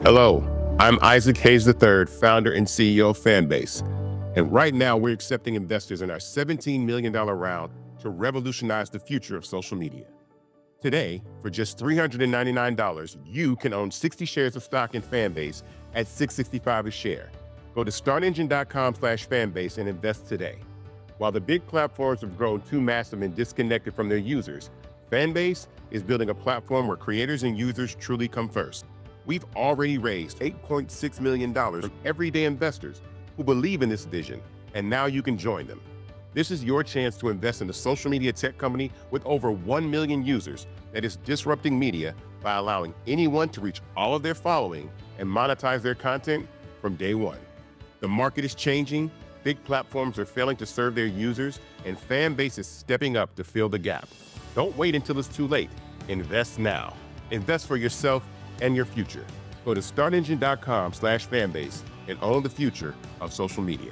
Hello, I'm Isaac Hayes III, founder and CEO of Fanbase. And right now we're accepting investors in our $17 million round to revolutionize the future of social media. Today, for just $399, you can own 60 shares of stock in Fanbase at $665 a share. Go to startengine.com/fanbase and invest today. While the big platforms have grown too massive and disconnected from their users, Fanbase is building a platform where creators and users truly come first. We've already raised $8.6 million from everyday investors who believe in this vision, and now you can join them. This is your chance to invest in a social media tech company with over 1 million users that is disrupting media by allowing anyone to reach all of their following and monetize their content from day one. The market is changing, big platforms are failing to serve their users, and Fanbase is stepping up to fill the gap. Don't wait until it's too late. Invest now. Invest for yourself and your future. Go to startengine.com/fanbase and own the future of social media.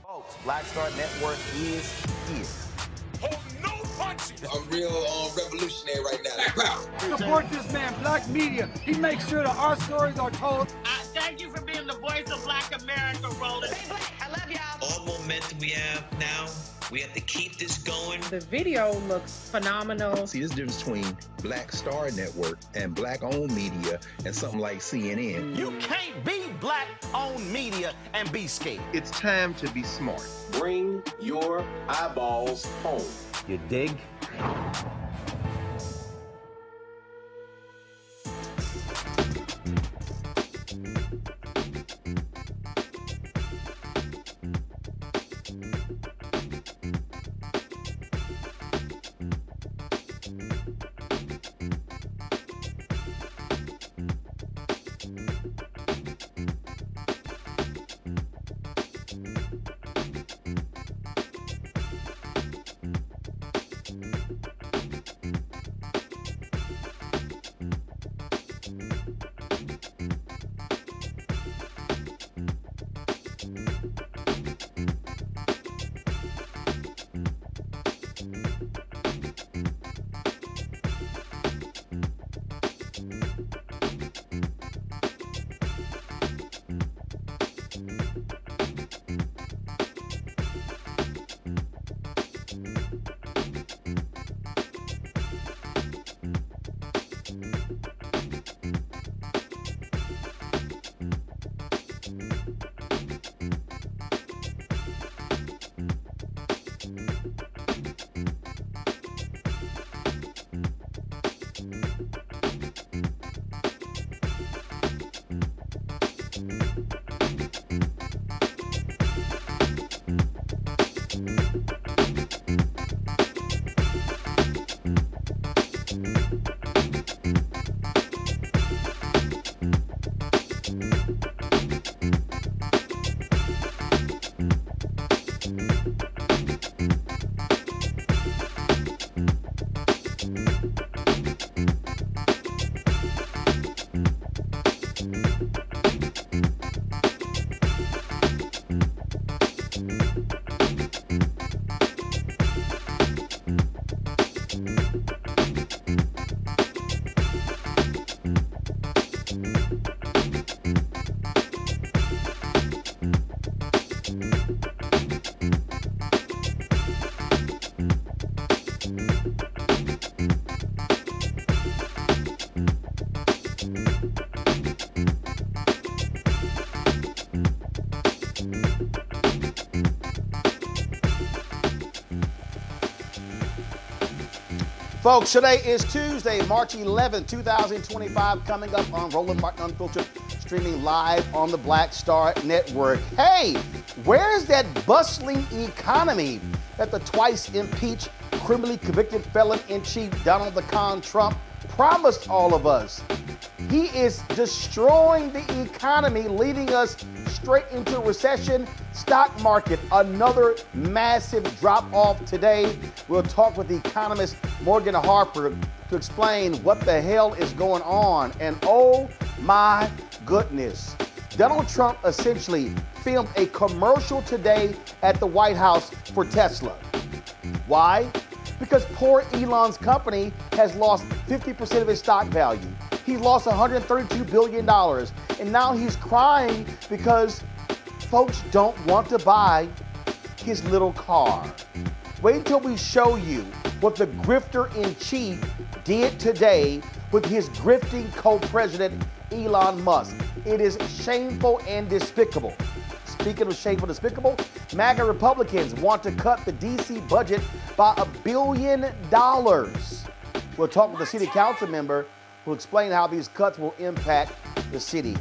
Folks, Black Star Network is here. Hold no punches. I'm real revolutionary right now. Support this man, Black Media. He makes sure that our stories are told. Thank you for being the voice of Black America, Roland. Stay black. I love y'all. All momentum we have now, we have to keep this going. The video looks phenomenal. See, there's a difference between Black Star Network and Black-owned media and something like CNN. You can't be Black-owned media and be scared. It's time to be smart. Bring your eyeballs home. You dig? Folks, today is Tuesday, March 11, 2025, coming up on Roland Martin Unfiltered, streaming live on the Black Star Network. Hey, where's that bustling economy that the twice impeached, criminally convicted felon-in-chief Donald the Con Trump promised all of us? He is destroying the economy, leading us straight into recession. Stock market, another massive drop-off today. We'll talk with the Economist Morgan Harper to explain what the hell is going on. And oh my goodness, Donald Trump essentially filmed a commercial today at the White House for Tesla. Why? Because poor Elon's company has lost 50% of its stock value. He's lost $132 billion. And now he's crying because folks don't want to buy his little car. Wait until we show you what the grifter-in-chief did today with his grifting co-president, Elon Musk. It is shameful and despicable. Speaking of shameful and despicable, MAGA Republicans want to cut the D.C. budget by $1 billion. We'll talk with the city council member who will explain how these cuts will impact the city.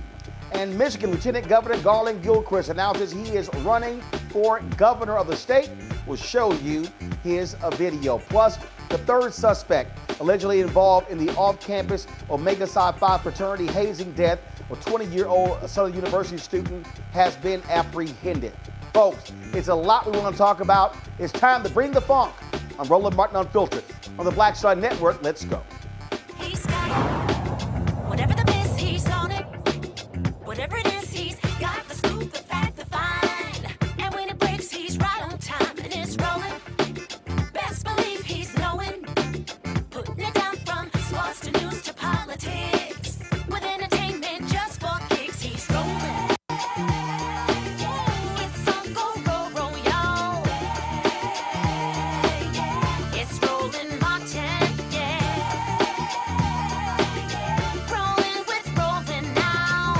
And Michigan Lieutenant Governor Garlin Gilchrist announces he is running for governor of the state. We'll show you his video. Plus, the third suspect allegedly involved in the off-campus Omega Psi Phi fraternity hazing death of a 20-year-old Southern University student has been apprehended. Folks, it's a lot we want to talk about. It's time to bring the funk on Roland Martin Unfiltered. On the Black Star Network, let's go. He's got it. Whatever the miss, he's on it. Whatever it is, he's got the scoop, the fact, the find. And when it breaks, he's right on time and it's rolling. Best believe he's knowing. Putting it down from sports to news to politics. With entertainment just for kicks, he's rolling. It's on go, roll, y'all. It's Roland Martin, yeah. Rolling with Roland now.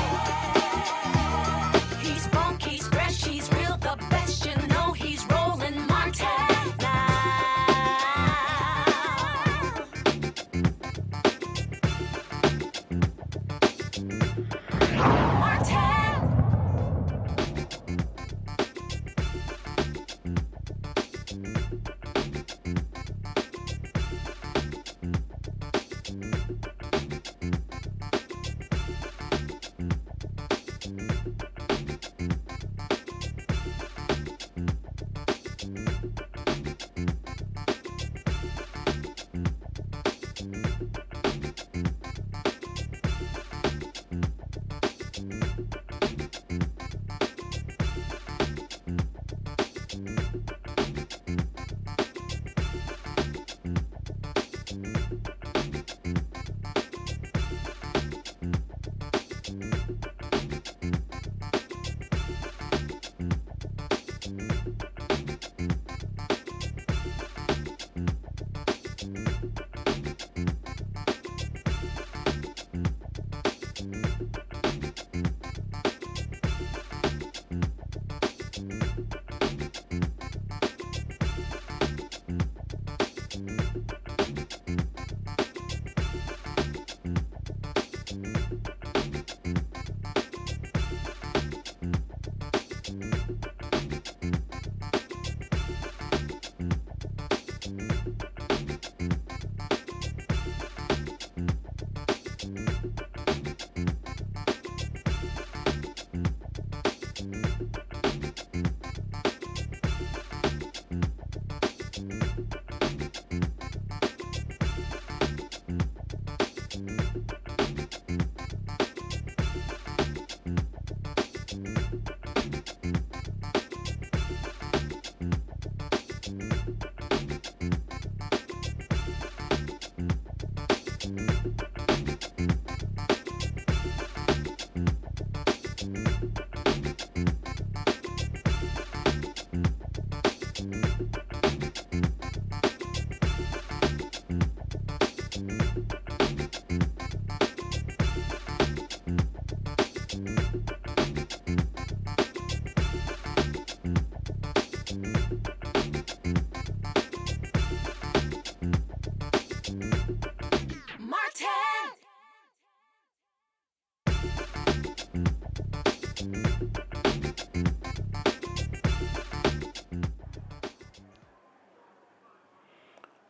He's funk, he's fresh, he's real, the best, you know he's Roland Martin now. Martin.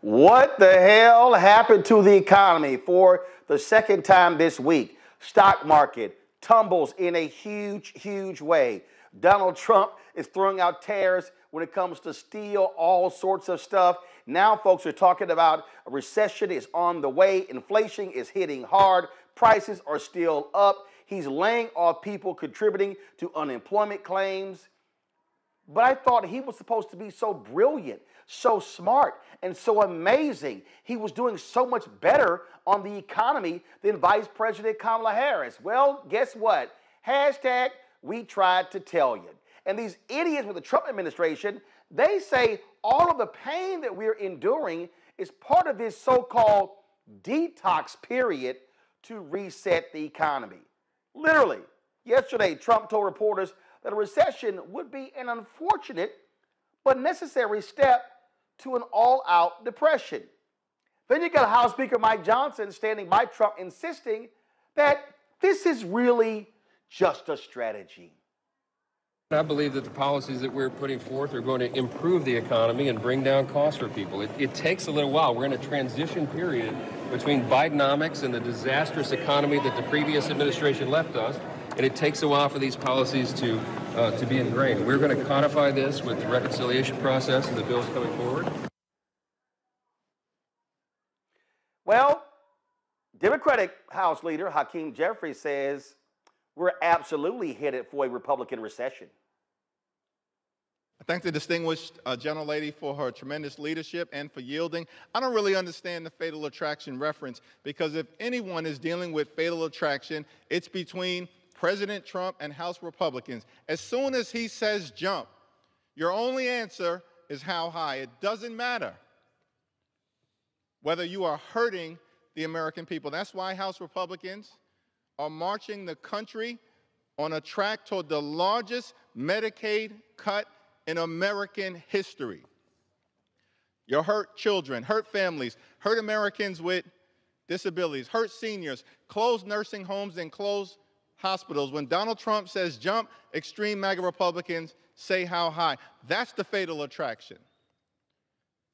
What the hell happened to the economy for the second time this week? Stock market tumbles in a huge, huge way. Donald Trump is throwing out tariffs when it comes to steel, all sorts of stuff. Now folks are talking about a recession is on the way. Inflation is hitting hard. Prices are still up. He's laying off people contributing to unemployment claims. But I thought he was supposed to be so brilliant, so smart, and so amazing. He was doing so much better on the economy than Vice President Kamala Harris. Well, guess what? Hashtag we tried to tell you. And these idiots with the Trump administration, they say all of the pain that we're enduring is part of this so-called detox period to reset the economy. Literally, yesterday, Trump told reporters that a recession would be an unfortunate but necessary step to an all-out depression. Then you got House Speaker Mike Johnson standing by Trump insisting that this is really just a strategy. I believe that the policies that we're putting forth are going to improve the economy and bring down costs for people. It takes a little while. We're in a transition period between Bidenomics and the disastrous economy that the previous administration left us, and it takes a while for these policies to be ingrained. We're going to codify this with the reconciliation process and the bills coming forward. Well, Democratic House Leader Hakeem Jeffries says we're absolutely headed for a Republican recession. I thank the distinguished gentlelady for her tremendous leadership and for yielding. I don't really understand the fatal attraction reference, because if anyone is dealing with fatal attraction, it's between President Trump and House Republicans. As soon as he says jump, your only answer is how high. It doesn't matter whether you are hurting the American people. That's why House Republicans are marching the country on a track toward the largest Medicaid cut in American history. You hurt children, hurt families, hurt Americans with disabilities, hurt seniors, close nursing homes and close hospitals. When Donald Trump says jump, extreme MAGA Republicans say how high. That's the fatal attraction.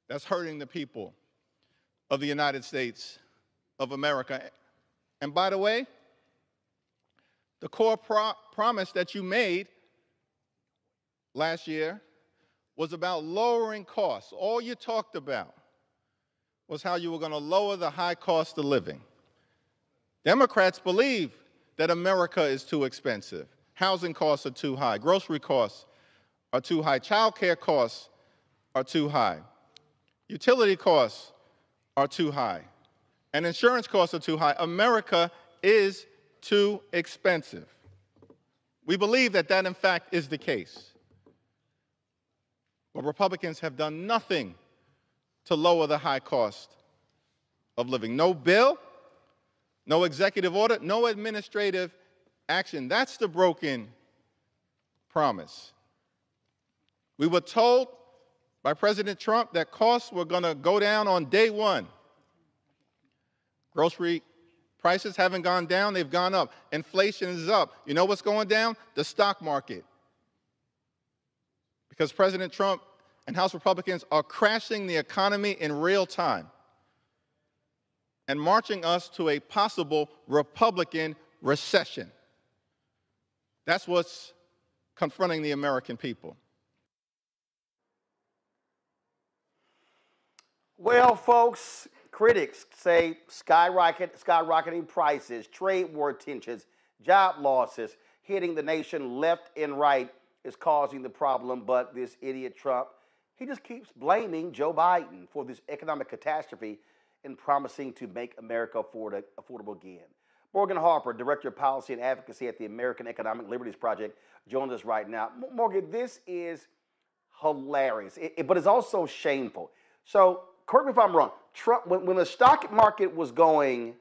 That's hurting the people of the United States of America. And by the way, the core promise that you made last year was about lowering costs. All you talked about was how you were going to lower the high cost of living. Democrats believe that America is too expensive. Housing costs are too high. Grocery costs are too high. Child care costs are too high. Utility costs are too high. And insurance costs are too high. America is too expensive. We believe that that, in fact, is the case. But Republicans have done nothing to lower the high cost of living. No bill, no executive order, no administrative action. That's the broken promise. We were told by President Trump that costs were going to go down on day one. Grocery prices haven't gone down, they've gone up. Inflation is up. You know what's going down? The stock market. Because President Trump and House Republicans are crashing the economy in real time and marching us to a possible Republican recession. That's what's confronting the American people. Well, folks, critics say skyrocketing prices, trade war tensions, job losses hitting the nation left and right is causing the problem. But this idiot Trump, he just keeps blaming Joe Biden for this economic catastrophe and promising to make America affordable again. Morgan Harper, Director of Policy and Advocacy at the American Economic Liberties Project, joins us right now. Morgan, this is hilarious, but it's also shameful. So, correct me if I'm wrong, Trump, when the stock market was going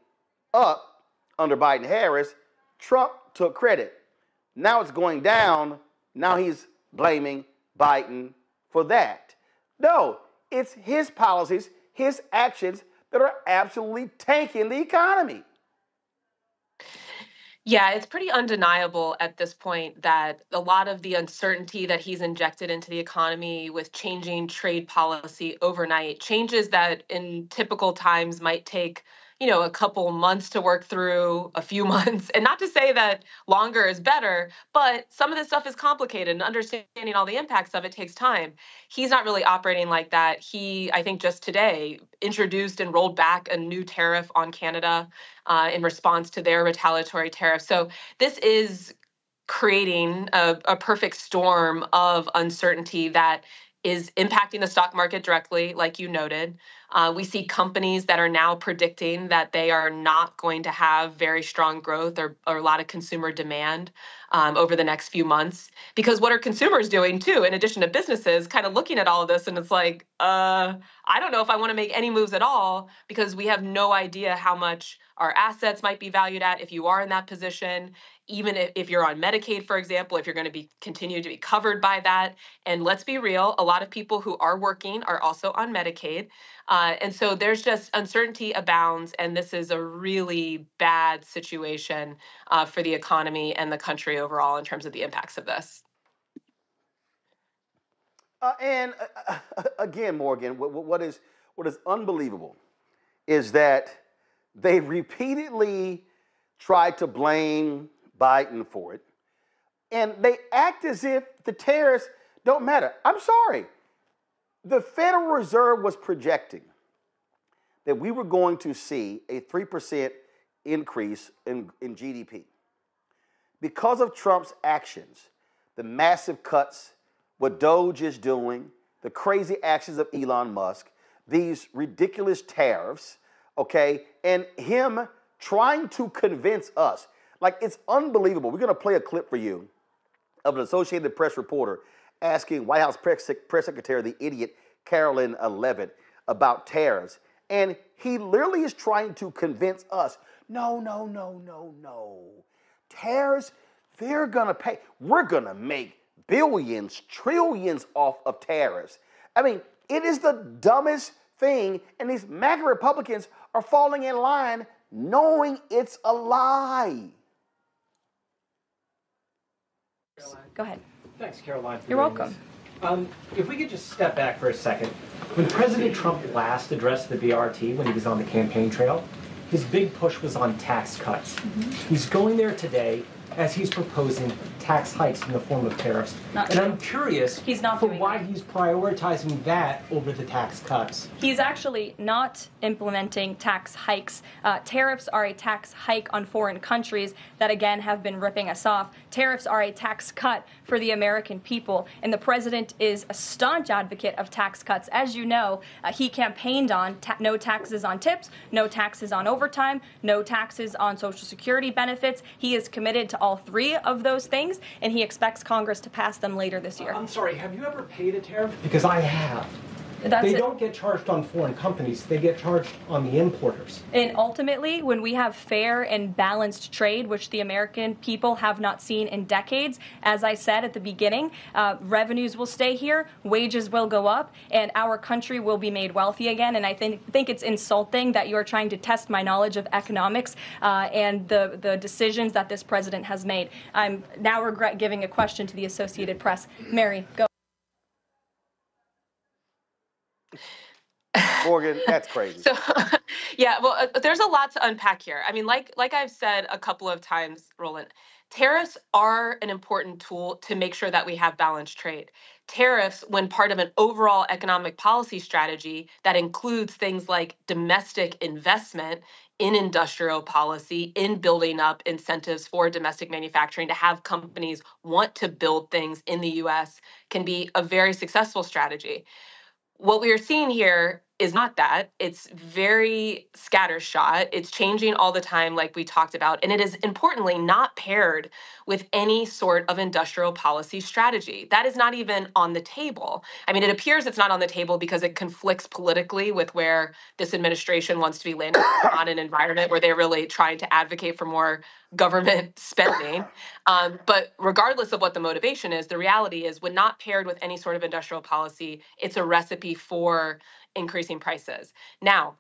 up under Biden-Harris, Trump took credit. Now it's going down. Now he's blaming Biden for that. No, it's his policies, his actions that are absolutely tanking the economy. Yeah, it's pretty undeniable at this point that a lot of the uncertainty that he's injected into the economy with changing trade policy overnight, changes that in typical times might take, a couple months to work through, a few months. And not to say that longer is better, but some of this stuff is complicated and understanding all the impacts of it takes time. He's not really operating like that. He, I think just today, introduced and rolled back a new tariff on Canada in response to their retaliatory tariff. So this is creating a perfect storm of uncertainty that is impacting the stock market directly, like you noted. We see companies that are now predicting that they are not going to have very strong growth or a lot of consumer demand over the next few months. Because what are consumers doing too, in addition to businesses, kind of looking at all of this and it's like, I don't know if I want to make any moves at all because we have no idea how much our assets might be valued at if you are in that position. Even if you're on Medicaid, for example, if you're going to continue to be covered by that. And let's be real, a lot of people who are working are also on Medicaid. And so there's just uncertainty abounds, and this is a really bad situation for the economy and the country overall in terms of the impacts of this. And again, Morgan, what is unbelievable is that they repeatedly tried to blame Biden for it, and they act as if the tariffs don't matter. I'm sorry. The Federal Reserve was projecting that we were going to see a 3% increase in GDP. Because of Trump's actions, the massive cuts, what Doge is doing, the crazy actions of Elon Musk, these ridiculous tariffs, okay, and him trying to convince us. Like, it's unbelievable. We're going to play a clip for you of an Associated Press reporter asking White House Press Secretary, the idiot Carolyn Leavitt, about tariffs. And he literally is trying to convince us, no. Tariffs, they're going to pay. We're going to make billions, trillions off of tariffs. I mean, it is the dumbest thing. And these MAGA Republicans are falling in line knowing it's a lie. Go ahead. Thanks, Caroline. You're welcome. If we could just step back for a second. When President Trump last addressed the BRT when he was on the campaign trail, his big push was on tax cuts. He's going there today as he's proposing tax hikes in the form of tariffs. And I'm curious why he's prioritizing that over the tax cuts. He's actually not implementing tax hikes. Tariffs are a tax hike on foreign countries that, again, have been ripping us off. Tariffs are a tax cut for the American people. And the president is a staunch advocate of tax cuts. As you know, he campaigned on no taxes on tips, no taxes on overtime, no taxes on Social Security benefits. He is committed to all three of those things, and he expects Congress to pass them later this year. I'm sorry, have you ever paid a tariff? Because I have. They don't get charged on foreign companies, they get charged on the importers. And ultimately, when we have fair and balanced trade, which the American people have not seen in decades, as I said at the beginning, revenues will stay here, wages will go up, and our country will be made wealthy again. And I think it's insulting that you are trying to test my knowledge of economics and the decisions that this president has made. I'm now regret giving a question to the Associated Press. Mary, go. Morgan, that's crazy. So, yeah, well, there's a lot to unpack here. I mean, like I've said a couple of times, Roland, tariffs are an important tool to make sure that we have balanced trade. Tariffs, when part of an overall economic policy strategy that includes things like domestic investment in industrial policy, in building up incentives for domestic manufacturing to have companies want to build things in the U.S., can be a very successful strategy. What we are seeing here is not that. It's very scattershot. It's changing all the time, like we talked about. And it is importantly not paired with any sort of industrial policy strategy. That is not even on the table. I mean, it appears it's not on the table because it conflicts politically with where this administration wants to be landing on an environment where they're really trying to advocate for more government spending. But regardless of what the motivation is, the reality is when not paired with any sort of industrial policy, it's a recipe for increasing prices. Now,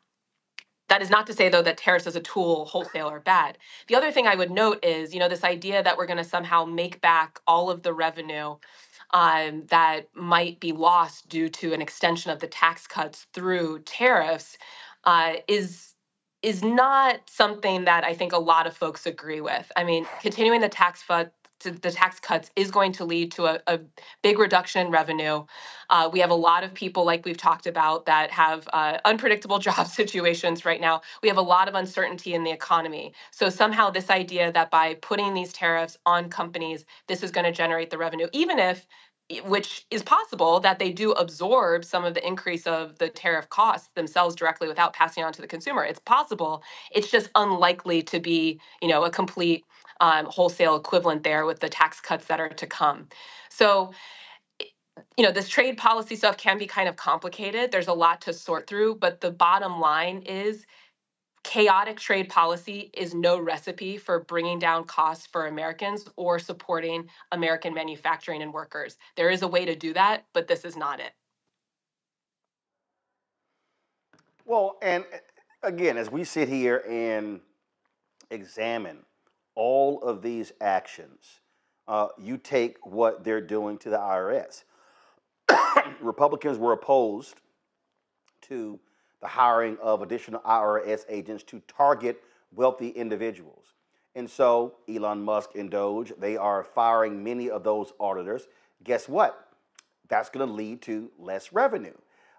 that is not to say, though, that tariffs as a tool wholesale are bad. The other thing I would note is, this idea that we're going to somehow make back all of the revenue that might be lost due to an extension of the tax cuts through tariffs is not something that I think a lot of folks agree with. I mean, continuing the tax the tax cuts is going to lead to a big reduction in revenue. We have a lot of people, like we've talked about, that have unpredictable job situations right now. We have a lot of uncertainty in the economy. So somehow this idea that by putting these tariffs on companies, this is going to generate the revenue, even if, which is possible, that they do absorb some of the increase of the tariff costs themselves directly without passing on to the consumer. It's possible. It's just unlikely to be, a complete wholesale equivalent there with the tax cuts that are to come. So, this trade policy stuff can be kind of complicated. There's a lot to sort through, but the bottom line is chaotic trade policy is no recipe for bringing down costs for Americans or supporting American manufacturing and workers. There is a way to do that, but this is not it. Well, and again, as we sit here and examine all of these actions, you take what they're doing to the IRS. Republicans were opposed to the hiring of additional IRS agents to target wealthy individuals. And so Elon Musk and Doge, they are firing many of those auditors. Guess what? That's going to lead to less revenue.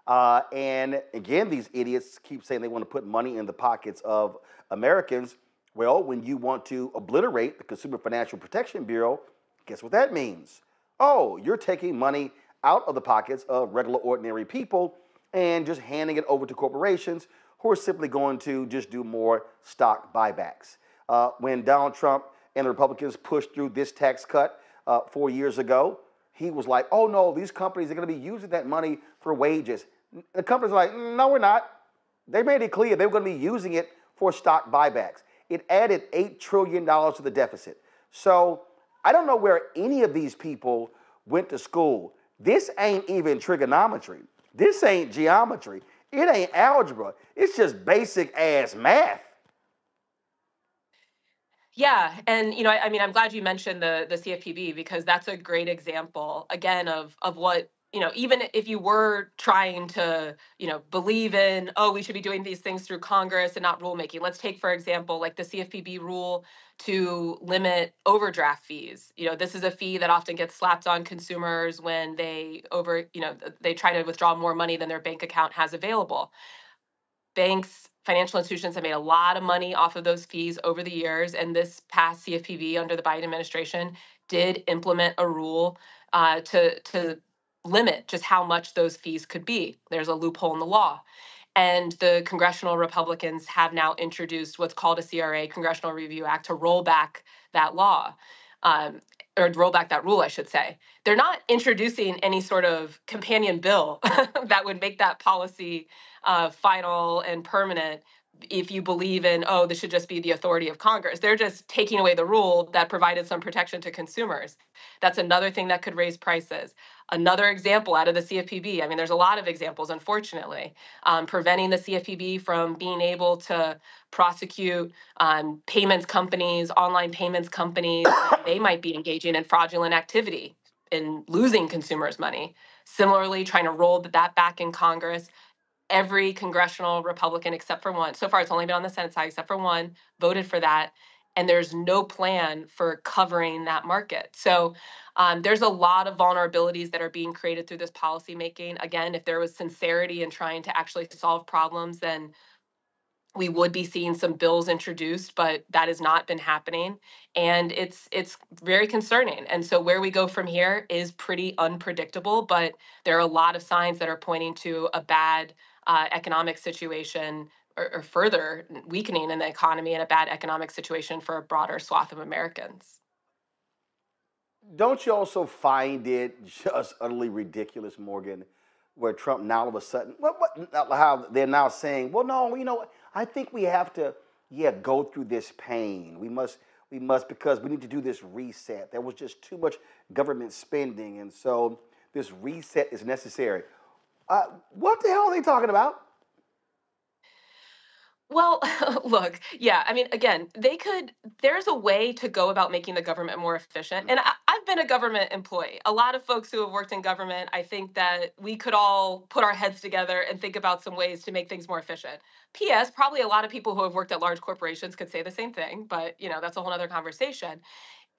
And again, these idiots keep saying they want to put money in the pockets of Americans. Well, when you want to obliterate the Consumer Financial Protection Bureau, guess what that means? Oh, you're taking money out of the pockets of regular, ordinary people and just handing it over to corporations who are simply going to just do more stock buybacks. When Donald Trump and the Republicans pushed through this tax cut 4 years ago, he was like, oh no, these companies are going to be using that money for wages. The companies are like, no, we're not. They made it clear they were going to be using it for stock buybacks. It added $8 trillion to the deficit. So I don't know where any of these people went to school. This ain't even trigonometry. This ain't geometry. It ain't algebra. It's just basic ass math. Yeah, and I'm glad you mentioned the CFPB, because that's a great example again of what, even if you were trying to, believe in, oh, we should be doing these things through Congress and not rulemaking. Let's take, for example, like the CFPB rule to limit overdraft fees. This is a fee that often gets slapped on consumers when they they try to withdraw more money than their bank account has available. Banks, financial institutions have made a lot of money off of those fees over the years, and this past CFPB under the Biden administration did implement a rule to limit just how much those fees could be. There's a loophole in the law. And the congressional Republicans have now introduced what's called a CRA, Congressional Review Act, to roll back that law, or roll back that rule, I should say. They're not introducing any sort of companion bill that would make that policy final and permanent if you believe in, oh, this should just be the authority of Congress. They're just taking away the rule that provided some protection to consumers. That's another thing that could raise prices. Another example out of the CFPB, there's a lot of examples, unfortunately, preventing the CFPB from being able to prosecute payments companies, online payments companies. They might be engaging in fraudulent activity and losing consumers' money. Similarly, trying to roll that back in Congress. Every congressional Republican except for one, so far it's only been on the Senate side except for one, voted for that. And there's no plan for covering that market. So there's a lot of vulnerabilities that are being created through this policymaking. Again, if there was sincerity in trying to actually solve problems, then we would be seeing some bills introduced, but that has not been happening. And it's very concerning. And so where we go from here is pretty unpredictable, but there are a lot of signs that are pointing to a bad economic situation or further weakening in the economy and a bad economic situation for a broader swath of Americans. Don't you also find it just utterly ridiculous, Morgan, where Trump now all of a sudden, how they're now saying, well, no, I think we have to, go through this pain. We must because we need to do this reset. There was just too much government spending, and so this reset is necessary. What the hell are they talking about? Well, look, again, there's a way to go about making the government more efficient. And I've been a government employee. A lot of folks who have worked in government, I think that we could all put our heads together and think about some ways to make things more efficient. P.S., probably a lot of people who have worked at large corporations could say the same thing, but, that's a whole other conversation.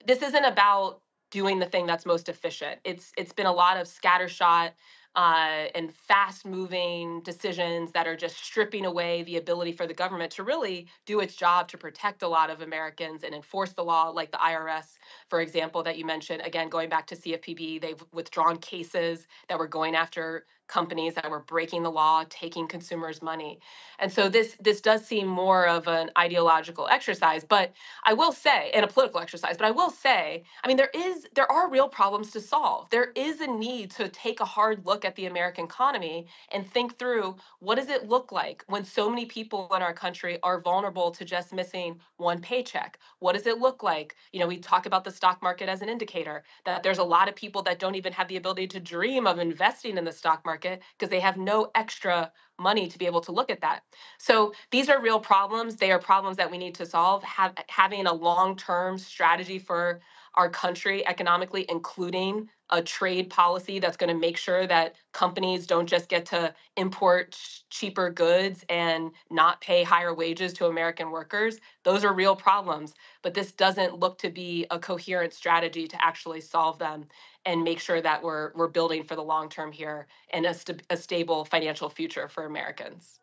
this isn't about doing the thing that's most efficient. It's been a lot of scattershot and fast-moving decisions that are just stripping away the ability for the government to really do its job to protect a lot of Americans and enforce the law, like the IRS, for example, that you mentioned. Again, going back to CFPB, they've withdrawn cases that were going after companies that were breaking the law, taking consumers' money. And so this does seem more of an ideological exercise, but I will say, and a political exercise, but I will say, I mean, there are real problems to solve. There is a need to take a hard look at the American economy and think through, what does it look like when so many people in our country are vulnerable to just missing one paycheck? What does it look like? You know, we talk about the stock market as an indicator, that there's a lot of people that don't even have the ability to dream of investing in the stock market because they have no extra money to be able to look at that. So these are real problems. They are problems that we need to solve. Having a long-term strategy for our country economically, including a trade policy that's going to make sure that companies don't just get to import cheaper goods and not pay higher wages to American workers. Those are real problems, but this doesn't look to be a coherent strategy to actually solve them and make sure that we're building for the long term here and a stable financial future for Americans.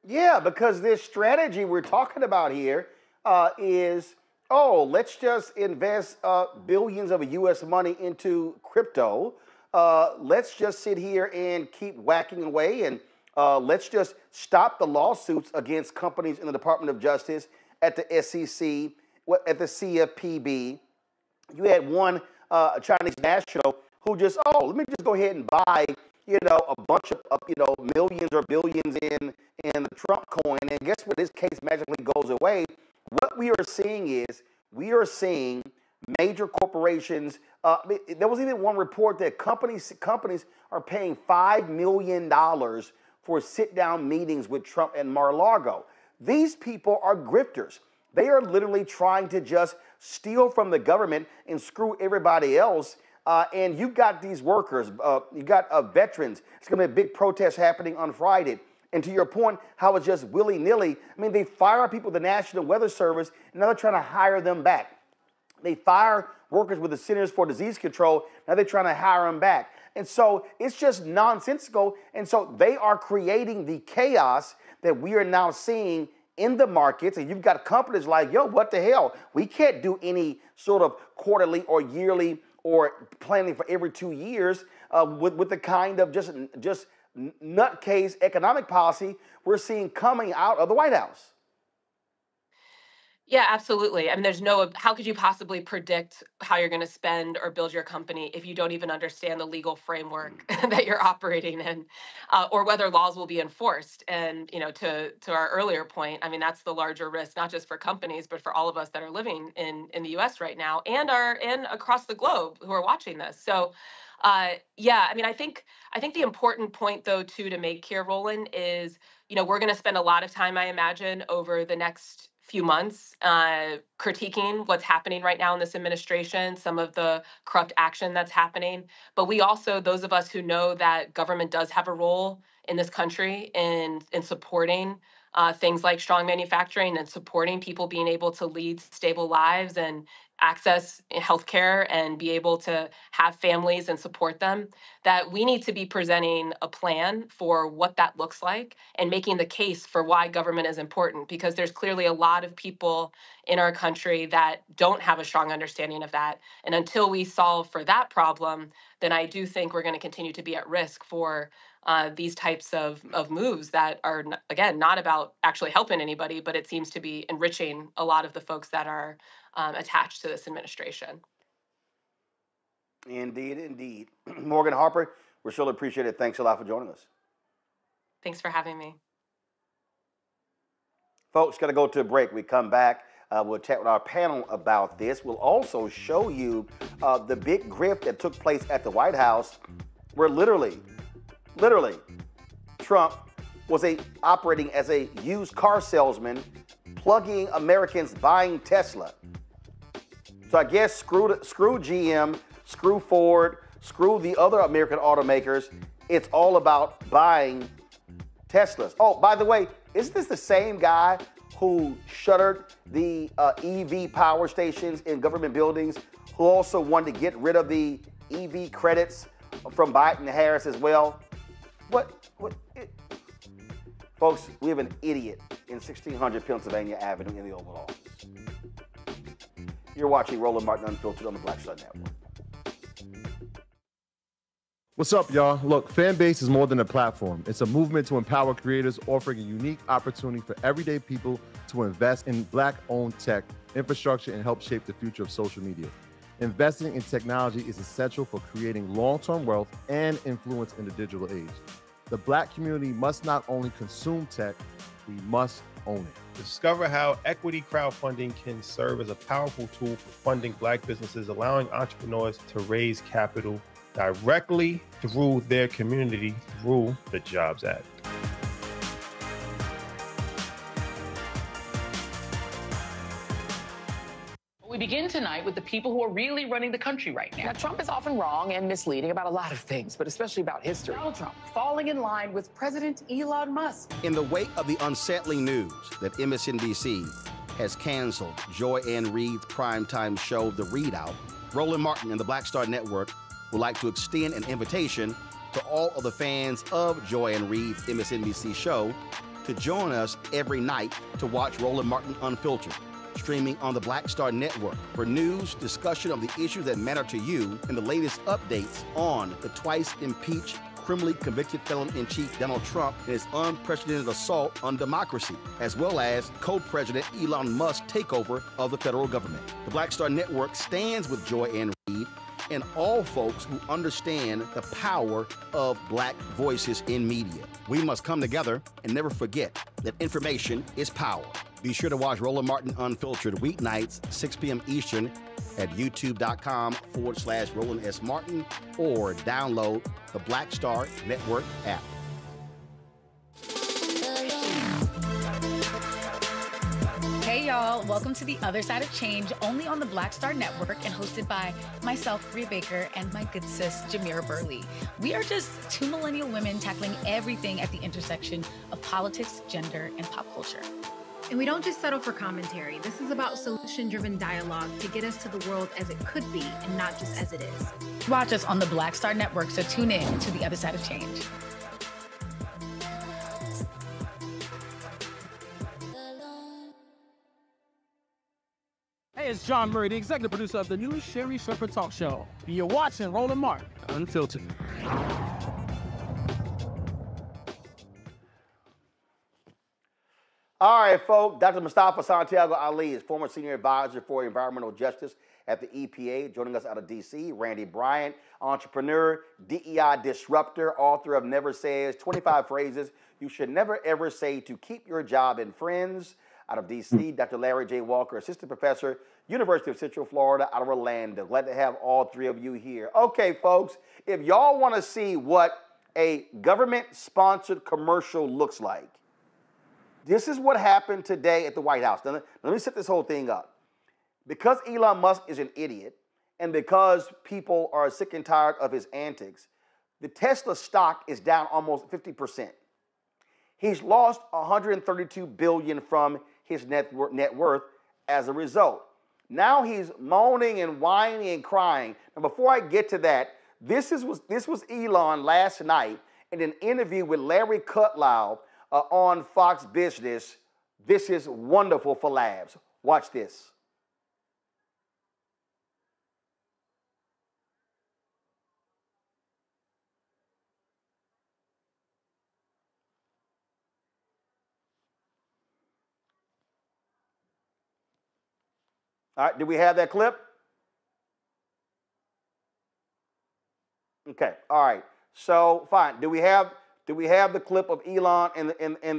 Yeah, because this strategy we're talking about here is, let's just invest billions of U.S. money into crypto. Let's just sit here and keep whacking away, and let's just stop the lawsuits against companies in the Department of Justice, at the SEC, at the CFPB. You had one Chinese national who just, let me just go ahead and buy, a bunch of, millions or billions in the Trump coin. And guess what? This case magically goes away. What we are seeing is major corporations. There was even one report that companies are paying $5 million for sit-down meetings with Trump and Mar-a-Lago. These people are grifters. They are literally trying to just steal from the government and screw everybody else. And you've got these workers, you've got veterans. It's going to be a big protest happening on Friday. And to your point, how it's just willy-nilly. I mean, they fire people with the National Weather Service, and now they're trying to hire them back. They fire workers with the Centers for Disease Control, now they're trying to hire them back. And so it's just nonsensical. And so they are creating the chaos that we are now seeing in the markets. And you've got companies like, what the hell? We can't do any sort of quarterly or yearly or planning for every 2 years with the kind of just nutcase economic policy we're seeing coming out of the White House. Yeah, absolutely. I mean, how could you possibly predict how you're going to spend or build your company if you don't even understand the legal framework that you're operating in, or whether laws will be enforced? And, to our earlier point, I mean, that's the larger risk, not just for companies, but for all of us that are living in the U.S. right now and across the globe who are watching this. So, I mean, I think the important point, though, too, to make here, Roland, is, we're going to spend a lot of time, I imagine, over the next few months critiquing what's happening right now in this administration, some of the corrupt action that's happening. But we also, those of us who know that government does have a role in this country in supporting things like strong manufacturing and supporting people being able to lead stable lives and access healthcare and be able to have families and support them, that we need to be presenting a plan for what that looks like and making the case for why government is important, because there's clearly a lot of people in our country that don't have a strong understanding of that. And until we solve for that problem, then I do think we're going to continue to be at risk for these types of moves that are, again, not about actually helping anybody, but it seems to be enriching a lot of the folks that are attached to this administration. Indeed, indeed. Morgan Harper, we surely appreciate it. Thanks a lot for joining us. Thanks for having me. Folks, got to go to a break. We come back. We'll chat with our panel about this. We'll also show you the big grift that took place at the White House, where literally, Trump was operating as a used car salesman, plugging Americans buying Tesla. So I guess screw GM, screw Ford, screw the other American automakers. It's all about buying Teslas. Oh, by the way, isn't this the same guy who shuttered the EV power stations in government buildings, who also wanted to get rid of the EV credits from Biden and Harris as well. Folks, we have an idiot in 1600 Pennsylvania Avenue in the Oval Office. You're watching Roland Martin Unfiltered on the Black Star Network. What's up, y'all? Look, Fanbase is more than a platform. It's a movement to empower creators, offering a unique opportunity for everyday people to invest in Black-owned tech, infrastructure, and help shape the future of social media. Investing in technology is essential for creating long-term wealth and influence in the digital age. The Black community must not only consume tech, we must own it. Discover how equity crowdfunding can serve as a powerful tool for funding Black businesses, allowing entrepreneurs to raise capital directly through their community through the Jobs Act. We begin tonight with the people who are really running the country right now. Now, Trump is often wrong and misleading about a lot of things, but especially about history. Donald Trump falling in line with President Elon Musk. In the wake of the unsettling news that MSNBC has canceled Joy Ann Reid's primetime show, The Readout, Roland Martin and the Black Star Network would like to extend an invitation to all of the fans of Joy Ann Reid's MSNBC show to join us every night to watch Roland Martin Unfiltered, streaming on the Black Star Network for news, discussion of the issues that matter to you, and the latest updates on the twice impeached, criminally convicted felon-in-chief Donald Trump and his unprecedented assault on democracy, as well as co-president Elon Musk's takeover of the federal government. The Black Star Network stands with Joy Ann Reid and all folks who understand the power of Black voices in media. We must come together and never forget that information is power. Be sure to watch Roland Martin Unfiltered weeknights, 6 p.m. Eastern at youtube.com/Roland S. Martin or download the Black Star Network app. Hey y'all, welcome to The Other Side of Change, only on the Black Star Network and hosted by myself, Bria Baker, and my good sis, Jamira Burley. We are just two millennial women tackling everything at the intersection of politics, gender, and pop culture. And we don't just settle for commentary. This is about solution-driven dialogue to get us to the world as it could be and not just as it is. Watch us on the Black Star Network, so tune in to The Other Side of Change. Hey, it's John Murray, the executive producer of the new Sherry Shepherd Talk Show. You're watching Roland Martin Unfiltered. All right, folks, Dr. Mustafa Santiago Ali is former senior advisor for environmental justice at the EPA, joining us out of D.C. Randy Bryant, entrepreneur, DEI disruptor, author of Never Says, 25 Phrases You Should Never Ever Say to Keep Your Job and Friends, out of D.C. Dr. Larry J. Walker, assistant professor, University of Central Florida, out of Orlando. Glad to have all three of you here. Okay, folks, if y'all want to see what a government-sponsored commercial looks like, this is what happened today at the White House. Now, let me set this whole thing up. Because Elon Musk is an idiot, and because people are sick and tired of his antics, the Tesla stock is down almost 50%. He's lost $132 billion from his net worth as a result. Now he's moaning and whining and crying. Now, before I get to that, this was Elon last night in an interview with Larry Kudlow on Fox Business. This is wonderful for labs. Watch this. All right, do we have that clip? Okay, all right. So fine. Do we have the clip of Elon and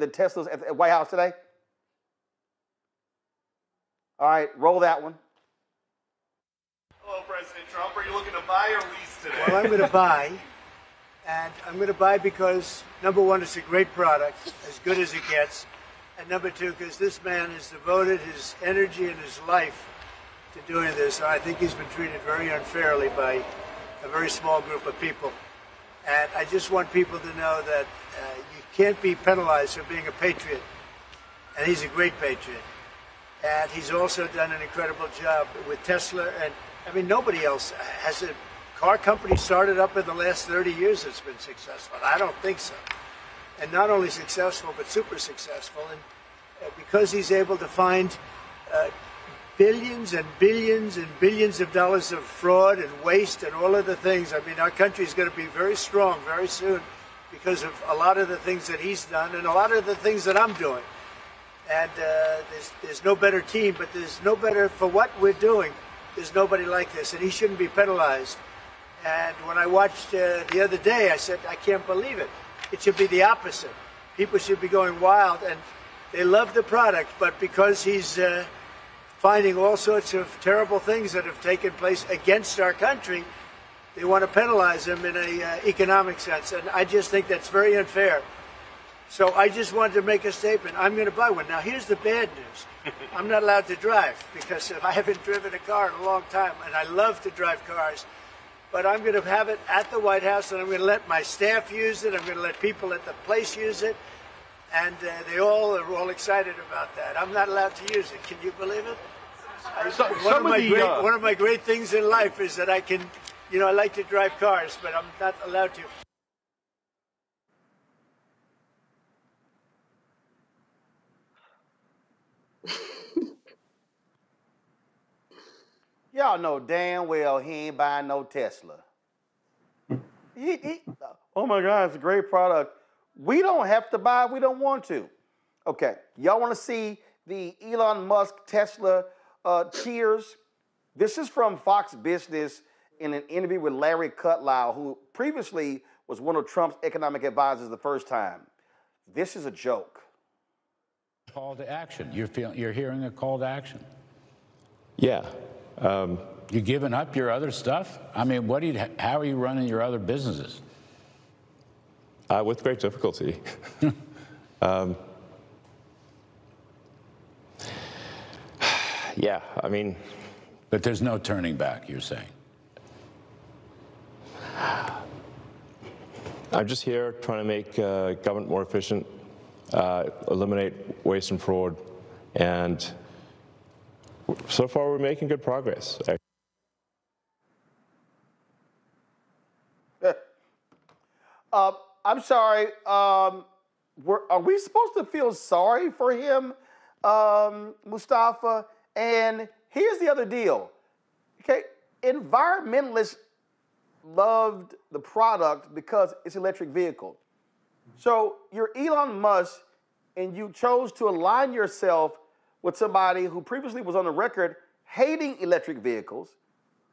the Teslas at the White House today? All right, roll that one. Hello, President Trump. Are you looking to buy or lease today? Well, I'm going to buy, and I'm going to buy because, number one, it's a great product, as good as it gets, and number two, because this man has devoted his energy and his life to doing this, and I think he's been treated very unfairly by a very small group of people. And I just want people to know that you can't be penalized for being a patriot. and he's a great patriot. And he's also done an incredible job with Tesla. And I mean, nobody else has a car company started up in the last 30 years that's been successful. I don't think so. And not only successful, but super successful. And because he's able to find billions and billions and billions of dollars of fraud and waste and all of the things. I mean, our country is going to be very strong very soon because of a lot of the things that he's done and a lot of the things that I'm doing. And there's no better team, but there's no better for what we're doing. There's nobody like this, and he shouldn't be penalized. And when I watched the other day, I said, I can't believe it. It should be the opposite. People should be going wild, and they love the product, but because he's finding all sorts of terrible things that have taken place against our country, they want to penalize him in an economic sense. And I just think that's very unfair. So I just wanted to make a statement. I'm going to buy one. Now, here's the bad news. I'm not allowed to drive because I haven't driven a car in a long time, and I love to drive cars. But I'm going to have it at the White House, and I'm going to let my staff use it. I'm going to let people at the place use it. And they all are all excited about that. I'm not allowed to use it. Can you believe it? One of my great things in life is that I can, you know, I like to drive cars, but I'm not allowed to. Y'all know damn well he ain't buying no Tesla. Oh my God, it's a great product. We don't have to buy it, we don't want to. Okay, y'all want to see the Elon Musk Tesla cheers? This is from Fox Business in an interview with Larry Kudlow, who previously was one of Trump's economic advisors the first time. This is a joke. Call to action. You're hearing a call to action. Yeah. You giving up your other stuff? I mean, how are you running your other businesses? With great difficulty. Yeah, I mean. But there's no turning back, you're saying? I'm just here trying to make government more efficient, eliminate waste and fraud, and so far we're making good progress. I'm sorry. Are we supposed to feel sorry for him, Mustafa? And here's the other deal. Okay, environmentalists loved the product because it's an electric vehicle. So you're Elon Musk, and you chose to align yourself with somebody who previously was on the record hating electric vehicles,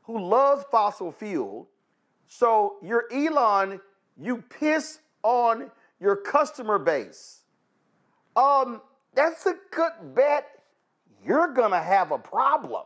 who loves fossil fuel. So you're Elon, you piss on your customer base. That's a good bet. You're gonna have a problem.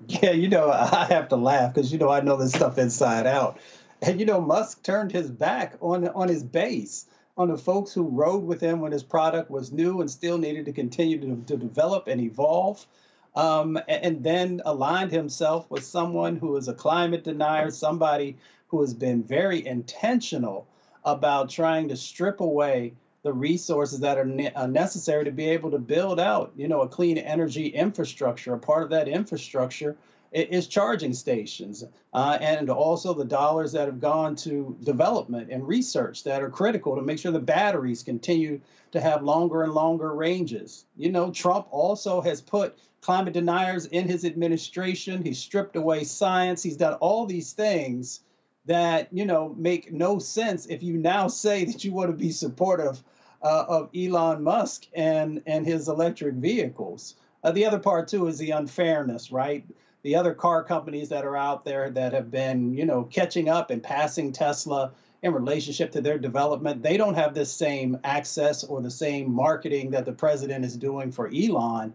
Yeah, you know, I have to laugh because, you know, I know this stuff inside out. And, you know, Musk turned his back on his base, on the folks who rode with him when his product was new and still needed to continue to develop and evolve, and then aligned himself with someone who is a climate denier, somebody who has been very intentional about trying to strip away the resources that are necessary to be able to build out, you know, a clean energy infrastructure. A part of that infrastructure is charging stations, and also the dollars that have gone to development and research that are critical to make sure the batteries continue to have longer and longer ranges. You know, Trump also has put climate deniers in his administration. He's stripped away science. He's done all these things that, you know, make no sense if you now say that you want to be supportive of Elon Musk and his electric vehicles. The other part, too, is the unfairness, right? The other car companies that are out there that have been, you know, catching up and passing Tesla in relationship to their development, they don't have this same access or the same marketing that the president is doing for Elon.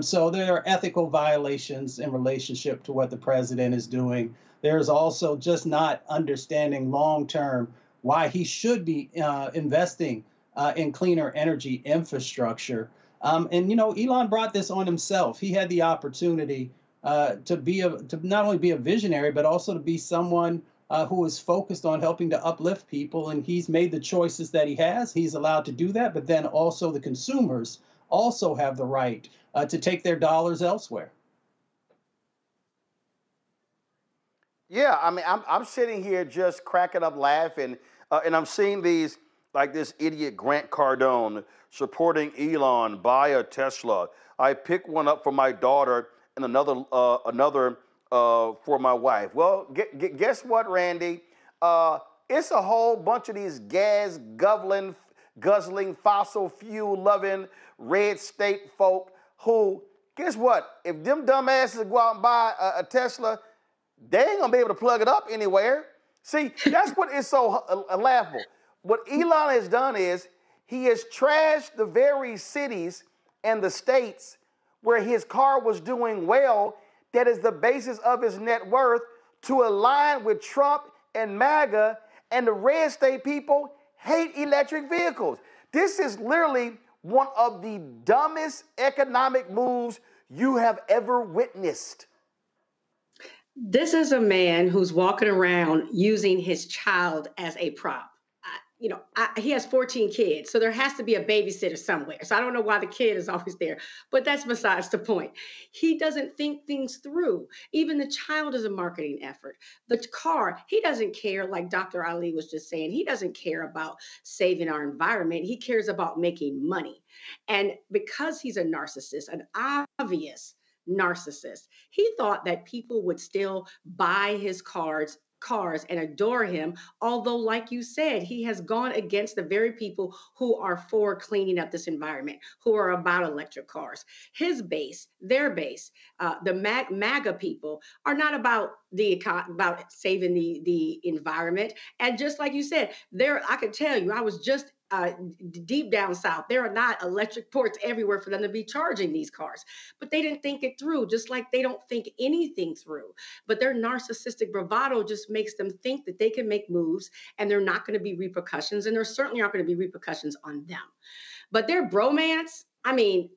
So there are ethical violations in relationship to what the president is doing. There's also just not understanding long-term why he should be investing in cleaner energy infrastructure. And, you know, Elon brought this on himself. He had the opportunity to not only be a visionary, but also to be someone who is focused on helping to uplift people, and he's made the choices that he has. He's allowed to do that, but then also the consumers also have the right to take their dollars elsewhere. Yeah, I mean, I'm sitting here just cracking up laughing, and I'm seeing these, like this idiot Grant Cardone supporting Elon, buy a Tesla. I picked one up for my daughter and another for my wife. Well, guess what, Randy? It's a whole bunch of these guzzling, fossil fuel-loving red state folk who, guess what? If them dumbasses go out and buy a Tesla, they ain't gonna be able to plug it up anywhere. See, that's what is so laughable. What Elon has done is he has trashed the very cities and the states where his car was doing well, that is the basis of his net worth, to align with Trump and MAGA, and the red state people hate electric vehicles. This is literally one of the dumbest economic moves you have ever witnessed. This is a man who's walking around using his child as a prop. He has 14 kids, so there has to be a babysitter somewhere. So I don't know why the kid is always there, but that's besides the point. He doesn't think things through. Even the child is a marketing effort. The car, he doesn't care, like Dr. Ali was just saying, he doesn't care about saving our environment. He cares about making money. And because he's a narcissist, an obvious narcissist, he thought that people would still buy his cars and adore him, although, like you said, he has gone against the very people who are for cleaning up this environment, who are about electric cars. His base, their base, the MAGA people are not about saving the environment. And just like you said, I can tell you, I was just deep down south, there are not electric ports everywhere for them to be charging these cars. But they didn't think it through, just like they don't think anything through. But their narcissistic bravado just makes them think that they can make moves and there are not going to be repercussions, and there certainly aren't going to be repercussions on them. But their bromance, I mean,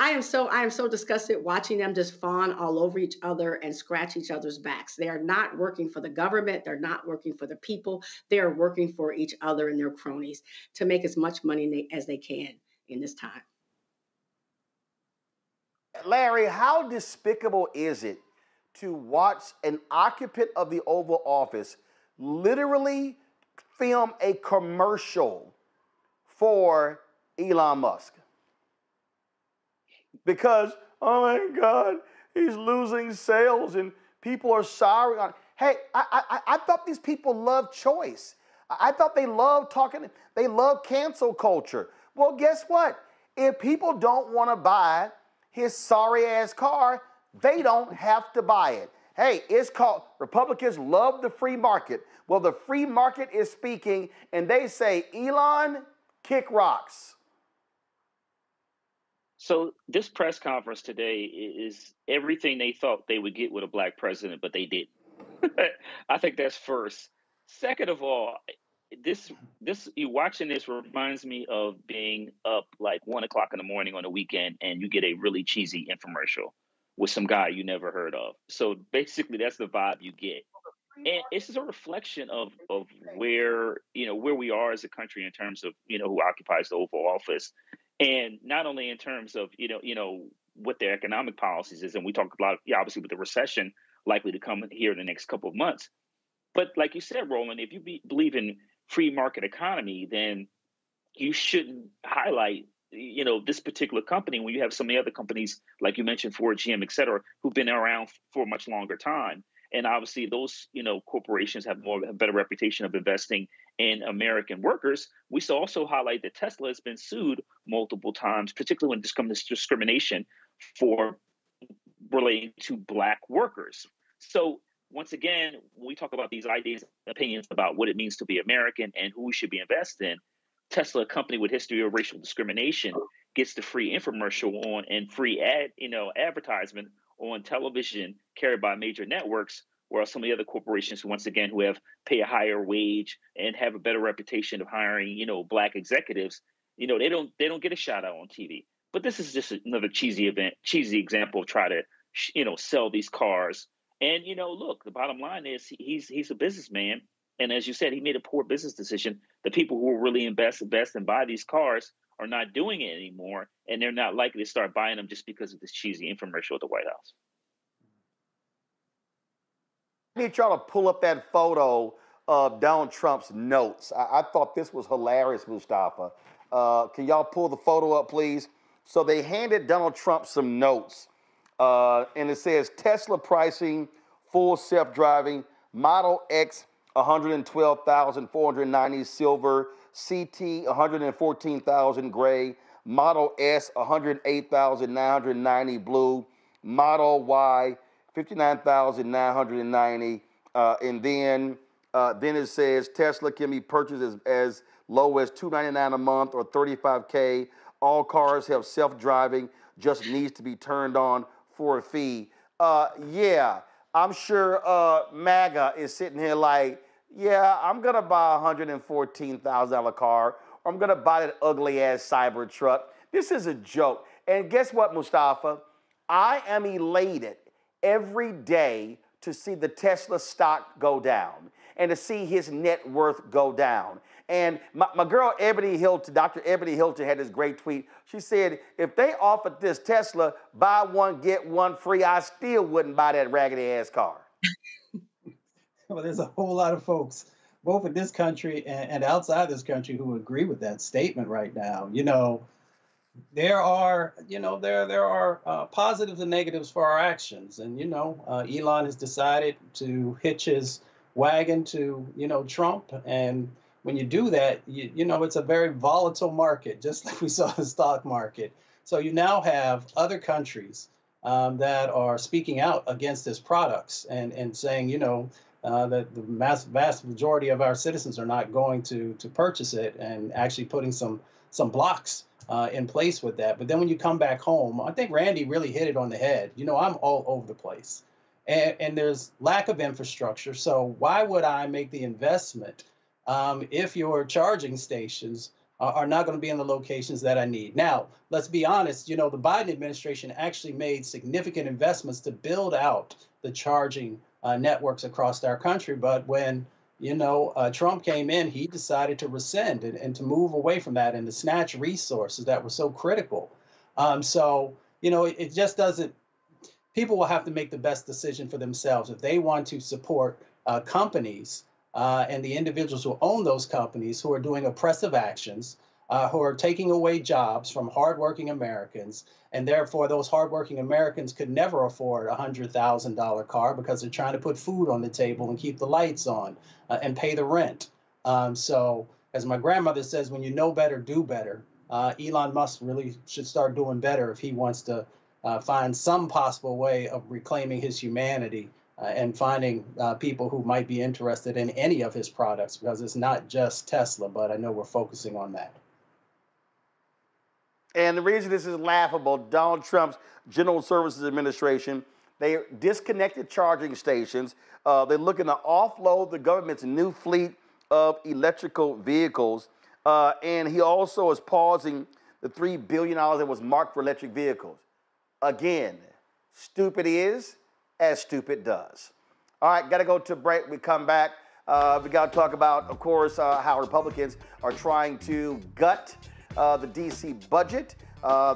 I am so disgusted watching them just fawn all over each other and scratch each other's backs. They are not working for the government. They're not working for the people. They are working for each other and their cronies to make as much money as they can in this time. Larry, how despicable is it to watch an occupant of the Oval Office literally film a commercial for Elon Musk? Because, oh my God, he's losing sales and people are sorry. Hey, I thought these people loved choice. I thought they loved talking, they love cancel culture. Well, guess what? If people don't want to buy his sorry ass car, they don't have to buy it. Hey, it's called, Republicans love the free market. Well, the free market is speaking and they say, Elon, kick rocks. So this press conference today is everything they thought they would get with a black president, but they didn't. I think that's first. Second of all, you watching this reminds me of being up like 1 o'clock in the morning on a weekend and you get a really cheesy infomercial with some guy you never heard of. So basically that's the vibe you get. And it's a reflection of where we are as a country in terms of, who occupies the Oval Office. And not only in terms of, what their economic policies is, and we talk about, obviously, with the recession likely to come here in the next couple of months. But like you said, Roland, if you believe in free market economy, then you shouldn't highlight, this particular company when you have so many other companies, like you mentioned, Ford, GM, et cetera, who've been around for a much longer time. And obviously those, corporations have a better reputation of investing in American workers. We should also highlight that Tesla has been sued multiple times, particularly when it comes to discrimination for relating to black workers. So once again, when we talk about these ideas and opinions about what it means to be American and who we should be invested in, Tesla, a company with history of racial discrimination, gets the free infomercial on and free advertisement on television carried by major networks, while some of the other corporations, once again, who pay a higher wage and have a better reputation of hiring, black executives, they don't get a shout out on TV. But this is just another cheesy example of try to, sell these cars And look, the bottom line is he's a businessman, and as you said, he made a poor business decision. The people who will really invest and buy these cars are not doing it anymore, and they're not likely to start buying them just because of this cheesy infomercial at the White House. I need y'all to pull up that photo of Donald Trump's notes. I thought this was hilarious, Mustafa. Can y'all pull the photo up, please? So they handed Donald Trump some notes, and it says Tesla pricing, full self-driving, Model X, 112,490 silver, CT, 114,000 gray, Model S, 108,990 blue, Model Y, 59,990, and then it says Tesla can be purchased as low as $299 a month or $35K. All cars have self-driving, just needs to be turned on for a fee. Yeah, I'm sure MAGA is sitting here like, yeah, I'm gonna buy a $114,000 car, or I'm gonna buy that ugly ass cyber truck. This is a joke. And guess what, Mustafa? I am elated every day to see the Tesla stock go down and to see his net worth go down. And my girl Ebony Hilton, Dr. Ebony Hilton, had this great tweet. She said, if they offered this Tesla, buy one, get one free, I still wouldn't buy that raggedy ass car. Well, there's a whole lot of folks, both in this country and outside this country, who agree with that statement right now. There are positives and negatives for our actions. And, Elon has decided to hitch his wagon to, Trump. And when you do that, it's a very volatile market, just like we saw the stock market. So you now have other countries that are speaking out against his products and saying, that the vast majority of our citizens are not going to purchase it, and actually putting some blocks in place with that. But then when you come back home, I think Randy really hit it on the head. I'm all over the place. And there's lack of infrastructure. So why would I make the investment if your charging stations are not going to be in the locations that I need? Now, let's be honest, the Biden administration actually made significant investments to build out the charging networks across our country. But when Trump came in, he decided to rescind and to move away from that and to snatch resources that were so critical. It just doesn't, people will have to make the best decision for themselves. If they want to support companies and the individuals who own those companies who are doing oppressive actions, who are taking away jobs from hardworking Americans, and therefore those hardworking Americans could never afford a $100,000 car because they're trying to put food on the table and keep the lights on and pay the rent. So as my grandmother says, when you know better, do better. Elon Musk really should start doing better if he wants to find some possible way of reclaiming his humanity and finding people who might be interested in any of his products, because it's not just Tesla, but I know we're focusing on that. And the reason this is laughable, Donald Trump's General Services Administration, they disconnected charging stations. They're looking to offload the government's new fleet of electrical vehicles. And he also is pausing the $3 billion that was marked for electric vehicles. Again, stupid is as stupid does. All right, got to go to a break. We come back. We got to talk about, of course, how Republicans are trying to gut the D.C. budget.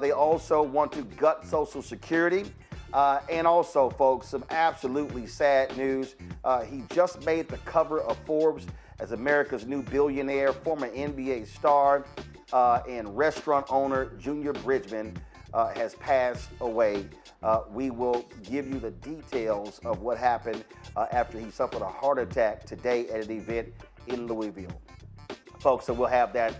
They also want to gut Social Security. And also, folks, some absolutely sad news. He just made the cover of Forbes as America's new billionaire. Former NBA star and restaurant owner Junior Bridgman has passed away. We will give you the details of what happened after he suffered a heart attack today at an event in Louisville. Folks, so we'll have that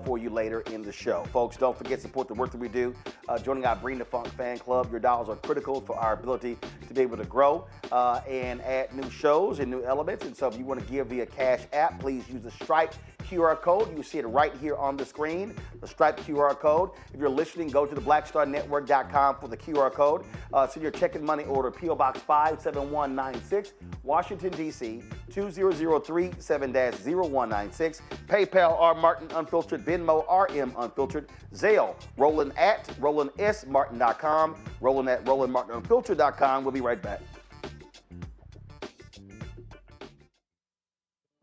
for you later in the show. Folks, don't forget to support the work that we do. Joining our Bring the Funk fan club, your dollars are critical for our ability to be able to grow and add new shows and new elements. And so if you want to give via Cash App, please use the Stripe QR code. You see it right here on the screen, the Stripe QR code. If you're listening, go to the blackstarnetwork.com for the QR code. Send your check and money order, P.O. Box 57196, Washington, D.C., 20037-0196. PayPal, R. Martin Unfiltered, Venmo, RM Unfiltered, Zelle, Roland at RolandSMartin.com, Roland at RolandMartinUnfiltered.com. We'll be right back.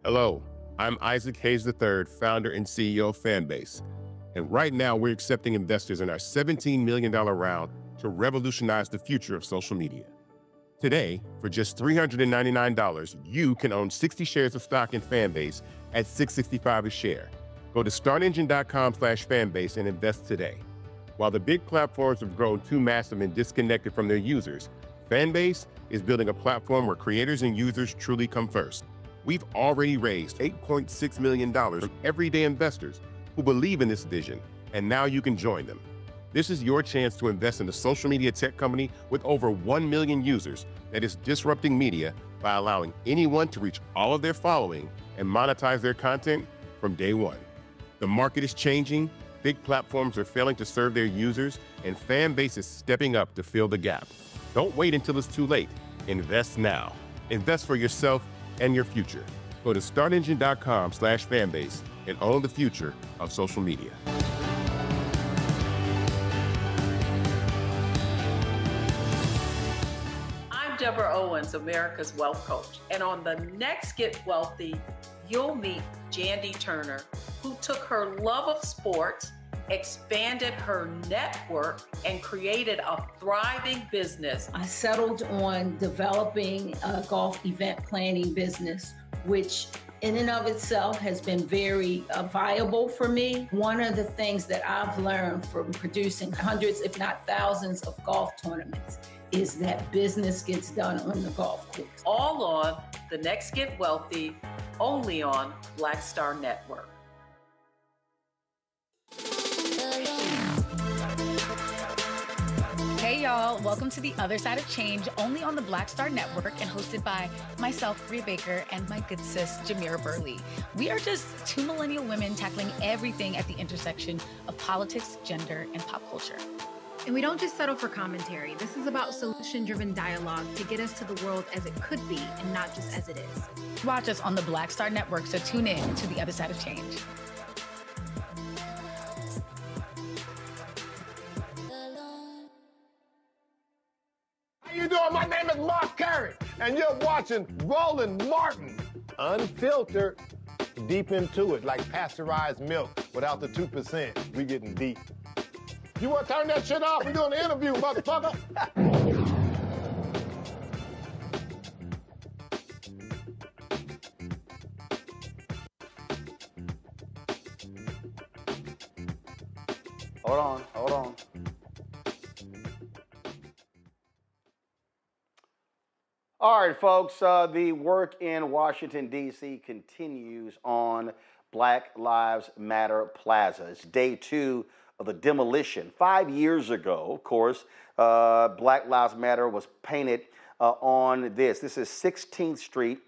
Hello, I'm Isaac Hayes III, founder and CEO of Fanbase. And right now we're accepting investors in our $17 million round to revolutionize the future of social media. Today, for just $399, you can own 60 shares of stock in Fanbase at $665 a share. Go to startengine.com/fanbase and invest today. While the big platforms have grown too massive and disconnected from their users, Fanbase is building a platform where creators and users truly come first. We've already raised $8.6 million from everyday investors who believe in this vision, and now you can join them. This is your chance to invest in a social media tech company with over 1 million users that is disrupting media by allowing anyone to reach all of their following and monetize their content from day one. The market is changing, big platforms are failing to serve their users, and Fanbase is stepping up to fill the gap. Don't wait until it's too late. Invest now. Invest for yourself and your future. Go to startengine.com/fanbase and own the future of social media. I'm Deborah Owens, America's Wealth Coach. And on the next Get Wealthy, you'll meet Jandy Turner, who took her love of sports, expanded her network, and created a thriving business. I settled on developing a golf event planning business, which in and of itself has been very viable for me. One of the things that I've learned from producing hundreds, if not thousands, of golf tournaments is that business gets done on the golf course. All on The Next Get Wealthy, only on Black Star Network. Hey y'all, welcome to The Other Side of Change, only on the Black Star Network and hosted by myself, Rhea Baker, and my good sis, Jamira Burley. We are just two millennial women tackling everything at the intersection of politics, gender, and pop culture. And we don't just settle for commentary. This is about solution-driven dialogue to get us to the world as it could be and not just as it is. Watch us on the Black Star Network, so tune in to The Other Side of Change. How you doing? My name is Mark Carey, and you're watching Roland Martin, unfiltered, deep into it, like pasteurized milk without the 2%. We getting deep. You want to turn that shit off? We're doing an interview, motherfucker. Hold on. All right, folks, the work in Washington, D.C. continues on Black Lives Matter Plaza. It's day 2 of the demolition. 5 years ago, of course, Black Lives Matter was painted on this. This is 16th Street.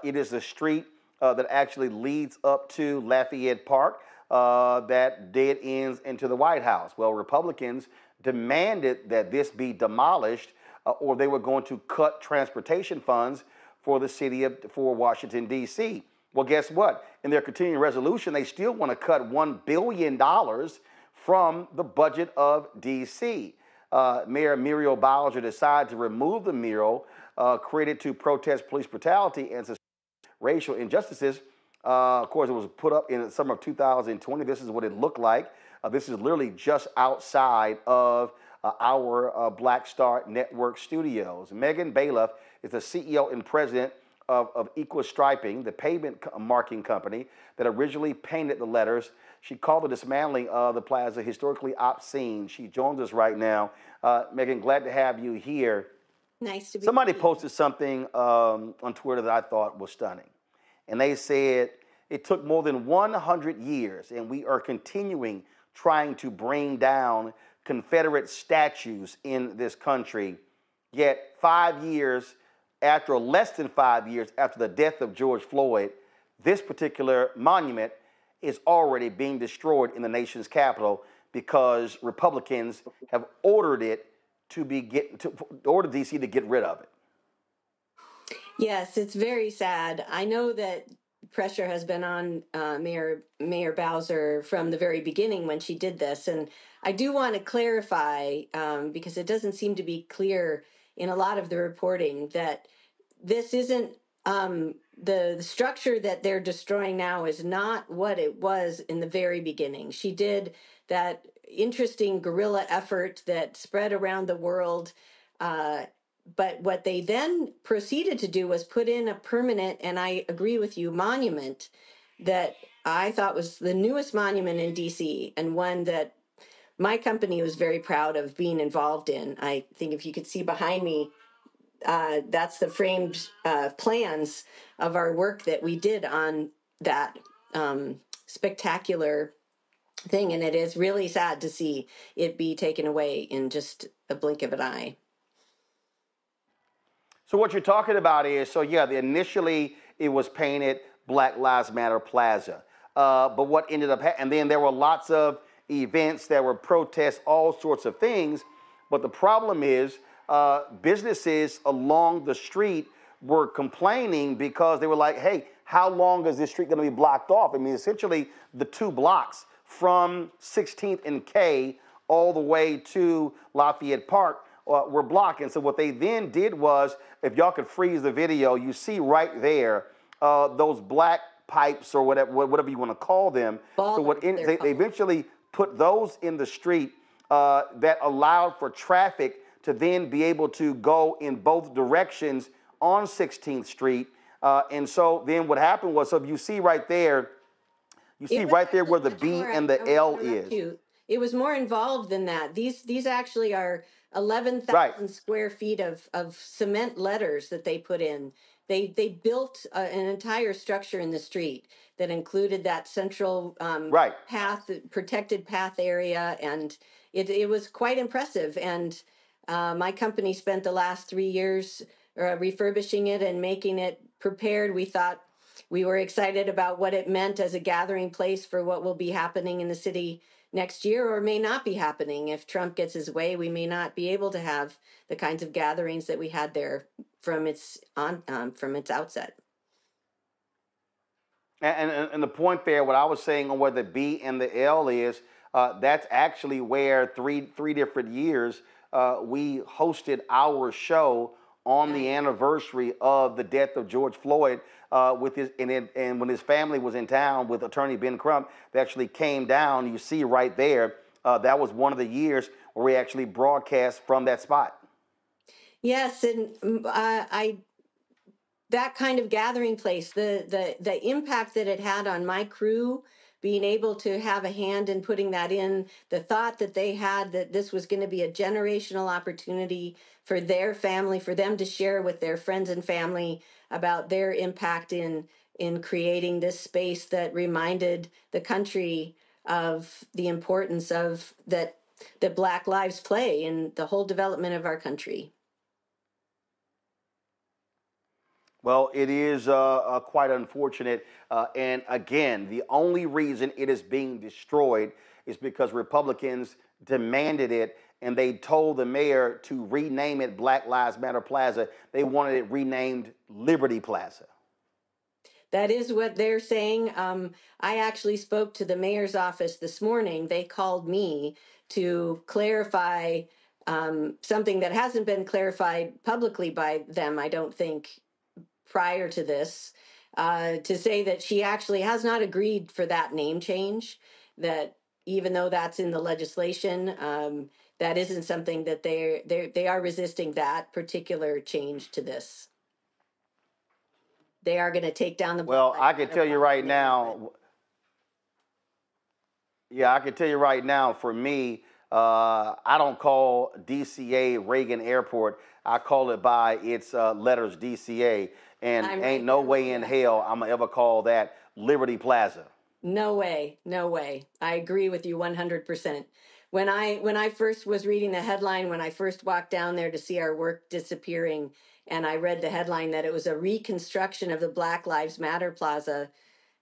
It is a street that actually leads up to Lafayette Park that dead ends into the White House. Well, Republicans demanded that this be demolished or they were going to cut transportation funds for the city for Washington, D.C. Well, guess what? In their continuing resolution, they still want to cut $1 billion from the budget of D.C. Mayor Muriel Bowser decided to remove the mural created to protest police brutality and racial injustices. Of course, it was put up in the summer of 2020. This is what it looked like. This is literally just outside of our Black Star Network studios. Megan Bailiff is the CEO and president of Equal Striping, the pavement marking company that originally painted the letters. She called the dismantling of the plaza historically obscene. She joins us right now. Megan, glad to have you here. Nice to be Somebody posted something on Twitter that I thought was stunning. And they said, it took more than 100 years, and we are continuing trying to bring down Confederate statues in this country. Yet 5 years after, or less than 5 years after the death of George Floyd, this particular monument is already being destroyed in the nation's capital because Republicans have ordered it ordered DC to get rid of it. Yes, it's very sad. I know that pressure has been on Mayor Bowser from the very beginning when she did this. And I do want to clarify, because it doesn't seem to be clear in a lot of the reporting, that this isn't the structure that they're destroying now is not what it was in the very beginning. She did that interesting guerrilla effort that spread around the world. But what they then proceeded to do was put in a permanent, and I agree with you, monument that I thought was the newest monument in DC, and one that my company was very proud of being involved in. I think if you could see behind me, that's the framed plans of our work that we did on that spectacular thing. And it is really sad to see it be taken away in just a blink of an eye. So what you're talking about is, initially it was painted Black Lives Matter Plaza. But what ended up and then there were lots of events, there were protests, all sorts of things. But the problem is businesses along the street were complaining because they were like, hey, how long is this street going to be blocked off? I mean, essentially the 2 blocks from 16th and K all the way to Lafayette Park were blocked. And so what they then did was, if y'all could freeze the video, you see right there those black pipes or whatever you want to call them. They eventually put those in the street that allowed for traffic to then be able to go in both directions on 16th Street. And so then what happened was, so if you see right there, where the B and the L is. It was more involved than that. These actually are 11,000 square feet of cement letters that they put in. They built an entire structure in the street that included that central path, protected path area, and it was quite impressive. And my company spent the last 3 years refurbishing it and making it prepared. We thought we were excited about what it meant as a gathering place for what will be happening in the city next year, or may not be happening. If Trump gets his way, we may not be able to have the kinds of gatherings that we had there from its outset. And the point there, what I was saying on where the B and the L is, that's actually where three different years we hosted our show on the anniversary of the death of George Floyd, and when his family was in town with Attorney Ben Crump, they actually came down. You see right there, that was one of the years where we actually broadcast from that spot. Yes, and that kind of gathering place, the impact that it had on my crew, being able to have a hand in putting that in, the thought that they had that this was going to be a generational opportunity for their family, for them to share with their friends and family about their impact in creating this space that reminded the country of the importance of that Black lives play in the whole development of our country. Well, it is quite unfortunate. And again, the only reason it is being destroyed is because Republicans demanded it, and they told the mayor to rename it Black Lives Matter Plaza. They wanted it renamed Liberty Plaza. That is what they're saying. I actually spoke to the mayor's office this morning. They called me to clarify something that hasn't been clarified publicly by them, I don't think, prior to this, to say that she actually has not agreed for that name change, that even though that's in the legislation, that isn't something that they are resisting that particular change to this. They are going to take down the... Well, I can tell you right now, for me, I don't call DCA Reagan Airport. I call it by its letters, DCA. And ain't no way in hell I'm going to ever call that Liberty Plaza. No way. No way. I agree with you 100%. When I first was reading the headline, when I first walked down there to see our work disappearing, and I read the headline that it was a reconstruction of the Black Lives Matter Plaza,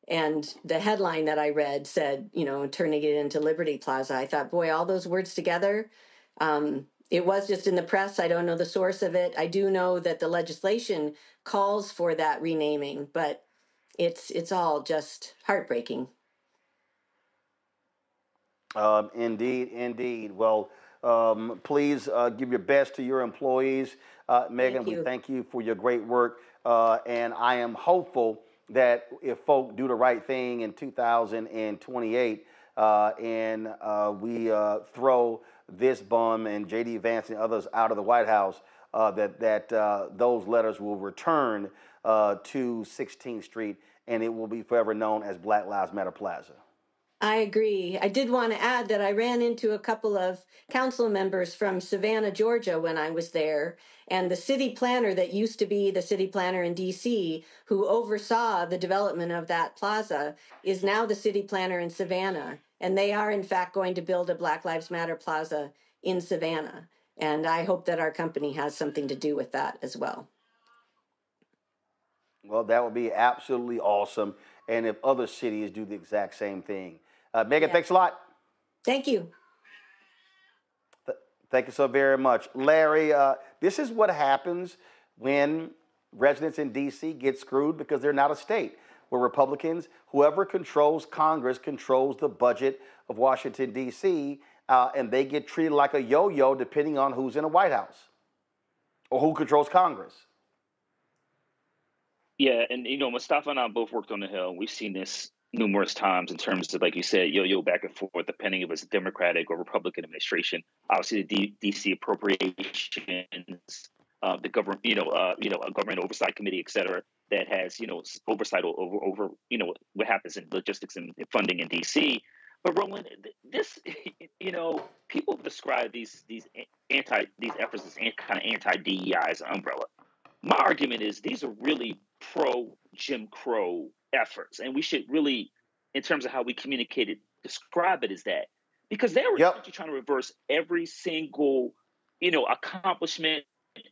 and the headline that I read said, turning it into Liberty Plaza, I thought, boy, all those words together. It was just in the press. I don't know the source of it. I do know that the legislation calls for that renaming, but it's all just heartbreaking. Indeed. Well, Please give your best to your employees. Megan, we thank you for your great work. And I am hopeful that if folk do the right thing in 2028 and we throw this bum and J.D. Vance and others out of the White House, that those letters will return to 16th Street, and it will be forever known as Black Lives Matter Plaza. I agree. I did want to add that I ran into a couple of council members from Savannah, Georgia when I was there. And the city planner that used to be the city planner in D.C., who oversaw the development of that plaza, is now the city planner in Savannah. And they are, in fact, going to build a Black Lives Matter plaza in Savannah. And I hope that our company has something to do with that as well. Well, that would be absolutely awesome. And if other cities do the exact same thing. Megan, thanks a lot. Thank you. Thank you so very much. Larry, this is what happens when residents in D.C. get screwed because they're not a state. Where Republicans, whoever controls Congress, controls the budget of Washington, D.C., and they get treated like a yo-yo depending on who's in the White House or who controls Congress. Yeah, and Mustafa and I both worked on the Hill. We've seen this numerous times in terms of, like you said, yo-yo back and forth, depending if it's a Democratic or Republican administration. Obviously, the DC appropriations, the government, a government oversight committee, et cetera, that has, oversight over what happens in logistics and funding in DC. But Roland, this, people describe these efforts as kind of anti-DEI as an umbrella. My argument is these are really pro-Jim Crow efforts, and we should really, in terms of how we communicate it, describe it as that, because they were trying to reverse every single, accomplishment,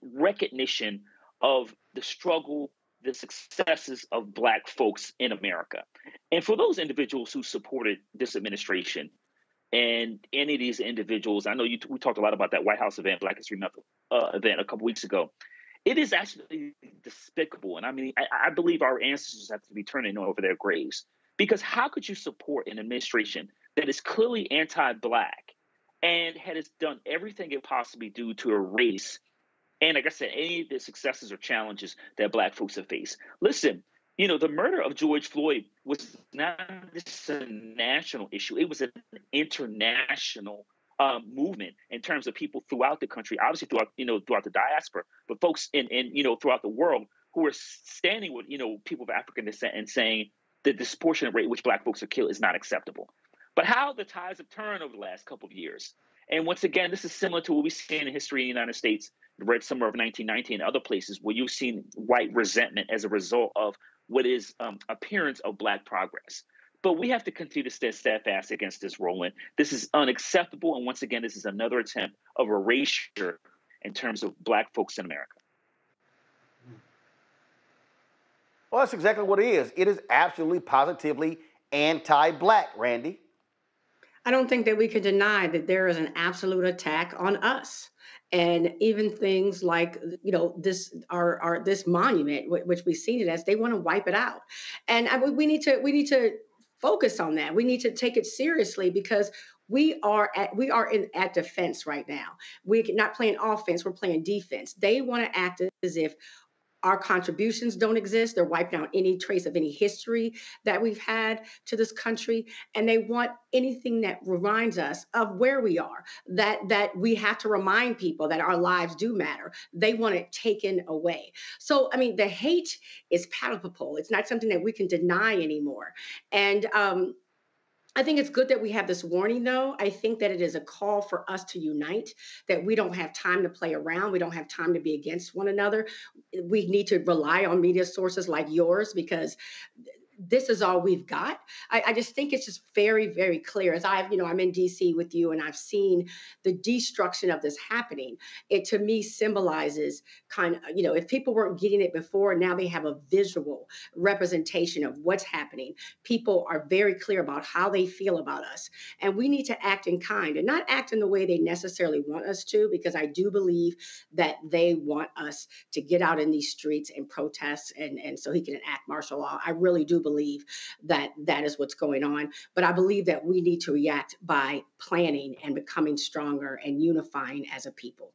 recognition of the struggle, the successes of Black folks in America. And for those individuals who supported this administration, and any of these individuals, I know we talked a lot about that White House event, Black History Month event a couple weeks ago. It is actually despicable. And I mean, I believe our ancestors have to be turning over their graves, because how could you support an administration that is clearly anti-Black and has done everything it possibly do to erase, and like I said, any of the successes or challenges that Black folks have faced? Listen, the murder of George Floyd was not just a national issue. It was an international movement in terms of people throughout the country, obviously throughout the diaspora, but folks in throughout the world who are standing with people of African descent and saying the disproportionate rate at which Black folks are killed is not acceptable. But how the tides have turned over the last couple of years, and once again, this is similar to what we see in history in the United States, the Red Summer of 1919 and other places, where you've seen white resentment as a result of what is appearance of Black progress. But we have to continue to stay steadfast against this, Roland. This is unacceptable. And once again, this is another attempt of erasure in terms of Black folks in America. Well, that's exactly what it is. It is absolutely, positively anti-Black, Randy. I don't think that we can deny that there is an absolute attack on us. And even things like, this monument, which we've seen it as, they want to wipe it out. And we need to focus on that. We need to take it seriously, because we are at defense right now. We're not playing offense, we're playing defense. They want to act as if our contributions don't exist. They're wiping out any trace of any history that we've had to this country. And they want anything that reminds us of where we are, that we have to remind people that our lives do matter. They want it taken away. So, I mean, the hate is palpable. It's not something that we can deny anymore. And I think it's good that we have this warning, though. I think that it is a call for us to unite, that we don't have time to play around. We don't have time to be against one another. We need to rely on media sources like yours, because this is all we've got. I just think it's just very, very clear. As I'm in DC with you, and I've seen the destruction of this happening. It to me symbolizes kind of, if people weren't getting it before, now they have a visual representation of what's happening. People are very clear about how they feel about us. And we need to act in kind, and not act in the way they necessarily want us to, because I do believe that they want us to get out in these streets and protest, and so he can enact martial law. I really do believe that that is what's going on. But I believe that we need to react by planning and becoming stronger and unifying as a people.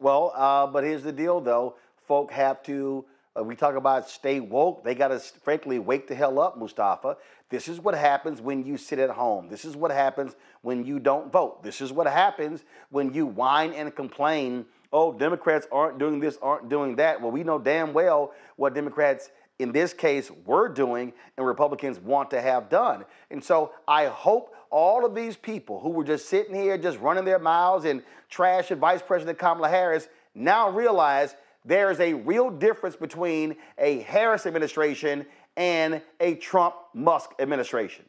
Well, but here's the deal, though. Folk have to, we talk about stay woke. They got to, frankly, wake the hell up, Mustafa. This is what happens when you sit at home. This is what happens when you don't vote. This is what happens when you whine and complain, oh, Democrats aren't doing this, aren't doing that. Well, we know damn well what Democrats in this case were doing and Republicans want to have done. And so I hope all of these people who were just sitting here just running their mouths and trashing Vice President Kamala Harris now realize there is a real difference between a Harris administration and a Trump-Musk administration.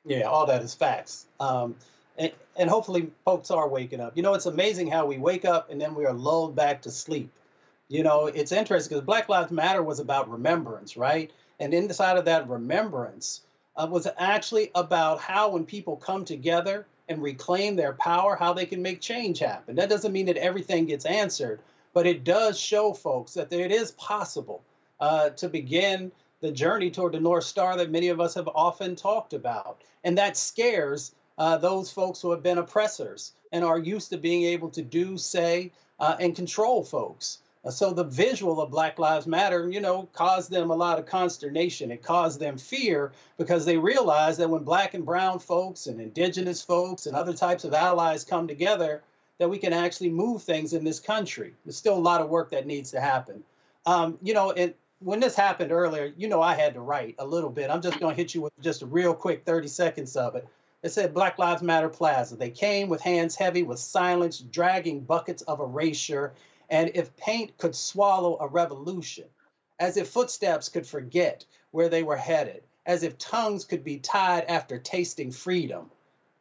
Yeah, all that is facts. And hopefully folks are waking up. You know, it's amazing how we wake up and then we are lulled back to sleep. You know, it's interesting because Black Lives Matter was about remembrance, right? And inside of that remembrance was actually about how when people come together and reclaim their power, how they can make change happen. That doesn't mean that everything gets answered, but it does show folks that it is possible to begin the journey toward the North Star that many of us have often talked about. And that scares those folks who have been oppressors and are used to being able to do, say, and control folks. So the visual of Black Lives Matter, you know, caused them a lot of consternation. It caused them fear because they realized that when Black and brown folks and indigenous folks and other types of allies come together, that we can actually move things in this country. There's still a lot of work that needs to happen. You know, and when this happened earlier, you know, I had to write a little bit. I'm just going to hit you with just a real quick 30 seconds of it. It said Black Lives Matter Plaza. They came with hands heavy with silence, dragging buckets of erasure. And if paint could swallow a revolution, as if footsteps could forget where they were headed, as if tongues could be tied after tasting freedom.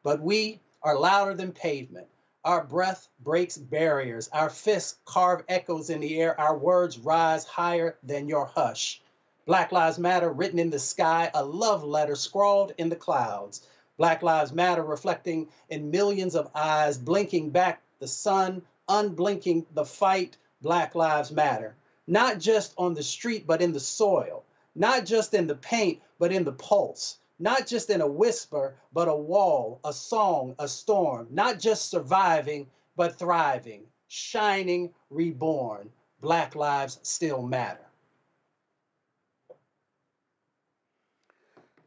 But we are louder than pavement. Our breath breaks barriers. Our fists carve echoes in the air. Our words rise higher than your hush. Black Lives Matter written in the sky, a love letter scrawled in the clouds. Black Lives Matter reflecting in millions of eyes, blinking back the sun, unblinking the fight. Black Lives Matter. Not just on the street, but in the soil. Not just in the paint, but in the pulse. Not just in a whisper, but a wall, a song, a storm. Not just surviving, but thriving. Shining, reborn. Black lives still matter.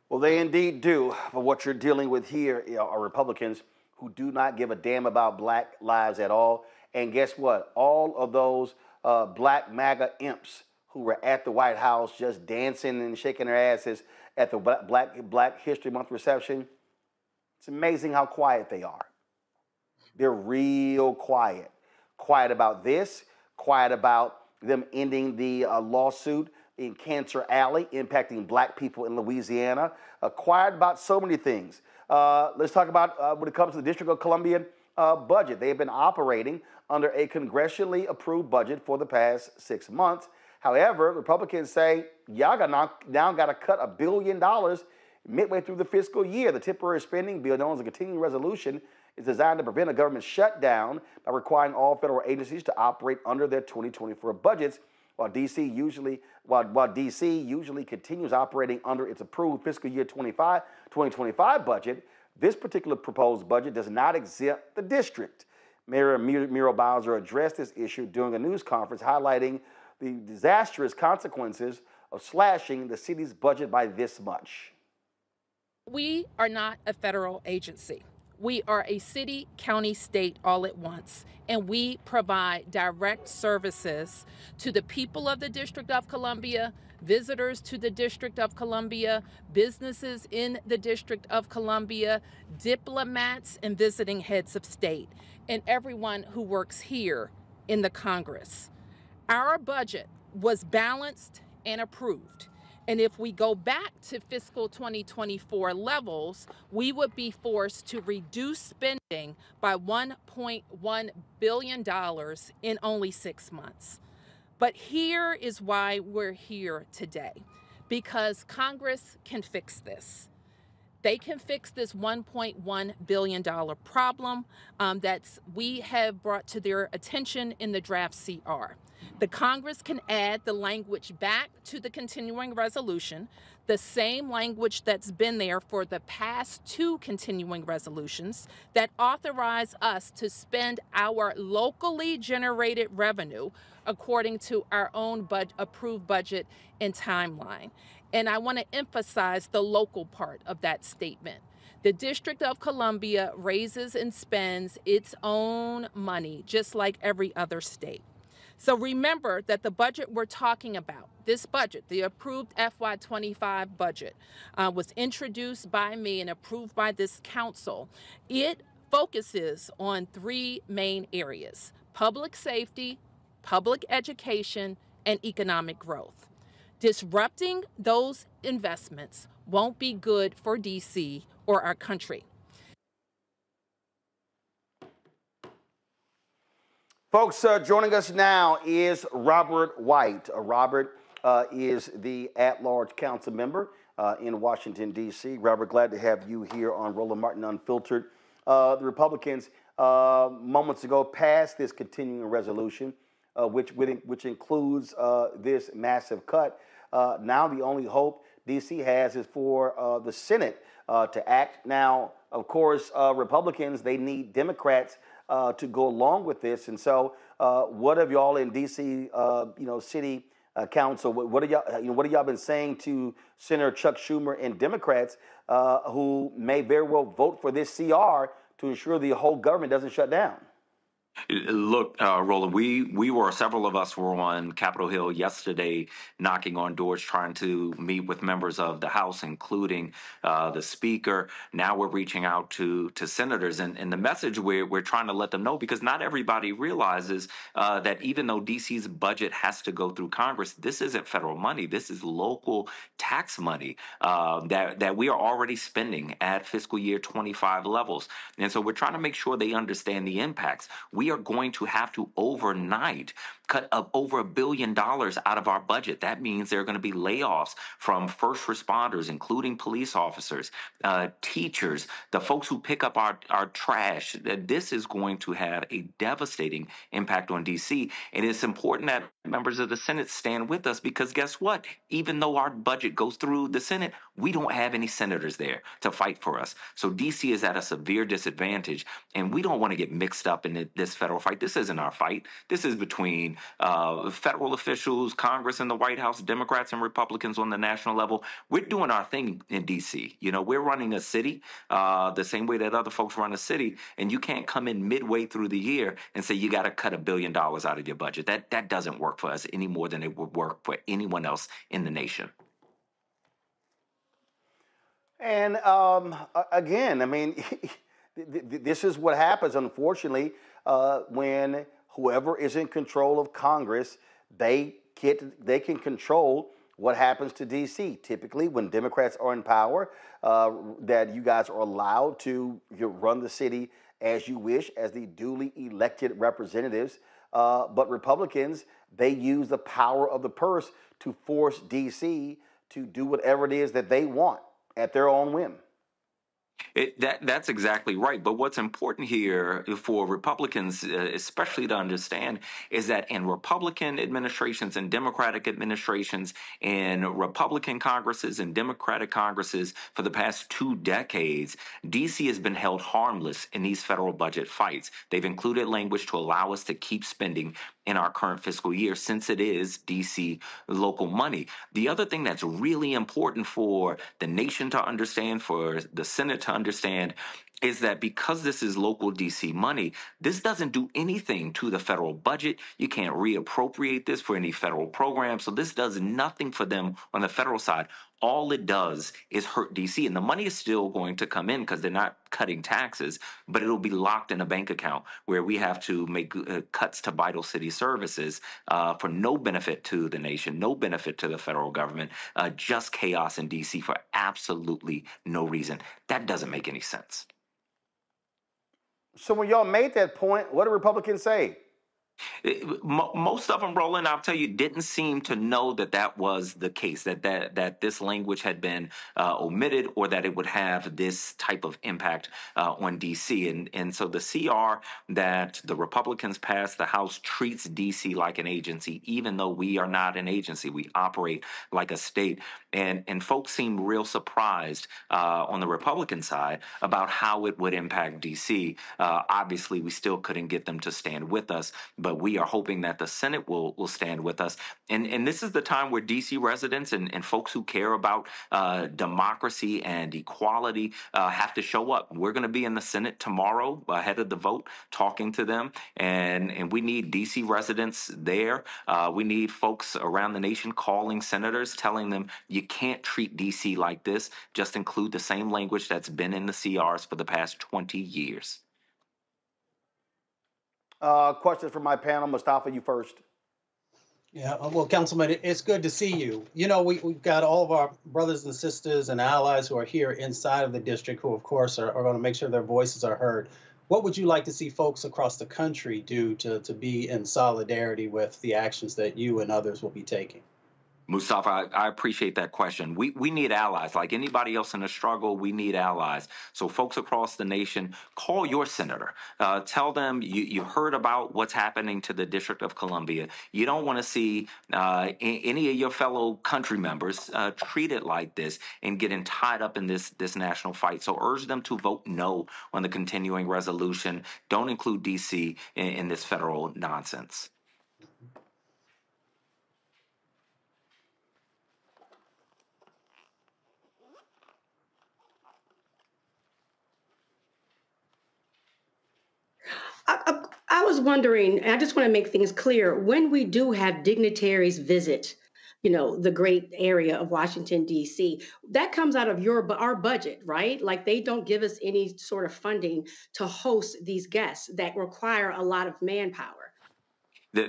Well, they indeed do. But what you're dealing with here are Republicans who do not give a damn about Black lives at all. And guess what? All of those Black MAGA imps who were at the White House just dancing and shaking their asses at the Black History Month reception, it's amazing how quiet they are. They're real quiet. Quiet about this, quiet about them ending the lawsuit in Cancer Alley impacting Black people in Louisiana, quiet about so many things. Let's talk about when it comes to the District of Columbia budget. They have been operating under a congressionally approved budget for the past 6 months. However, Republicans say, y'all now got to cut $1 billion midway through the fiscal year. The temporary spending bill, known as a continuing resolution, is designed to prevent a government shutdown by requiring all federal agencies to operate under their 2024 budgets, while DC usually continues operating under its approved fiscal year 2025 budget. This particular proposed budget does not exempt the district. Mayor Muriel Bowser addressed this issue during a news conference, highlighting the disastrous consequences of slashing the city's budget by this much. We are not a federal agency. We are a city, county, state all at once, and we provide direct services to the people of the District of Columbia, visitors to the District of Columbia, businesses in the District of Columbia, diplomats and visiting heads of state, and everyone who works here in the Congress. Our budget was balanced and approved. And if we go back to fiscal 2024 levels, we would be forced to reduce spending by $1.1 billion in only 6 months. But here is why we're here today, because Congress can fix this. They can fix this $1.1 billion problem that we have brought to their attention in the draft CR. The Congress can add the language back to the continuing resolution, the same language that's been there for the past 2 continuing resolutions that authorize us to spend our locally generated revenue according to our own approved budget and timeline. And I want to emphasize the local part of that statement. The District of Columbia raises and spends its own money, just like every other state. So remember that the budget we're talking about, this budget, the approved FY25 budget, was introduced by me and approved by this council. It focuses on 3 main areas: public safety, public education, and economic growth. Disrupting those investments won't be good for DC or our country. Folks, joining us now is Robert White. Robert is the at-large council member in Washington, D.C. Robert, glad to have you here on Roland Martin Unfiltered. The Republicans moments ago passed this continuing resolution, which includes this massive cut. Now the only hope D.C. has is for the Senate to act. Now, of course, Republicans, they need Democrats to go along with this. And so what have y'all in D.C., city council, what have y'all been saying to Senator Chuck Schumer and Democrats who may very well vote for this CR to ensure the whole government doesn't shut down? Look, Roland, several of us were on Capitol Hill yesterday knocking on doors trying to meet with members of the House, including the Speaker. Now we're reaching out to senators. And the message we're trying to let them know, because not everybody realizes that even though D.C.'s budget has to go through Congress, this isn't federal money. This is local tax money that we are already spending at fiscal year 25 levels. And so we're trying to make sure they understand the impacts. We are going to have to overnight cut over $1 billion out of our budget. That means there are going to be layoffs from first responders, including police officers, teachers, the folks who pick up our trash. This is going to have a devastating impact on D.C. And it's important that members of the Senate stand with us, because guess what? Even though our budget goes through the Senate, we don't have any senators there to fight for us. So D.C. is at a severe disadvantage, and we don't want to get mixed up in this federal fight. This isn't our fight. This is between federal officials, Congress and the White House, Democrats and Republicans on the national level. We're doing our thing in D.C. We're running a city the same way that other folks run a city, and you can't come in midway through the year and say you got to cut $1 billion out of your budget. That doesn't work for us any more than it would work for anyone else in the nation. And again, I mean, this is what happens, unfortunately, when whoever is in control of Congress, they can control what happens to D.C. Typically, when Democrats are in power, that you guys are allowed to run the city as you wish, as the duly elected representatives. But Republicans, they use the power of the purse to force D.C. to do whatever it is that they want at their own whim. That's exactly right. But what's important here for Republicans, especially to understand, is that in Republican administrations and Democratic administrations, in Republican Congresses and Democratic Congresses for the past 2 decades, D.C. has been held harmless in these federal budget fights. They've included language to allow us to keep spending in our current fiscal year, since it is D.C. local money. The other thing that's really important for the nation to understand, for the Senate to understand, is that because this is local D.C. money, this doesn't do anything to the federal budget. You can't reappropriate this for any federal program. So this does nothing for them on the federal side. All it does is hurt D.C. And the money is still going to come in because they're not cutting taxes, but it'll be locked in a bank account where we have to make cuts to vital city services for no benefit to the nation, no benefit to the federal government, just chaos in D.C. for absolutely no reason. That doesn't make any sense. So when y'all made that point, what did Republicans say? Most of them, Roland, I'll tell you, didn't seem to know that that was the case, that this language had been omitted, or that it would have this type of impact on D.C. And so the CR that the Republicans passed, the House treats D.C. like an agency, even though we are not an agency. We operate like a state. And folks seemed real surprised on the Republican side about how it would impact D.C. Obviously, we still couldn't get them to stand with us, but we are hoping that the Senate will stand with us. And this is the time where D.C. residents and folks who care about democracy and equality have to show up. We're going to be in the Senate tomorrow ahead of the vote, talking to them. And we need D.C. residents there. We need folks around the nation calling senators, telling them you can't treat D.C. like this. Just include the same language that's been in the CRs for the past 20 years. Questions from my panel. Mustafa, you first. Yeah, well, Councilman, it's good to see you. You know, we've got all of our brothers and sisters and allies who are here inside of the district who, of course, are going to make sure their voices are heard. What would you like to see folks across the country do to be in solidarity with the actions that you and others will be taking? Mustafa, I appreciate that question. We need allies. Like anybody else in a struggle, we need allies. So folks across the nation, call your senator. Tell them you heard about what's happening to the District of Columbia. You don't want to see any of your fellow country members treated like this and getting tied up in this national fight. So urge them to vote no on the continuing resolution. Don't include D.C. in this federal nonsense. I was wondering, and I just want to make things clear, when we do have dignitaries visit, the great area of Washington, D.C., that comes out of our budget, right? Like they don't give us any sort of funding to host these guests that require a lot of manpower.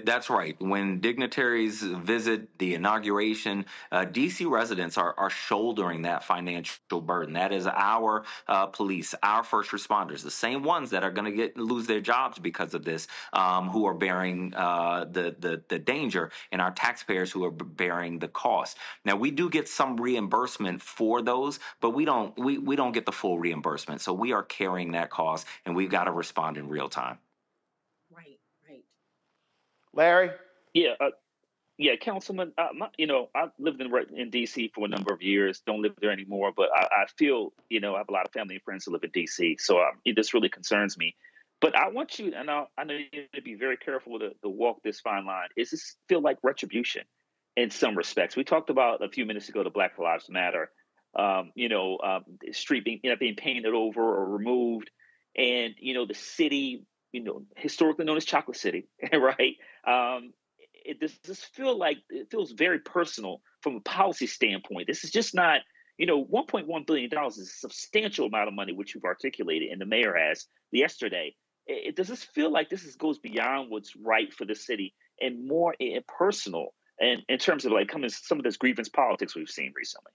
That's right. When dignitaries visit the inauguration, D.C. residents are shouldering that financial burden. That is our police, our first responders, the same ones that are going to lose their jobs because of this, who are bearing the danger, and our taxpayers who are bearing the cost. Now, we do get some reimbursement for those, but we don't get the full reimbursement. So we are carrying that cost, and we've got to respond in real time. Larry? Yeah, Councilman. I've lived in D.C. for a number of years. Don't live there anymore, but I feel, I have a lot of family and friends who live in D.C. So this really concerns me. But I want you, and I know you need to be very careful to walk this fine line. Does this feel like retribution in some respects? We talked about a few minutes ago the Black Lives Matter, street being painted over or removed, and the city, historically known as Chocolate City, right? It feels very personal from a policy standpoint. This is just not, $1.1 billion is a substantial amount of money, which you've articulated, and the mayor has yesterday. Does this feel like goes beyond what's right for the city and more personal, and in terms of coming some of this grievance politics we've seen recently?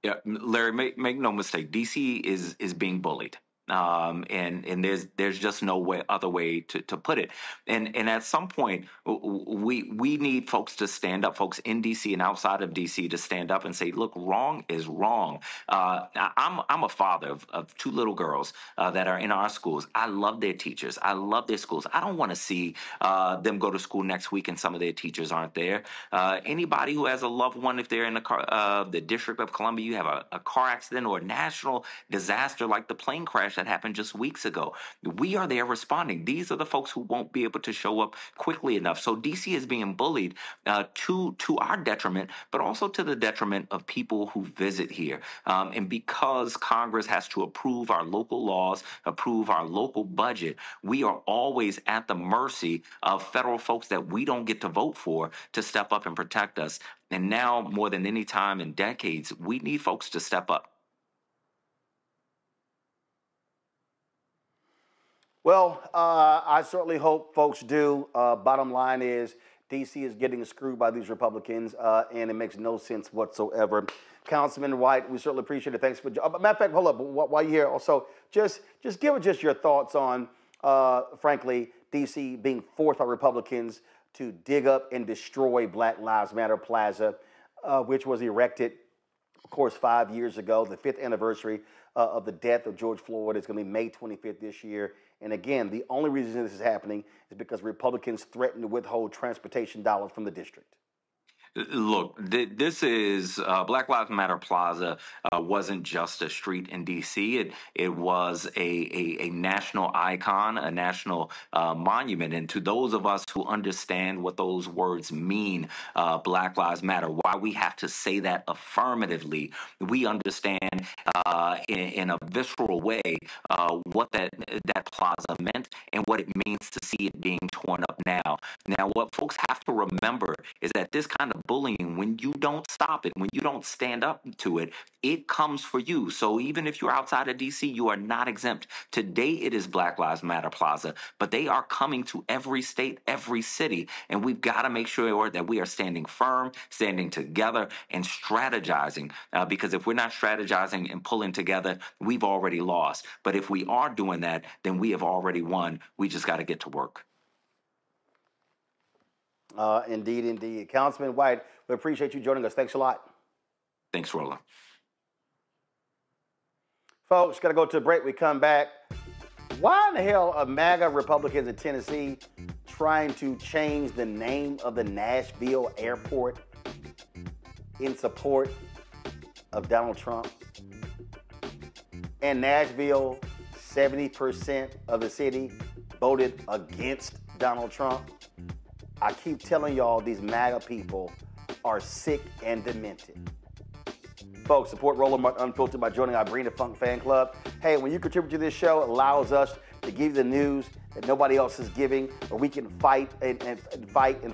Yeah, Larry, make no mistake, DC is being bullied. And there's just no other way to put it. And at some point, we need folks to stand up, folks in D.C. and outside of D.C. to stand up and say, look, wrong is wrong. I'm a father of two little girls that are in our schools. I love their teachers. I love their schools. I don't want to see them go to school next week and some of their teachers aren't there. Anybody who has a loved one, if they're in the District of Columbia, you have a car accident or a national disaster like the plane crash that happened just weeks ago. We are there responding. These are the folks who won't be able to show up quickly enough. So DC is being bullied to our detriment, but also to the detriment of people who visit here. And because Congress has to approve our local laws, approve our local budget, we are always at the mercy of federal folks that we don't get to vote for to step up and protect us. And now, more than any time in decades, we need folks to step up. Well, I certainly hope folks do. Bottom line is D.C. is getting screwed by these Republicans, and it makes no sense whatsoever. Councilman White, we certainly appreciate it. Thanks for. Matter of fact, hold up. While you're here, also just give us your thoughts on, frankly, D.C. being forced by Republicans to dig up and destroy Black Lives Matter Plaza, which was erected, of course, 5 years ago. The 5th anniversary of the death of George Floyd is going to be May 25th this year. And again, the only reason this is happening is because Republicans threatened to withhold transportation dollars from the district. Look, this is Black Lives Matter Plaza wasn't just a street in D.C. It was a national icon, a national monument. And to those of us who understand what those words mean, Black Lives Matter, why we have to say that affirmatively, we understand in a visceral way what that plaza meant and what it means to see it being torn up now. Now, what folks have to remember is that this kind of bullying, when you don't stop it, when you don't stand up to it, it comes for you. So even if you're outside of D.C., you are not exempt. Today, it is Black Lives Matter Plaza, but they are coming to every state, every city, and we've got to make sure that we are standing firm, standing together, and strategizing, because if we're not strategizing and pulling together, we've already lost. But if we are doing that, then we have already won. We just got to get to work. Indeed, indeed. Councilman White, we appreciate you joining us. Thanks a lot. Thanks, Roland. Folks, got to go to a break. We come back. Why in the hell are MAGA Republicans in Tennessee trying to change the name of the Nashville airport in support of Donald Trump? And Nashville, 70% of the city voted against Donald Trump. I keep telling y'all these MAGA people are sick and demented. Folks, support Roland Martin Unfiltered by joining our Bring the Funk fan club. Hey, when you contribute to this show, it allows us to give you the news that nobody else is giving, or we can fight and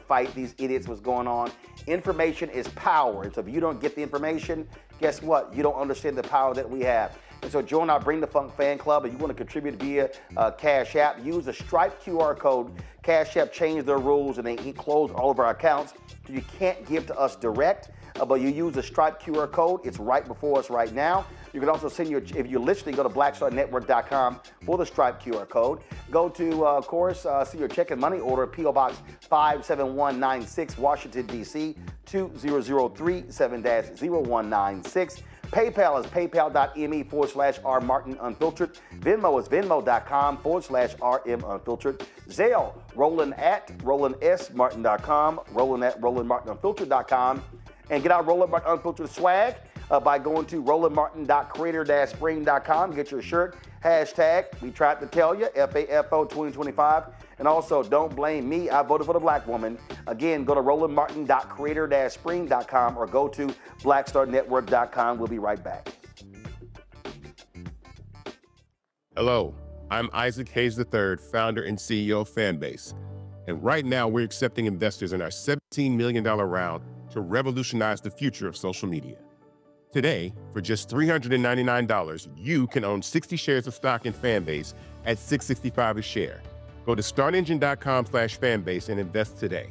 fight these idiots what's going on. Information is power. And so if you don't get the information, guess what? You don't understand the power that we have. And so join our Bring the Funk fan club. If you want to contribute via Cash App, use the Stripe QR code. Cash App changed their rules and they closed all of our accounts. So you can't give to us direct, but you use the Stripe QR code. It's right before us right now. You can also send if you're listening, go to blackstarnetwork.com for the Stripe QR code. Go to, of course, see your check and money order, P.O. Box 57196, Washington, D.C., 20037-0196. PayPal is paypal.me/rmartinunfiltered. Venmo is venmo.com/rmunfiltered. Zelle, Roland at rolandsmartin.com, Roland at rolandmartinunfiltered.com. And get our Roland Martin Unfiltered swag by going to rolandmartin.creator-spring.com. Get your shirt. Hashtag, we tried to tell you, FAFO 2025. And also, don't blame me. I voted for the black woman. Again, go to rolandmartin.creator-spring.com or go to blackstarnetwork.com. We'll be right back. Hello, I'm Isaac Hayes III, founder and CEO of Fanbase. And right now, we're accepting investors in our $17 million round to revolutionize the future of social media. Today, for just $399, you can own 60 shares of stock in Fanbase at $665 a share. Go to startengine.com/fanbase and invest today.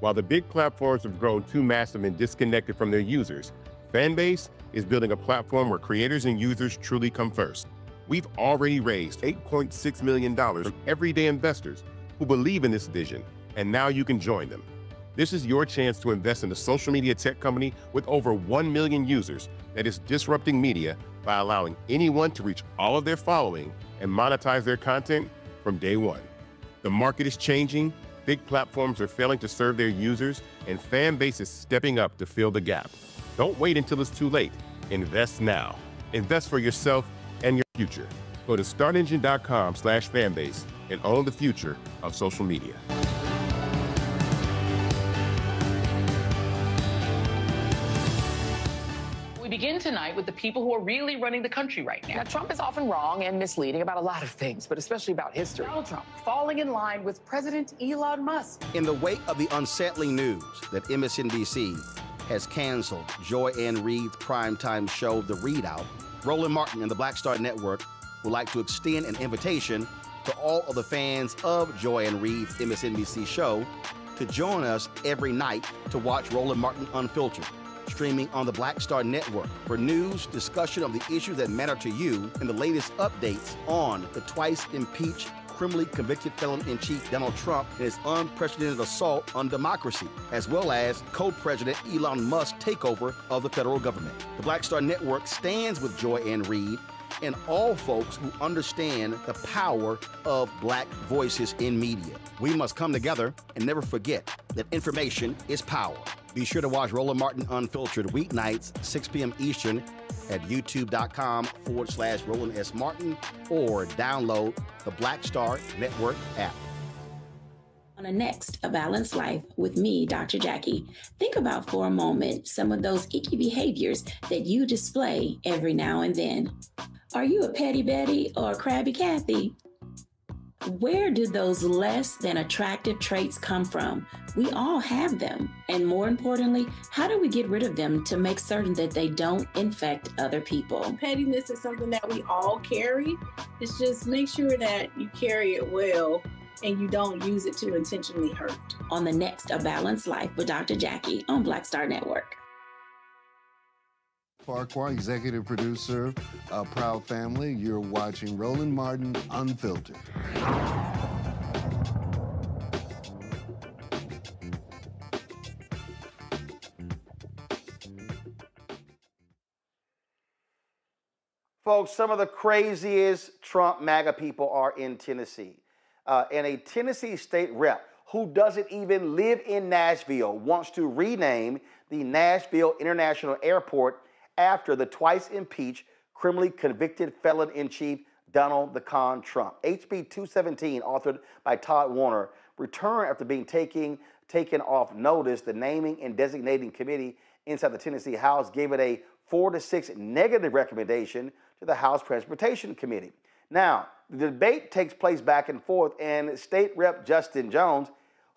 While the big platforms have grown too massive and disconnected from their users, Fanbase is building a platform where creators and users truly come first. We've already raised $8.6 million from everyday investors who believe in this vision, and now you can join them. This is your chance to invest in a social media tech company with over 1 million users that is disrupting media by allowing anyone to reach all of their following and monetize their content from day one. The market is changing, big platforms are failing to serve their users, and Fanbase is stepping up to fill the gap. Don't wait until it's too late. Invest now. Invest for yourself and your future. Go to startengine.com/fanbase and own the future of social media. We begin tonight with the people who are really running the country right now. Now, Trump is often wrong and misleading about a lot of things, but especially about history. Donald Trump falling in line with President Elon Musk. In the wake of the unsettling news that MSNBC has canceled Joy Ann Reid's primetime show, The Readout, Roland Martin and the Black Star Network would like to extend an invitation to all of the fans of Joy Ann Reid's MSNBC show to join us every night to watch Roland Martin Unfiltered, streaming on the Black Star Network for news, discussion of the issues that matter to you, and the latest updates on the twice impeached criminally convicted felon-in-chief Donald Trump and his unprecedented assault on democracy, as well as co-president Elon Musk's takeover of the federal government. The Black Star Network stands with Joy and Reed and all folks who understand the power of black voices in media. We must come together and never forget that information is power. Be sure to watch Roland Martin Unfiltered weeknights, 6 p.m. Eastern at youtube.com/Roland S. Martin or download the Black Star Network app. On the next A Balanced Life with me, Dr. Jackie, think about for a moment some of those icky behaviors that you display every now and then. Are you a petty Betty or a crabby Kathy? Where do those less than attractive traits come from? We all have them. And more importantly, how do we get rid of them to make certain that they don't infect other people? Pettiness is something that we all carry. It's just make sure that you carry it well and you don't use it to intentionally hurt. On the next A Balanced Life with Dr. Jackie on Black Star Network. Farquhar, executive producer, Proud Family. You're watching Roland Martin Unfiltered. Folks, some of the craziest Trump MAGA people are in Tennessee. And a Tennessee state rep who doesn't even live in Nashville wants to rename the Nashville International Airport after the twice impeached, criminally convicted felon-in-chief Donald the Con Trump. HB 217, authored by Todd Warner, returned after being taken off notice. The Naming and Designating Committee inside the Tennessee House gave it a 4-6 negative recommendation to the House Transportation Committee. Now, the debate takes place back and forth, and State Rep Justin Jones,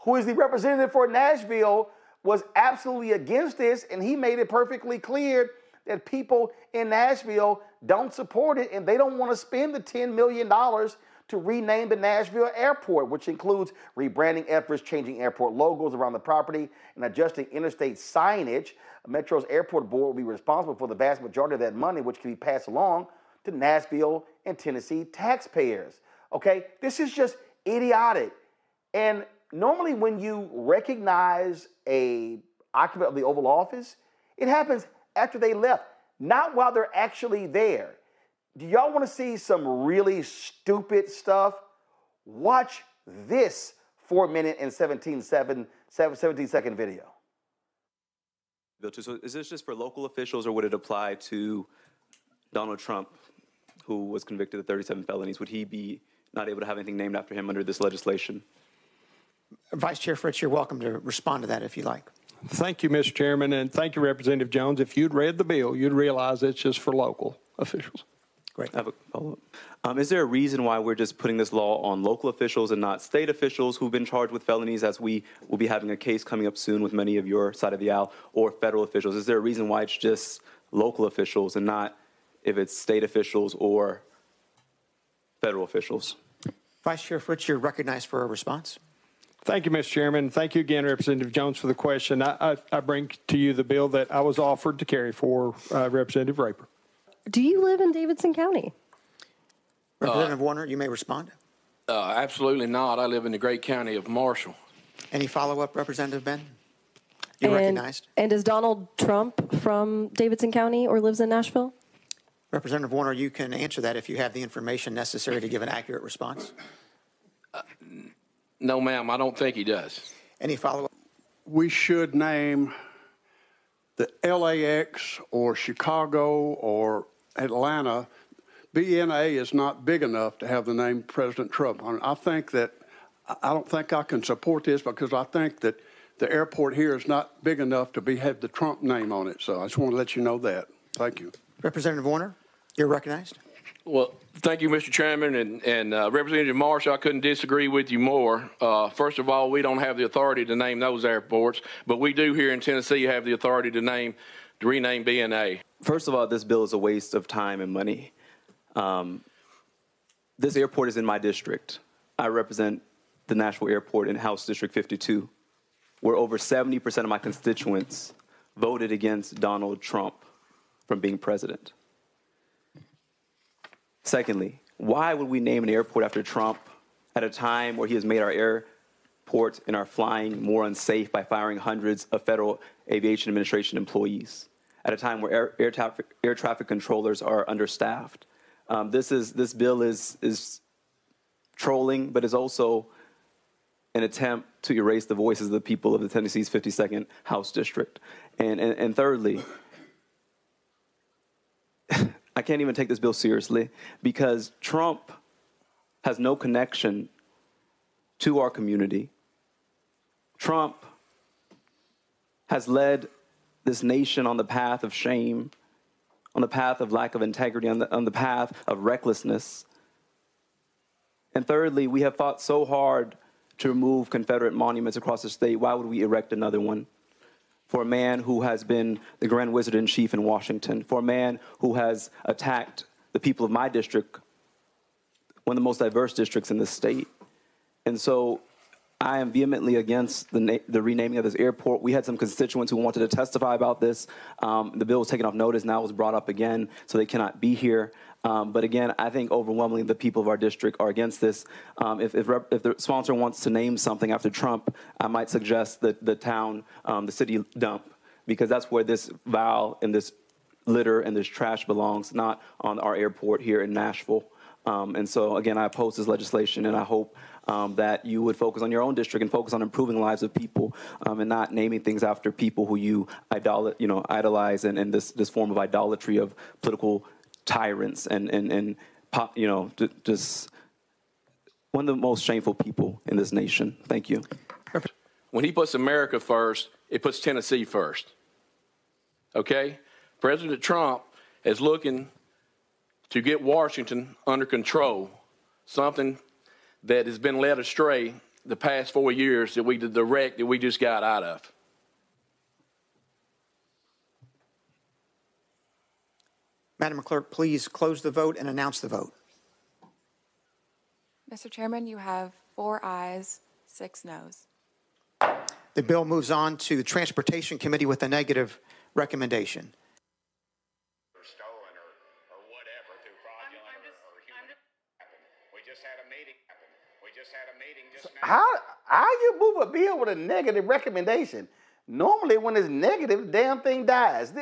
who is the representative for Nashville, was absolutely against this, and he made it perfectly clear that people in Nashville don't support it, and they don't want to spend the $10 million to rename the Nashville airport, which includes rebranding efforts, changing airport logos around the property, and adjusting interstate signage. Metro's airport board will be responsible for the vast majority of that money, which can be passed along to Nashville and Tennessee taxpayers. Okay, this is just idiotic. And normally when you recognize a occupant of the Oval Office, it happens after they left, not while they're actually there. Do y'all want to see some really stupid stuff? Watch this 4-minute and 17-second video. So is this just for local officials, or would it apply to Donald Trump, who was convicted of 37 felonies? Would he be not able to have anything named after him under this legislation? Vice Chair Fritz, you're welcome to respond to that if you like. Thank you, Mr. Chairman, and thank you, Representative Jones. If you'd read the bill, you'd realize it's just for local officials. Great. I have a follow-up. Is there a reason why we're just putting this law on local officials and not state officials who've been charged with felonies, as we will be having a case coming up soon with many of your side of the aisle, or federal officials? Is there a reason why it's just local officials and not if it's state officials or federal officials? Vice Chair Fritz, you're recognized for a response. Thank you, Mr. Chairman. Thank you again, Representative Jones, for the question. I bring to you the bill that I was offered to carry for Representative Raper. Do you live in Davidson County? Representative Warner, you may respond. Absolutely not. I live in the great county of Marshall. Any follow-up, Representative Ben? You're recognized. And is Donald Trump from Davidson County or lives in Nashville? Representative Warner, you can answer that if you have the information necessary to give an accurate response. No, ma'am, I don't think he does. Any follow-up? We should name the LAX or Chicago or Atlanta. BNA is not big enough to have the name President Trump on it. I don't think I can support this because I think that the airport here is not big enough to have the Trump name on it. So I just want to let you know that. Thank you. Representative Warner, you're recognized. Well, thank you, Mr. Chairman, and Representative Marshall, I couldn't disagree with you more. First of all, we don't have the authority to name those airports, but we do here in Tennessee have the authority to rename BNA. First of all, this bill is a waste of time and money. This airport is in my district. I represent the Nashville Airport in House District 52, where over 70% of my constituents voted against Donald Trump from being president. Secondly, why would we name an airport after Trump at a time where he has made our airports and our flying more unsafe by firing hundreds of Federal Aviation Administration employees, at a time where air traffic controllers are understaffed. This bill is trolling, but is also an attempt to erase the voices of the people of the Tennessee's 52nd House District. And thirdly, I can't even take this bill seriously because Trump has no connection to our community. Trump has led this nation on the path of shame, on the path of lack of integrity, on the path of recklessness. And thirdly, we have fought so hard to remove Confederate monuments across the state. Why would we erect another one? For a man who has been the Grand Wizard-in-Chief in Washington, for a man who has attacked the people of my district, one of the most diverse districts in this state. And so I am vehemently against the renaming of this airport. We had some constituents who wanted to testify about this. The bill was taken off notice, now it's brought up again, so they cannot be here. But again, I think overwhelmingly the people of our district are against this. If the sponsor wants to name something after Trump, I might suggest that the city dump, because that's where this vial and this litter and this trash belongs, not on our airport here in Nashville. And so, again, I oppose this legislation, and I hope that you would focus on your own district and focus on improving the lives of people and not naming things after people who you idolize and this form of idolatry of political tyrants and just one of the most shameful people in this nation. Thank you. When he puts America first, it puts Tennessee first. Okay? President Trump is looking to get Washington under control, something that has been led astray the past 4 years, the wreck that we just got out of. Madam Clerk, please close the vote and announce the vote. Mr. Chairman, you have 4 ayes, 6 noes. The bill moves on to the Transportation Committee with a negative recommendation. How you move a bill with a negative recommendation? Normally, when it's negative, the damn thing dies.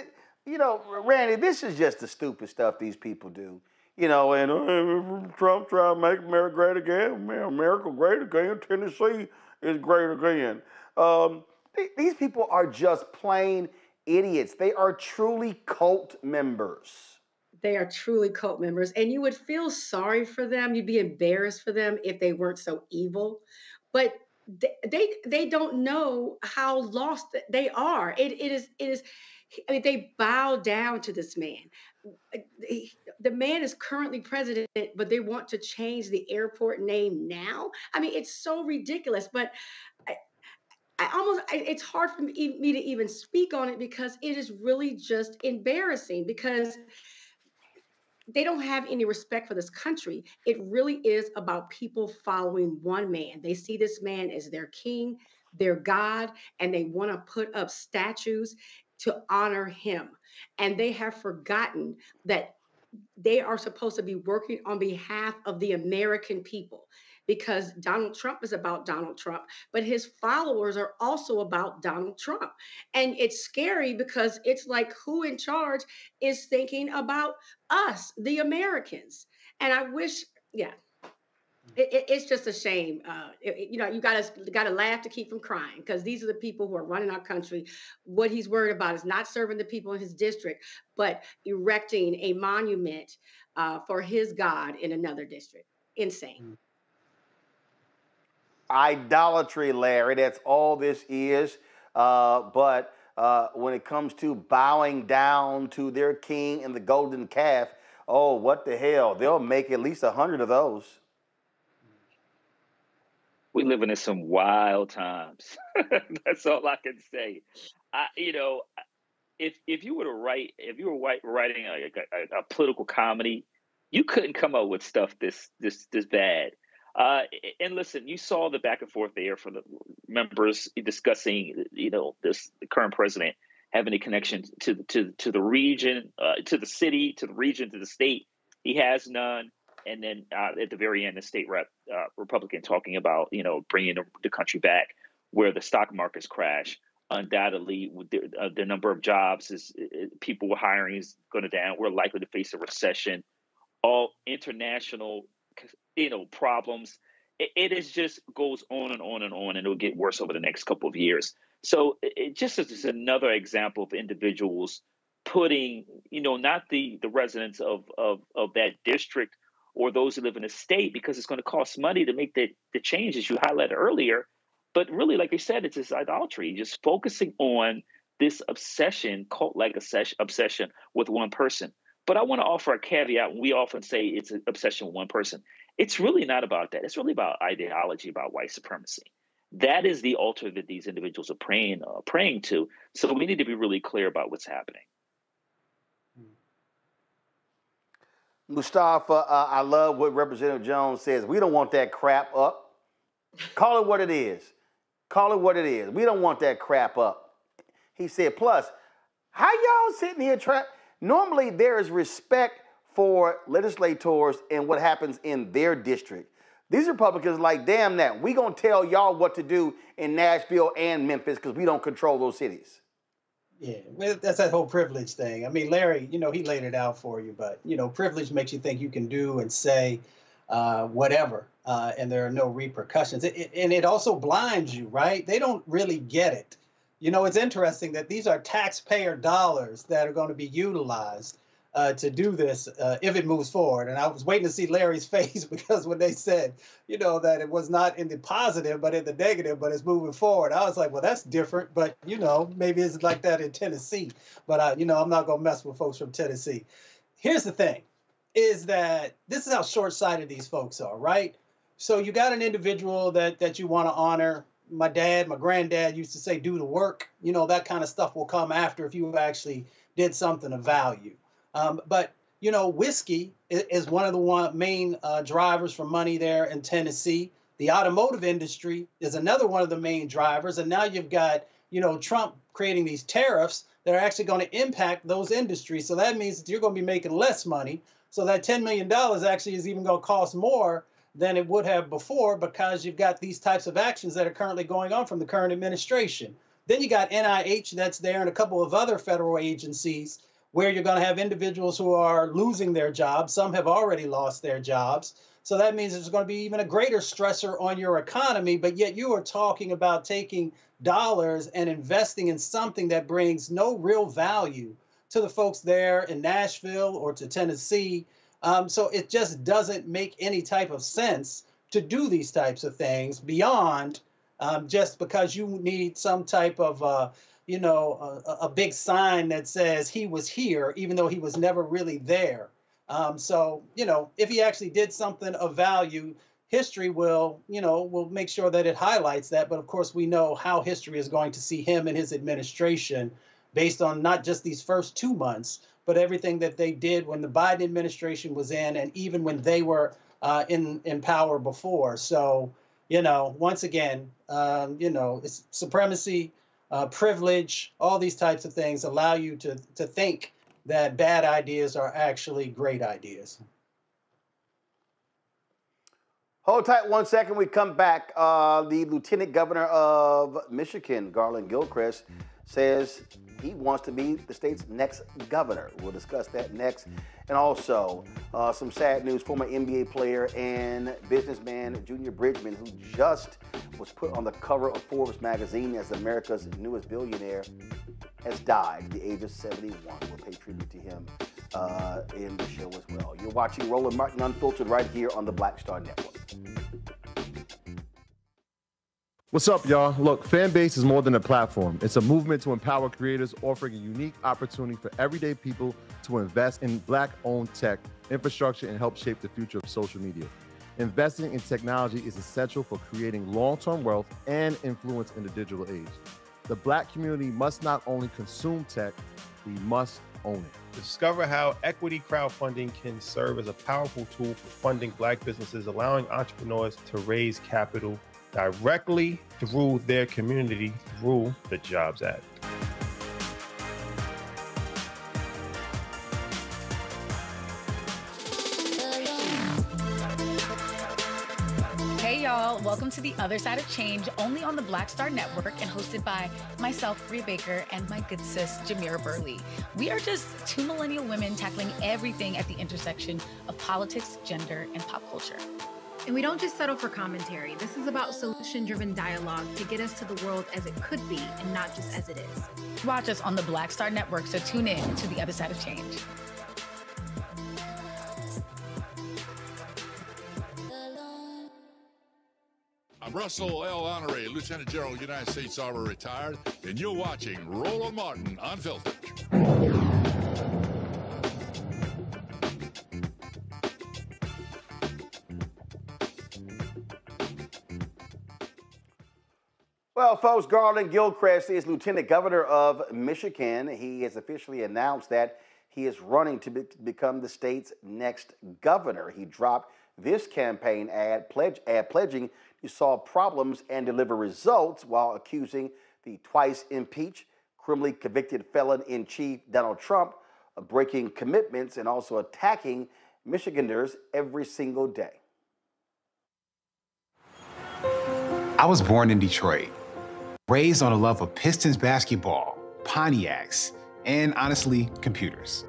Randy, this is just the stupid stuff these people do. And Trump trying to make America great again. America great again. Tennessee is great again. These people are just plain idiots. They are truly cult members. They are truly cult members, and you would feel sorry for them. You'd be embarrassed for them if they weren't so evil. But they don't know how lost they are. It is. I mean, they bow down to this man. The man is currently president, but they want to change the airport name now. I mean, it's so ridiculous. But it's hard for me to even speak on it because it is really just embarrassing because they don't have any respect for this country. It really is about people following one man. They see this man as their king, their God, and they want to put up statues to honor him. And they have forgotten that they are supposed to be working on behalf of the American people, because Donald Trump is about Donald Trump, but his followers are also about Donald Trump. And it's scary because it's like who in charge is thinking about us, the Americans. And I wish, it's just a shame. You gotta laugh to keep from crying, because these are the people who are running our country. What he's worried about is not serving the people in his district, but erecting a monument for his God in another district. Insane. Idolatry, Larry. That's all this is. But when it comes to bowing down to their king and the golden calf, oh, what the hell? They'll make at least 100 of those. We're living in some wild times. That's all I can say. If you were writing a political comedy, you couldn't come up with stuff this bad. And listen, you saw the back and forth there from the members discussing, the current president having a connection to the region, to the city, to the region, to the state. He has none. and then at the very end, the state rep Republican talking about, bringing the country back where the stock markets crash. Undoubtedly, the number of jobs people were hiring is going to down. We're likely to face a recession. All international, problems. It is just goes on and on and on, and it'll get worse over the next couple of years. So it just is another example of individuals putting, not the residents of that district or those who live in the state, because it's going to cost money to make the changes you highlighted earlier. But really, like I said, it's this idolatry, just focusing on this obsession, cult-like obsession with one person. But I want to offer a caveat. We often say it's an obsession with one person. It's really not about that. It's really about ideology, about white supremacy. That is the altar that these individuals are praying to. So we need to be really clear about what's happening. Mustafa, I love what Representative Jones says. We don't want that crap up. Call it what it is. Call it what it is. We don't want that crap up. He said, plus, how y'all sitting here normally there is respect for legislators and what happens in their district. These Republicans like, damn that. We gonna tell y'all what to do in Nashville and Memphis because we don't control those cities. Yeah, that's that whole privilege thing. I mean, Larry, he laid it out for you, but, privilege makes you think you can do and say whatever, and there are no repercussions. And it also blinds you, right? They don't really get it. It's interesting that these are taxpayer dollars that are going to be utilized to do this if it moves forward. And I was waiting to see Larry's face because when they said, that it was not in the positive, but in the negative, but it's moving forward, I was like, well, that's different. But, maybe it's like that in Tennessee. But, I'm not going to mess with folks from Tennessee. Here's the thing, is that this is how short-sighted these folks are, right? So you got an individual that you want to honor. My granddad used to say, do the work. That kind of stuff will come after if you actually did something of value. But whiskey is one of the main drivers for money there in Tennessee. The automotive industry is another one of the main drivers. And now you've got, Trump creating these tariffs that are actually going to impact those industries. So that means that you're going to be making less money. So that $10 million actually is even going to cost more than it would have before because you've got these types of actions that are currently going on from the current administration. Then you got NIH that's there and a couple of other federal agencies where you're going to have individuals who are losing their jobs. Some have already lost their jobs. So that means there's going to be even a greater stressor on your economy, but yet you are talking about taking dollars and investing in something that brings no real value to the folks there in Nashville or to Tennessee. So it just doesn't make any type of sense to do these types of things beyond just because you need some type of, a big sign that says he was here, even though he was never really there. So, if he actually did something of value, history will make sure that it highlights that. But of course, we know how history is going to see him and his administration based on not just these first 2 months, but everything that they did when the Biden administration was in and even when they were in power before. So, once again, it's supremacy, privilege, all these types of things allow you to think that bad ideas are actually great ideas. Hold tight 1 second. We come back. The Lieutenant Governor of Michigan, Garlin Gilchrist, says he wants to be the state's next governor. We'll discuss that next. And also, some sad news. Former NBA player and businessman Junior Bridgman, who just was put on the cover of Forbes magazine as America's newest billionaire, has died at the age of 71. We'll pay tribute to him in the show as well. You're watching Roland Martin Unfiltered right here on the Black Star Network. What's up, y'all? Look, Fanbase is more than a platform. It's a movement to empower creators, offering a unique opportunity for everyday people to invest in Black-owned tech, infrastructure, and help shape the future of social media. Investing in technology is essential for creating long-term wealth and influence in the digital age. The Black community must not only consume tech, we must own it. Discover how equity crowdfunding can serve as a powerful tool for funding Black businesses, allowing entrepreneurs to raise capital directly through their community through the Jobs Act. y'all. Welcome to The Other Side of Change, only on the Black Star Network and hosted by myself, Bria Baker, and my good sis, Jamira Burley. We are just two millennial women tackling everything at the intersection of politics, gender, and pop culture. And we don't just settle for commentary. This is about solution-driven dialogue to get us to the world as it could be and not just as it is. Watch us on the Black Star Network, so tune in to The Other Side of Change. I'm Russell L. Honoré, Lieutenant General, United States Army, retired, and you're watching Roland Martin Unfiltered. Well, folks, Garlin Gilchrist is Lieutenant Governor of Michigan. He has officially announced that he is running to become the state's next governor. He dropped this campaign ad pledging to solve problems and deliver results while accusing the twice impeached, criminally convicted felon-in-chief Donald Trump of breaking commitments and also attacking Michiganders every single day. I was born in Detroit, raised on a love of Pistons basketball, Pontiacs, and honestly, computers.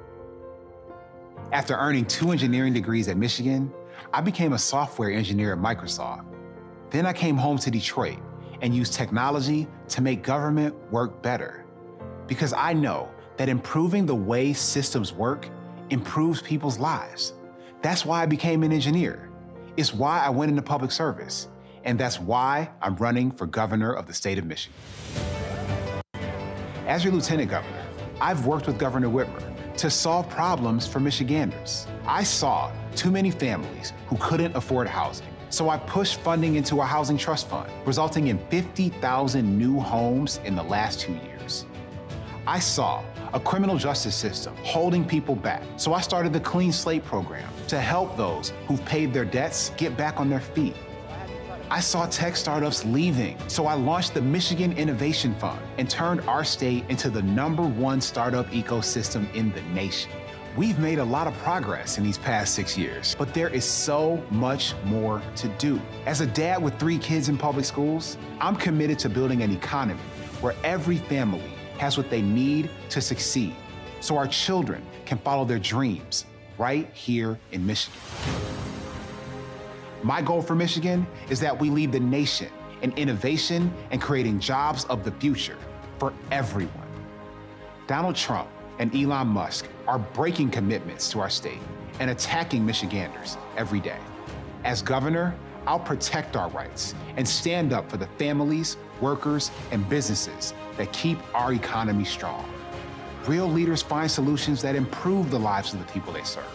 After earning 2 engineering degrees at Michigan, I became a software engineer at Microsoft. Then I came home to Detroit and used technology to make government work better. Because I know that improving the way systems work improves people's lives. That's why I became an engineer. It's why I went into public service. And that's why I'm running for governor of the state of Michigan. As your lieutenant governor, I've worked with Governor Whitmer to solve problems for Michiganders. I saw too many families who couldn't afford housing, so I pushed funding into a housing trust fund, resulting in 50,000 new homes in the last 2 years. I saw a criminal justice system holding people back, so I started the Clean Slate program to help those who've paid their debts get back on their feet. I saw tech startups leaving, so I launched the Michigan Innovation Fund and turned our state into the #1 startup ecosystem in the nation. We've made a lot of progress in these past 6 years, but there is so much more to do. As a dad with 3 kids in public schools, I'm committed to building an economy where every family has what they need to succeed, so our children can follow their dreams right here in Michigan. My goal for Michigan is that we lead the nation in innovation and creating jobs of the future for everyone. Donald Trump and Elon Musk are breaking commitments to our state and attacking Michiganders every day. As governor, I'll protect our rights and stand up for the families, workers, and businesses that keep our economy strong. Real leaders find solutions that improve the lives of the people they serve,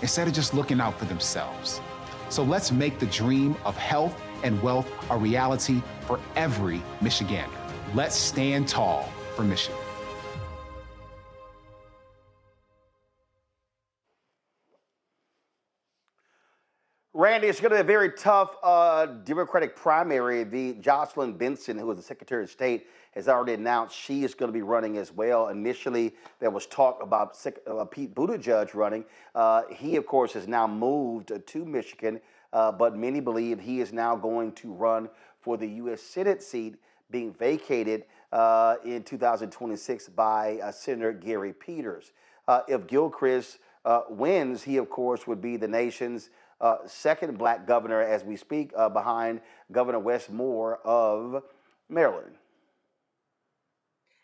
instead of just looking out for themselves. So let's make the dream of health and wealth a reality for every Michigander. Let's stand tall for Michigan. Randy, it's going to be a very tough Democratic primary. The Jocelyn Benson, who is the Secretary of State, has already announced she is going to be running as well. Initially, there was talk about Pete Buttigieg running. He, of course, has now moved to Michigan, but many believe he is now going to run for the U.S. Senate seat being vacated in 2026 by Senator Gary Peters. If Gilchrist wins, he, of course, would be the nation's second black governor as we speak, behind Governor Wes Moore of Maryland.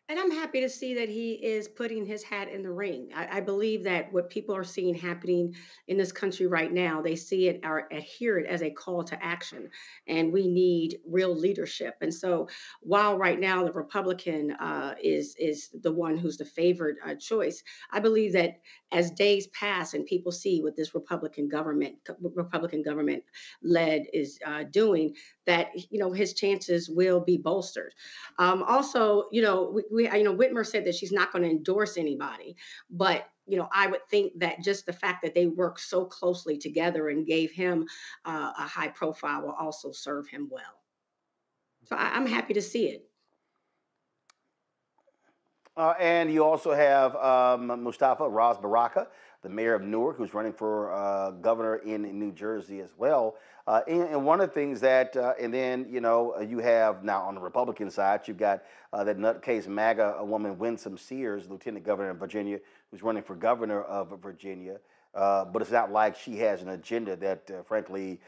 And I'm happy to see that he is putting his hat in the ring. I believe that what people are seeing happening in this country right now, they see it or adhere it as a call to action. And we need real leadership. And so while right now the Republican is the one who's the favored choice, I believe that as days pass and people see what this Republican government led is doing, that his chances will be bolstered. Also, Whitmer said that she's not going to endorse anybody, but I would think that just the fact that they work so closely together and gave him a high profile will also serve him well. So I'm happy to see it. And you also have Mustafa Ras Baraka, the mayor of Newark, who's running for governor in New Jersey as well. And one of the things that, and then, you know, you have now on the Republican side, you've got that nutcase MAGA woman, Winsome Sears, Lieutenant Governor of Virginia, who's running for governor of Virginia. But it's not like she has an agenda that, frankly,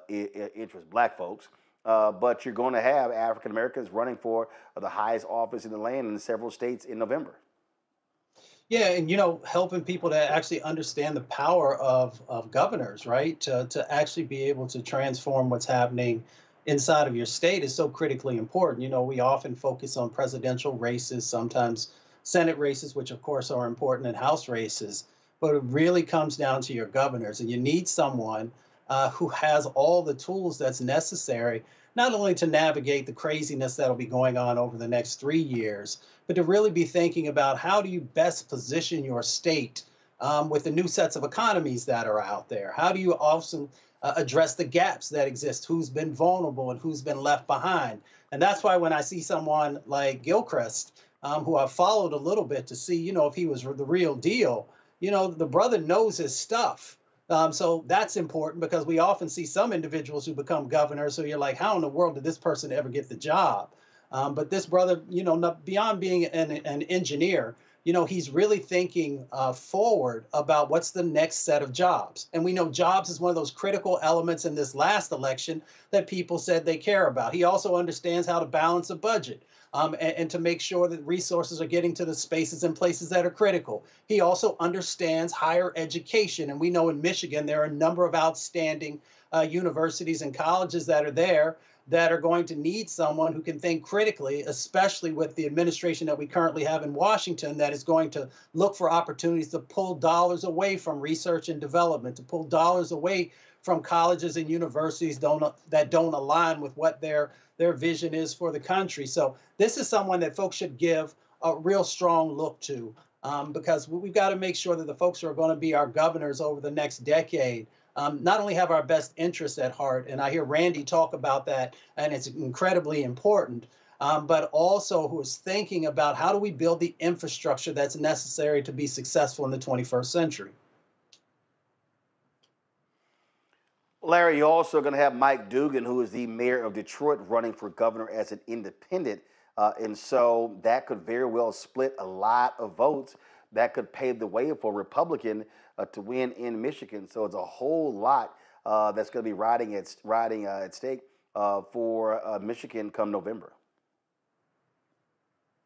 interests black folks. But you're going to have African Americans running for the highest office in the land in several states in November. Yeah, and you know, helping people to actually understand the power of governors, right? To actually be able to transform what's happening inside of your state is so critically important. You know, we often focus on presidential races, sometimes Senate races, which of course are important, and House races, but it really comes down to your governors, and you need someone who has all the tools that's necessary, not only to navigate the craziness that'll be going on over the next 3 years, but to really be thinking about how do you best position your state with the new sets of economies that are out there? How do you also address the gaps that exist? Who's been vulnerable and who's been left behind? And that's why when I see someone like Gilchrist, who I've followed a little bit to see, you know, if he was the real deal, you know, the brother knows his stuff. So that's important because we often see some individuals who become governors. So you're like, how in the world did this person ever get the job? But this brother, you know, beyond being an engineer, you know, he's really thinking forward about what's the next set of jobs. And we know jobs is one of those critical elements in this last election that people said they care about. He also understands how to balance a budget. And to make sure that resources are getting to the spaces and places that are critical. He also understands higher education. And we know in Michigan, there are a number of outstanding universities and colleges that are there that are going to need someone who can think critically, especially with the administration that we currently have in Washington that is going to look for opportunities to pull dollars away from research and development, to pull dollars away from colleges and universities that don't align with what their vision is for the country. So this is someone that folks should give a real strong look to because we've got to make sure that the folks who are going to be our governors over the next decade not only have our best interests at heart, and I hear Randy talk about that, and it's incredibly important, but also who is thinking about how do we build the infrastructure that's necessary to be successful in the 21st century. Larry, you're also going to have Mike Dugan, who is the mayor of Detroit, running for governor as an independent. And so that could very well split a lot of votes. That could pave the way for a Republican to win in Michigan. So it's a whole lot that's going to be riding at stake for Michigan come November.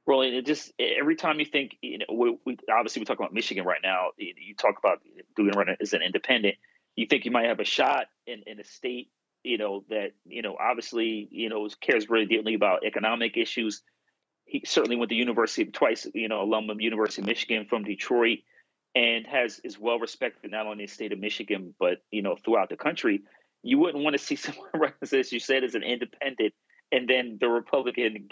Roland, it just every time you think, you know, we obviously we talk about Michigan right now. You talk about Dugan running as an independent. You think you might have a shot in a state, you know, that, you know, obviously, you know, cares very deeply about economic issues. He certainly went to university twice, you know, alum of University of Michigan from Detroit, and is well respected not only in the state of Michigan, but, you know, throughout the country. You wouldn't want to see someone run, as you said, as an independent, and then the Republican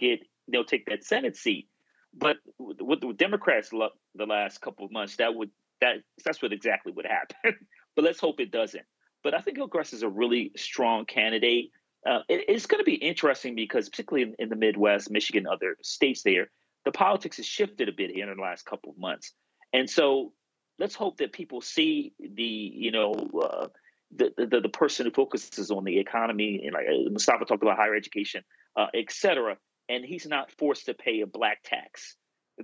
they'll take that Senate seat. But with the Democrats the last couple of months, that's what exactly would happen. But let's hope it doesn't. But I think Gilchrist is a really strong candidate. It's going to be interesting because particularly in the Midwest, Michigan, other states there, the politics has shifted a bit here in the last couple of months. And so let's hope that people see the person who focuses on the economy, and like Mustafa talked about higher education, et cetera, and he's not forced to pay a black tax.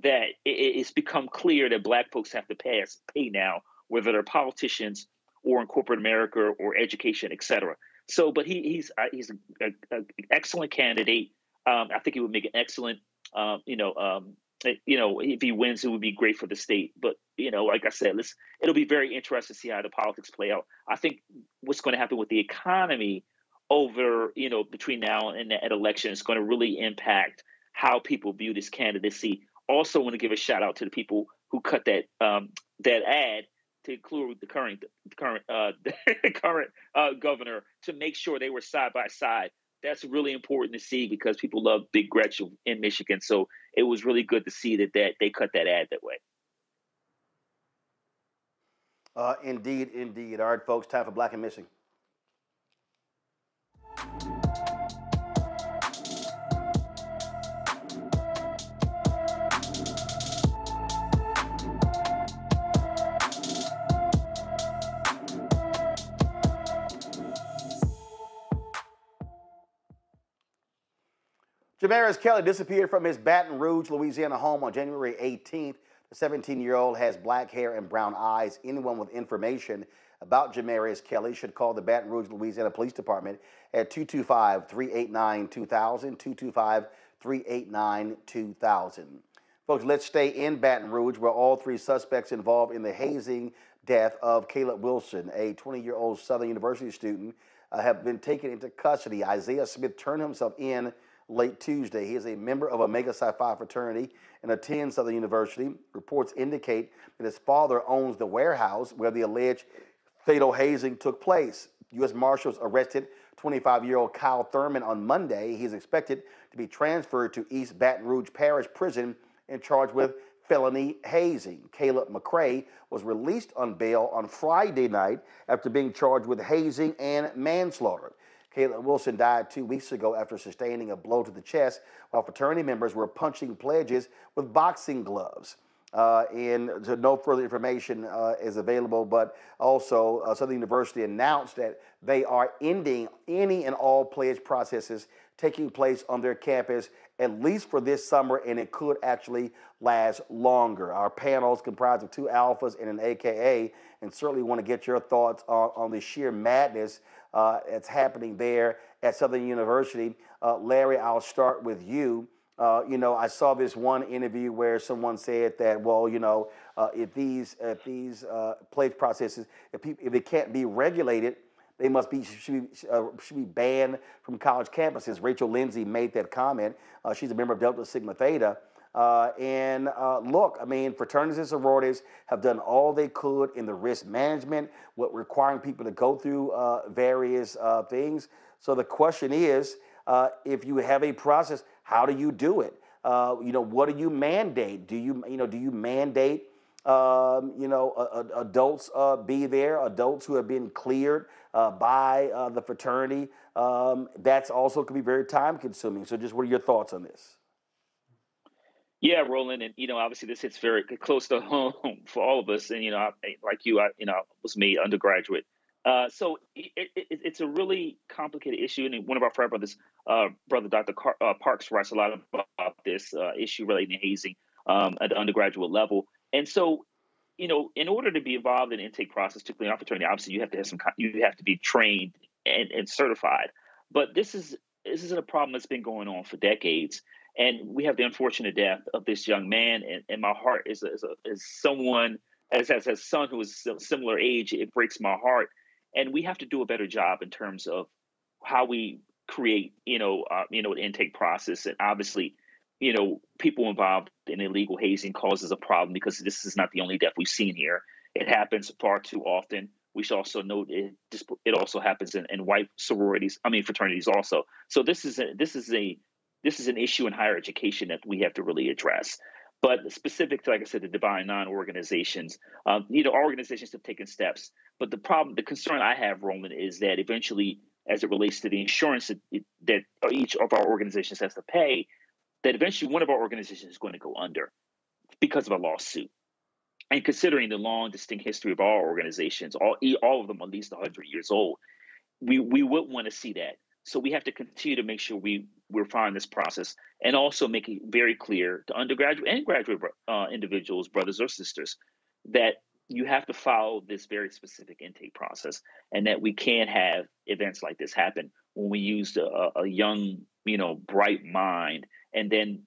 That it's become clear that black folks have to pay now, whether they're politicians or in corporate America or education, et cetera. So, but he's an excellent candidate. I think he would make an excellent, if he wins, it would be great for the state. But, you know, like I said, it'll be very interesting to see how the politics play out. I think what's going to happen with the economy over, you know, between now and that election is going to really impact how people view this candidacy. Also want to give a shout out to the people who cut that ad to include the current governor to make sure they were side by side. That's really important to see because people love Big Gretchen in Michigan. So it was really good to see that they cut that ad that way. Indeed. All right, folks, time for Black and Missing. Jamarius Kelly disappeared from his Baton Rouge, Louisiana home on January 18th. The 17-year-old has black hair and brown eyes. Anyone with information about Jamarius Kelly should call the Baton Rouge, Louisiana Police Department at 225-389-2000, 225-389-2000. Folks, let's stay in Baton Rouge, where all three suspects involved in the hazing death of Caleb Wilson, a 20-year-old Southern University student, have been taken into custody. Isaiah Smith turned himself in late Tuesday. He is a member of a Mega Psi Phi fraternity and attends Southern University. Reports indicate that his father owns the warehouse where the alleged fatal hazing took place. U.S. Marshals arrested 25-year-old Kyle Thurman on Monday. He is expected to be transferred to East Baton Rouge Parish Prison and charged with felony hazing. Caleb McCrae was released on bail on Friday night after being charged with hazing and manslaughter. Caleb Wilson died 2 weeks ago after sustaining a blow to the chest while fraternity members were punching pledges with boxing gloves. And no further information is available, but also Southern University announced that they are ending any and all pledge processes taking place on their campus, at least for this summer, and it could actually last longer. Our panel is comprised of two alphas and an AKA, and certainly want to get your thoughts on the sheer madness that's happening there at Southern University. Larry, I'll start with you. I saw this one interview where someone said that, well, if these pledge processes, if they can't be regulated, they should be banned from college campuses. Rachel Lindsay made that comment. She's a member of Delta Sigma Theta. Look, I mean, fraternities and sororities have done all they could in the risk management, requiring people to go through various things. So the question is, if you have a process, how do you do it? What do you mandate? Do you mandate, adults be there, adults who have been cleared by the fraternity? That's also could be very time consuming. So just what are your thoughts on this? Yeah, Roland, and obviously this hits very close to home for all of us. And like you, I was made undergraduate, so it's a really complicated issue. And one of our frat brothers, brother Dr. Parks, writes a lot about this issue relating to hazing at the undergraduate level. And so, in order to be involved in the intake process, particularly in our fraternity, obviously you have to have you have to be trained and certified. But this isn't a problem that's been going on for decades. And we have the unfortunate death of this young man. And my heart is someone, as a son who is similar age, it breaks my heart. And we have to do a better job in terms of how we create, an intake process. And obviously, people involved in illegal hazing causes a problem because this is not the only death we've seen here. It happens far too often. We should also note it also happens in white fraternities also. So this is an issue in higher education that we have to really address. But specific to, like I said, the Divine Nine organizations, our organizations have taken steps. But the concern I have, Roland, is that eventually, as it relates to the insurance that each of our organizations has to pay, that eventually one of our organizations is going to go under because of a lawsuit. And considering the long, distinct history of our organizations, all of them at least 100 years old, we would want to see that. So we have to continue to make sure we refine this process and also make it very clear to undergraduate and graduate individuals, brothers or sisters, that you have to follow this very specific intake process and that we can't have events like this happen when we use a young, bright mind and then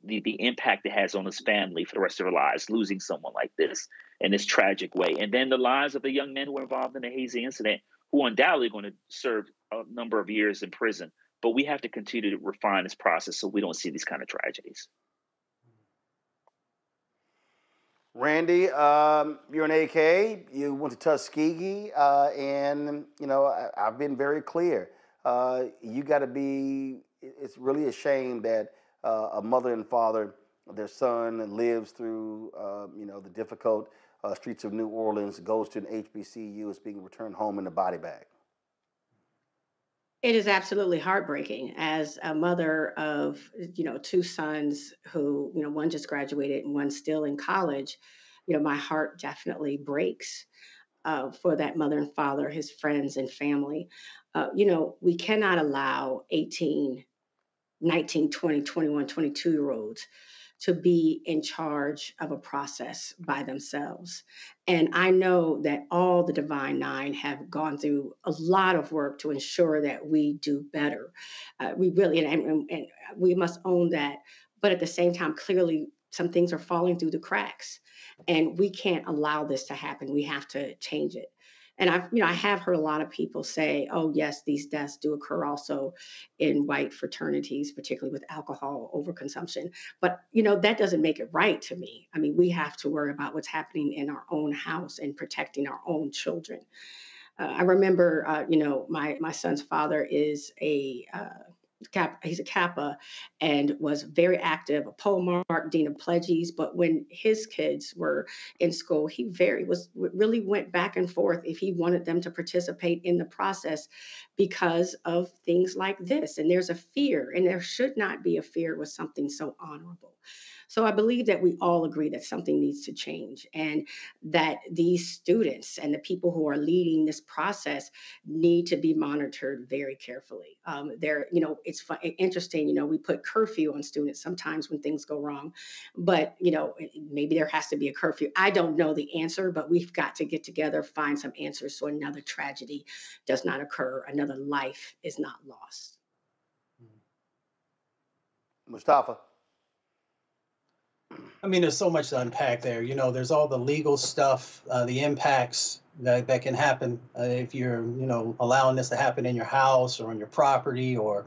the impact it has on his family for the rest of their lives, losing someone like this in this tragic way. And then the lives of the young men who were involved in the hazing incident, who undoubtedly going to serve a number of years in prison. But we have to continue to refine this process so we don't see these kind of tragedies. Randy, you're an AK. You went to Tuskegee, and I've been very clear. You got to be. It's really a shame that a mother and father, their son lives through, the difficult streets of New Orleans, goes to an HBCU, is being returned home in a body bag. It is absolutely heartbreaking. As a mother of, two sons who, one just graduated and one's still in college, my heart definitely breaks for that mother and father, his friends and family. We cannot allow 18 19, 20, 21, 22-year-olds to be in charge of a process by themselves. And I know that all the Divine Nine have gone through a lot of work to ensure that we do better. We really, and we must own that. But at the same time, clearly, some things are falling through the cracks, and we can't allow this to happen. We have to change it. And I have heard a lot of people say, oh, yes, these deaths do occur also in white fraternities, particularly with alcohol overconsumption. But, that doesn't make it right to me. I mean, we have to worry about what's happening in our own house and protecting our own children. I remember, my son's father is he's a Kappa and was very active, a polemarch, dean of pledges. But when his kids were in school, he really went back and forth if he wanted them to participate in the process because of things like this. And there's a fear, and there should not be a fear with something so honorable. So I believe that we all agree that something needs to change, and that these students and the people who are leading this process need to be monitored very carefully. It's interesting, we put curfew on students sometimes when things go wrong, but, maybe there has to be a curfew. I don't know the answer, but we've got to get together, find some answers so another tragedy does not occur, another life is not lost. Mustafa. I mean, there's so much to unpack there. There's all the legal stuff, the impacts that can happen if you're, allowing this to happen in your house or on your property or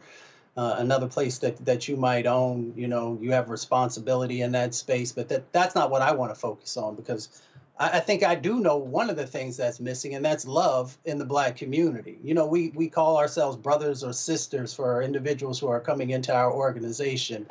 another place that you might own. You have responsibility in that space, but that's not what I want to focus on, because I think I do know one of the things that's missing, and that's love in the Black community. We call ourselves brothers or sisters for our individuals who are coming into our organization.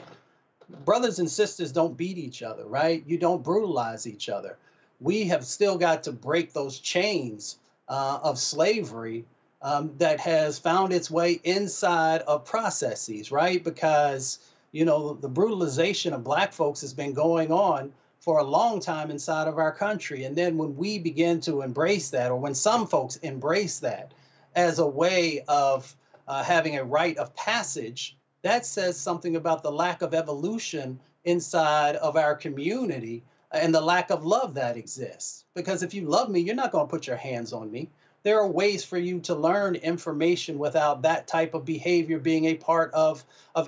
Brothers and sisters don't beat each other, right? You don't brutalize each other. We have still got to break those chains of slavery that has found its way inside of processes, right? Because, the brutalization of Black folks has been going on for a long time inside of our country. And then when we begin to embrace that, or when some folks embrace that as a way of having a rite of passage, that says something about the lack of evolution inside of our community and the lack of love that exists. Because if you love me, you're not going to put your hands on me. There are ways for you to learn information without that type of behavior being a part of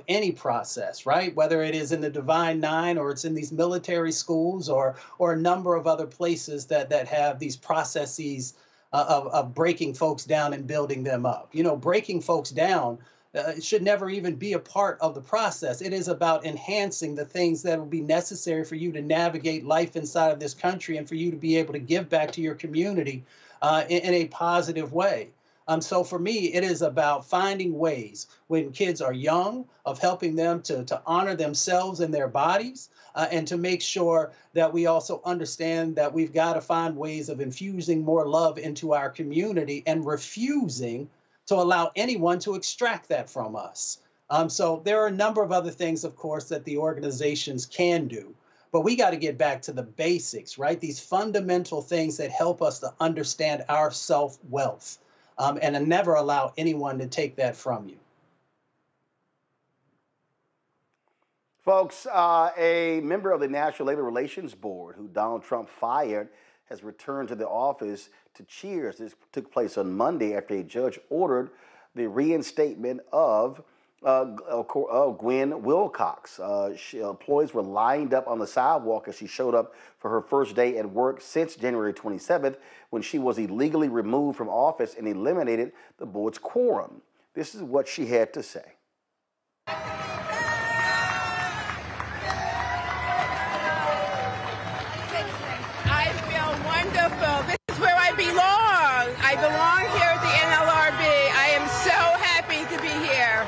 any process, right? Whether it is in the Divine Nine, or it's in these military schools, or a number of other places that have these processes of breaking folks down and building them up. Breaking folks down it should never even be a part of the process. It is about enhancing the things that will be necessary for you to navigate life inside of this country and for you to be able to give back to your community in a positive way. So for me, it is about finding ways when kids are young of helping them to honor themselves and their bodies, and to make sure that we also understand that we've got to find ways of infusing more love into our community and refusing to allow anyone to extract that from us. So there are a number of other things, of course, that the organizations can do. But we got to get back to the basics, right? These fundamental things that help us to understand our self-wealth, and to never allow anyone to take that from you. Folks, a member of the National Labor Relations Board who Donald Trump fired has returned to the office to cheers. This took place on Monday after a judge ordered the reinstatement of Gwen Wilcox. Employees were lined up on the sidewalk as she showed up for her first day at work since January 27th, when she was illegally removed from office and eliminated the board's quorum. This is what she had to say. I feel wonderful. This is where I belong. I belong here at the NLRB. I am so happy to be here.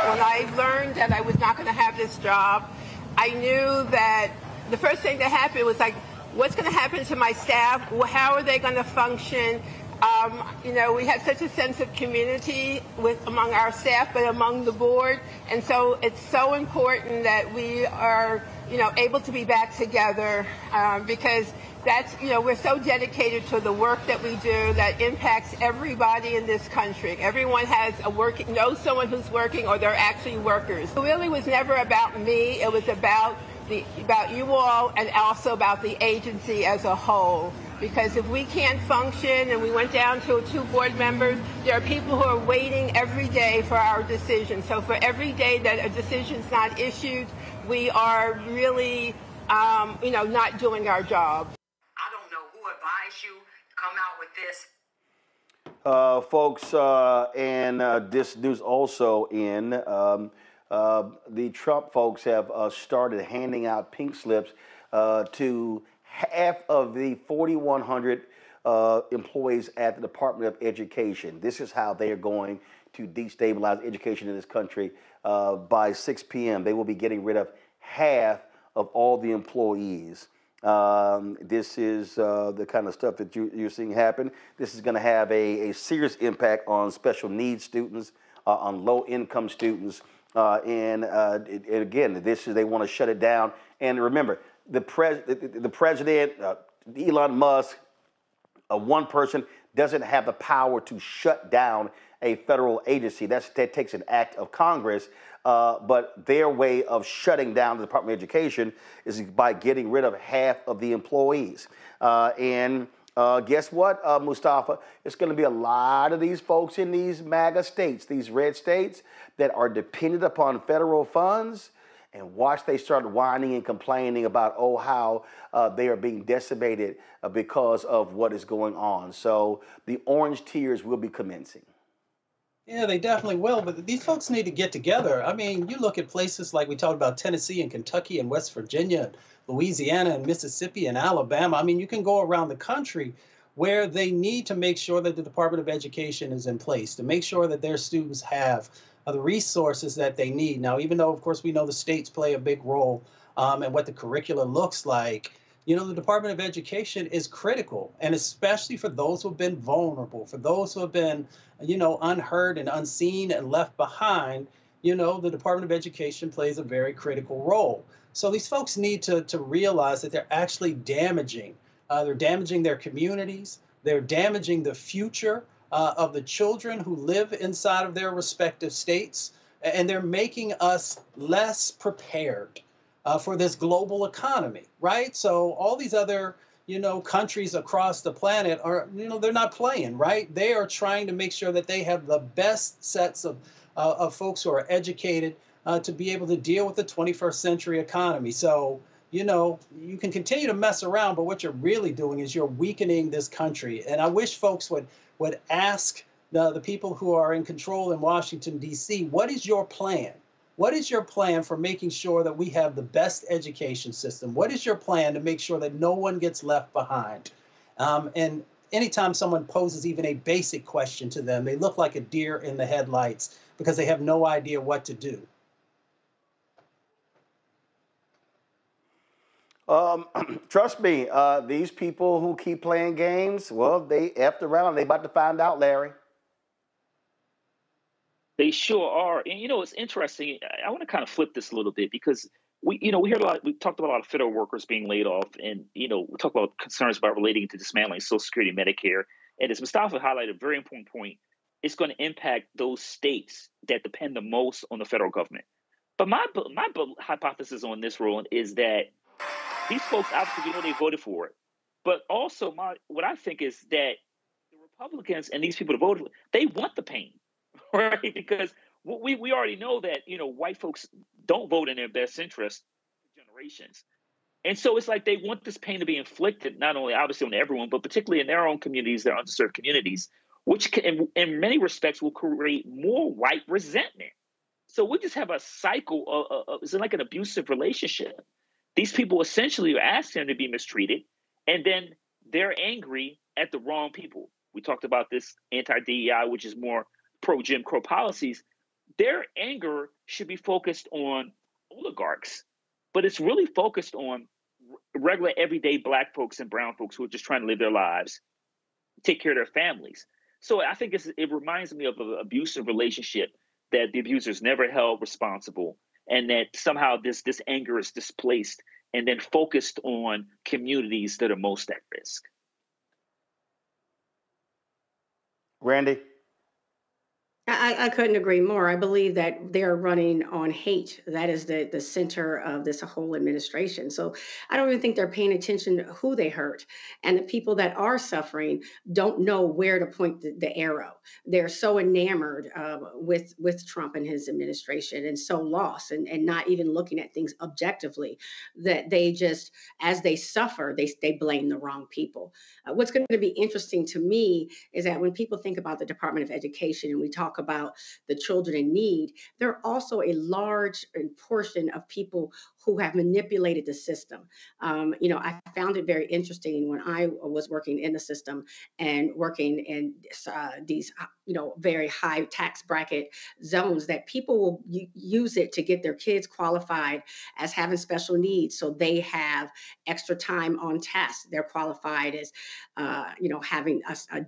When I learned that I was not going to have this job, I knew that the first thing that happened was like, what's going to happen to my staff? How are they going to function? You know, we have such a sense of community among our staff, but among the board. And so it's so important that we are, you know, able to be back together, because That's, we're so dedicated to the work that we do that impacts everybody in this country. Everyone knows someone who's working or they're actually workers. It really was never about me. It was about you all and also about the agency as a whole. Because if we can't function and we went down to 2 board members, there are people who are waiting every day for our decision. So for every day that a decision's not issued, we are really, not doing our job. I don't know who advised you to come out with this. Folks, and this news also in, the Trump folks have started handing out pink slips to half of the 4,100 employees at the Department of Education. This is how they are going to destabilize education in this country. By 6 p.m., they will be getting rid of half of all the employees. This is the kind of stuff that you're seeing happen. This is going to have a serious impact on special needs students, on low-income students. And again, they want to shut it down. And remember, the president, Elon Musk, one person doesn't have the power to shut down a federal agency. That takes an act of Congress. But their way of shutting down the Department of Education is by getting rid of half of the employees. And guess what, Mustafa? It's going to be a lot of these folks in these MAGA states, these red states, that are dependent upon federal funds. And watch they start whining and complaining about, how they are being decimated because of what is going on. So the orange tears will be commencing. Yeah, they definitely will. But these folks need to get together. I mean, you look at places like we talked about Tennessee and Kentucky and West Virginia, and Louisiana and Mississippi and Alabama. I mean, you can go around the country where they need to make sure that the Department of Education is in place, to make sure that their students have the resources that they need. Now, even though, of course, we know the states play a big role in what the curricula looks like, the Department of Education is critical, and especially for those who have been vulnerable, for those who have been, unheard and unseen and left behind, the Department of Education plays a very critical role. So these folks need to realize that they're actually damaging. They're damaging their communities. They're damaging the future of the children who live inside of their respective states, and they're making us less prepared for this global economy, right? So all these other, countries across the planet are, they're not playing, right? They are trying to make sure that they have the best sets of folks who are educated to be able to deal with the 21st century economy. So, you can continue to mess around, but what you're really doing is you're weakening this country. And I wish folks would ask the people who are in control in Washington, D.C., what is your plan? What is your plan for making sure that we have the best education system? What is your plan to make sure that no one gets left behind? And anytime someone poses even a basic question to them, they look like a deer in the headlights because they have no idea what to do. Trust me, these people who keep playing games, well, they effed around. They about to find out, Larry. They sure are. And, it's interesting. I want to kind of flip this a little bit because we heard a lot. We talked about a lot of federal workers being laid off, and, we talked about concerns about relating to dismantling Social Security and Medicare. And as Mustafa highlighted, a very important point, it's going to impact those states that depend the most on the federal government. But my hypothesis on this, Roland, is that these folks, obviously, they voted for it. But also, what I think is that the Republicans and these people that voted, they want the pain, right? Because we already know that, white folks don't vote in their best interest for generations. And so it's like they want this pain to be inflicted, not only obviously on everyone, but particularly in their own communities, their underserved communities, which can, in many respects will create more white resentment. So we just have a cycle of it's like an abusive relationship. These people essentially are asking them to be mistreated, and then they're angry at the wrong people. We talked about this anti-DEI, which is more pro-Jim Crow policies. Their anger should be focused on oligarchs, but it's really focused on regular, everyday Black folks and brown folks who are just trying to live their lives, take care of their families. So I think it reminds me of an abusive relationship that the abusers never held responsible, and that somehow this anger is displaced and then focused on communities that are most at risk. Randy? I couldn't agree more. I believe that they're running on hate. That is the center of this whole administration. So I don't even think they're paying attention to who they hurt. And the people that are suffering don't know where to point the arrow. They're so enamored with Trump and his administration and so lost and not even looking at things objectively that they just, as they suffer, they blame the wrong people. What's going to be interesting to me is that when people think about the Department of Education and we talk about the children in need, there are also a large portion of people who have manipulated the system. I found it very interesting when I was working in the system and working in these, very high tax bracket zones that people will use it to get their kids qualified as having special needs. So they have extra time on task. They're qualified as, having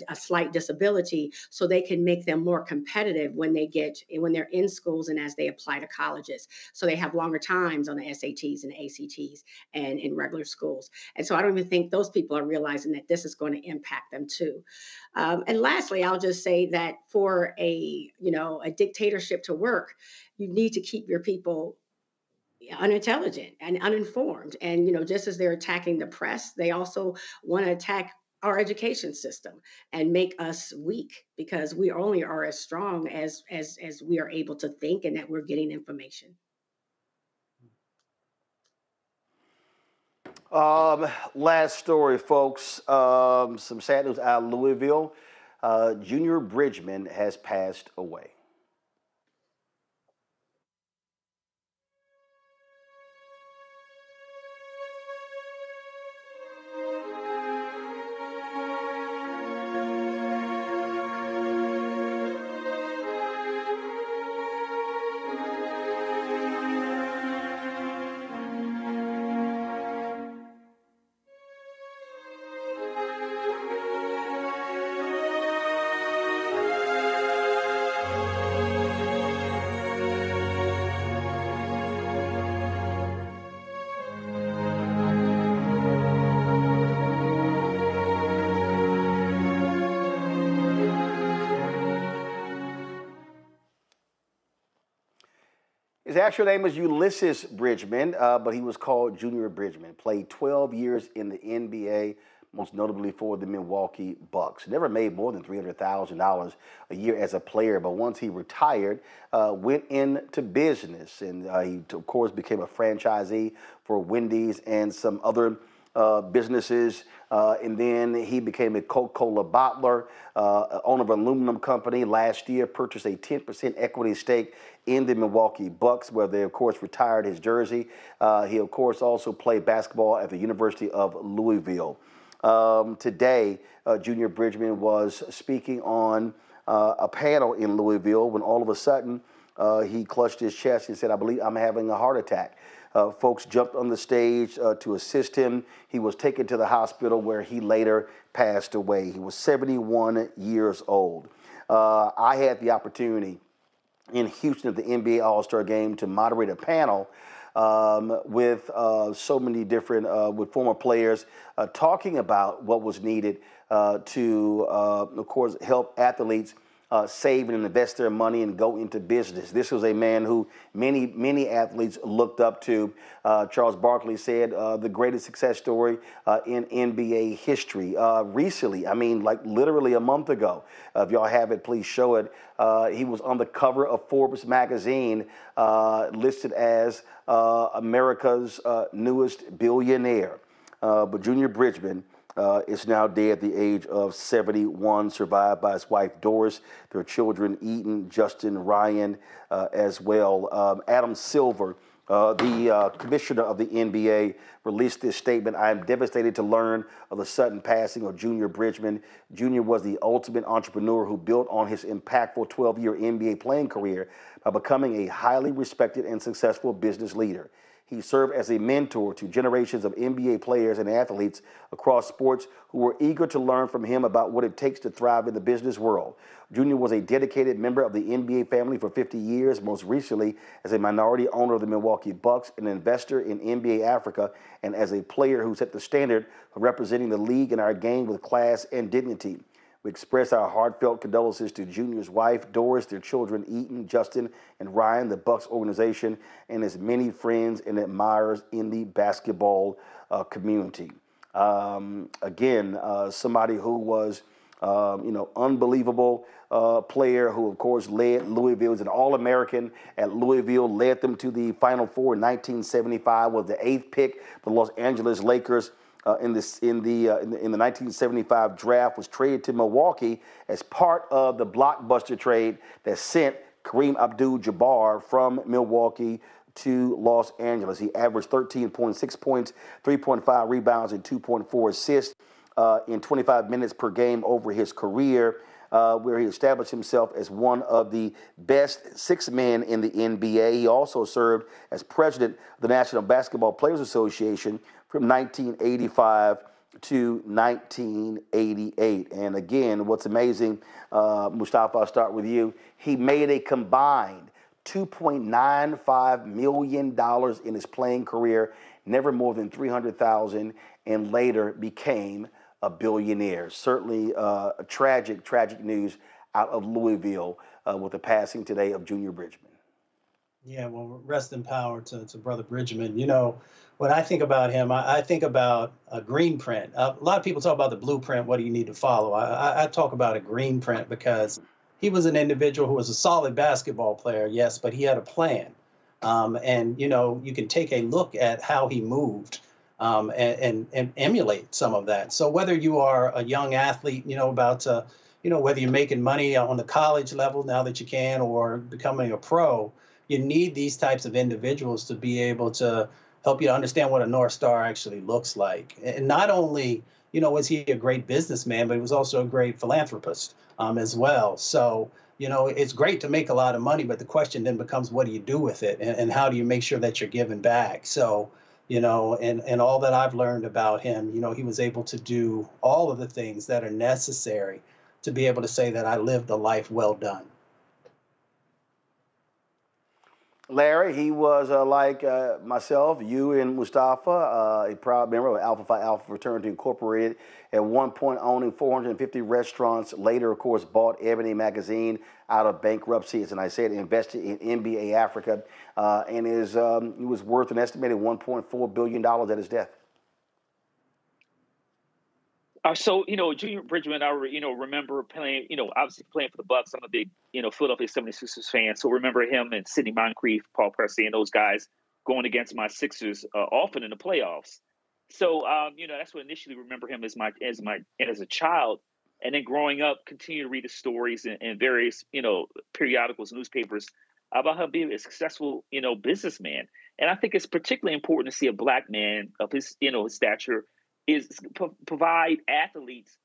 a slight disability so they can make them more competitive when they're in schools and as they apply to colleges. So they have longer times on the SATs and ACTs and in regular schools. And so I don't even think those people are realizing that this is going to impact them too. And lastly, I'll just say that for a dictatorship to work, you need to keep your people unintelligent and uninformed. And, just as they're attacking the press, they also want to attack our education system and make us weak because we only are as strong as we are able to think and that we're getting information. Last story, folks. Some sad news out of Louisville. Junior Bridgman has passed away. His actual name was Ulysses Bridgman, but he was called Junior Bridgman. Played 12 years in the NBA, most notably for the Milwaukee Bucks. Never made more than $300,000 a year as a player, but once he retired, went into business. And he, of course, became a franchisee for Wendy's and some other businesses. And then he became a Coca-Cola bottler, owner of an aluminum company. Last year, purchased a 10% equity stake in the Milwaukee Bucks, where they, of course, retired his jersey. He, of course, also played basketball at the University of Louisville. Today, Junior Bridgman was speaking on a panel in Louisville when all of a sudden he clutched his chest and said, "I believe I'm having a heart attack." Folks jumped on the stage to assist him. He was taken to the hospital where he later passed away. He was 71 years old. I had the opportunity in Houston at the NBA All-Star Game to moderate a panel with so many different, with former players talking about what was needed to, of course, help athletes save and invest their money and go into business. This was a man who many athletes looked up to. Charles Barkley said the greatest success story in NBA history. Recently, I mean, like literally a month ago, if y'all have it, please show it. He was on the cover of Forbes magazine, listed as America's newest billionaire. But Junior Bridgman is now dead at the age of 71, survived by his wife Doris, their children Eden, Justin, Ryan as well. Adam Silver, the commissioner of the NBA, released this statement. "I am devastated to learn of the sudden passing of Junior Bridgman. Junior was the ultimate entrepreneur who built on his impactful 12-year NBA playing career by becoming a highly respected and successful business leader. He served as a mentor to generations of NBA players and athletes across sports who were eager to learn from him about what it takes to thrive in the business world. Junior was a dedicated member of the NBA family for 50 years, most recently as a minority owner of the Milwaukee Bucks, an investor in NBA Africa, and as a player who set the standard for representing the league and our game with class and dignity. We express our heartfelt condolences to Junior's wife, Doris, their children, Eaton, Justin, and Ryan, the Bucks organization, and his many friends and admirers in the basketball community. Again, somebody who was, unbelievable player who, of course, led Louisville, was an All-American at Louisville, led them to the Final Four in 1975, was the 8th pick for the Los Angeles Lakers. In the 1975 draft, was traded to Milwaukee as part of the blockbuster trade that sent Kareem Abdul-Jabbar from Milwaukee to Los Angeles. He averaged 13.6 points, 3.5 rebounds, and 2.4 assists in 25 minutes per game over his career, where he established himself as one of the best 6 men in the NBA. He also served as president of the National Basketball Players Association from 1985 to 1988. And again, what's amazing, Mustafa, I'll start with you. He made a combined $2.95 million in his playing career, never more than $300,000, and later became a billionaire. Certainly tragic news out of Louisville with the passing today of Junior Bridgman. Yeah, well, rest in power to Brother Bridgman. You know, when I think about him, I think about a green print. A lot of people talk about the blueprint, what do you need to follow? I talk about a green print because he was an individual who was a solid basketball player, yes, but he had a plan. And, you can take a look at how he moved and emulate some of that. So whether you are a young athlete, whether you're making money on the college level now that you can, or becoming a pro, you need these types of individuals to be able to help you understand what a North Star actually looks like. And not only, was he a great businessman, but he was also a great philanthropist as well. So, it's great to make a lot of money, but the question then becomes, what do you do with it? And how do you make sure that you're giving back? So, and all that I've learned about him, he was able to do all of the things that are necessary to be able to say that I lived a life well done. Larry, he was like myself, you and Mustafa, a proud member of Alpha Phi Alpha Fraternity Incorporated, at one point owning 450 restaurants, later, of course, bought Ebony Magazine out of bankruptcy, as I said, invested in NBA Africa, and he was worth an estimated $1.4 billion at his death. So, Junior Bridgman, I remember playing, obviously playing for the Bucks. I'm a big, Philadelphia 76ers fan. So remember him and Sidney Moncrief, Paul Pressey, and those guys going against my Sixers often in the playoffs. So, that's what initially remember him as a child. And then growing up, continue to read his stories in various, periodicals, newspapers about him being a successful, businessman. And I think it's particularly important to see a black man of his, his stature is provide athletes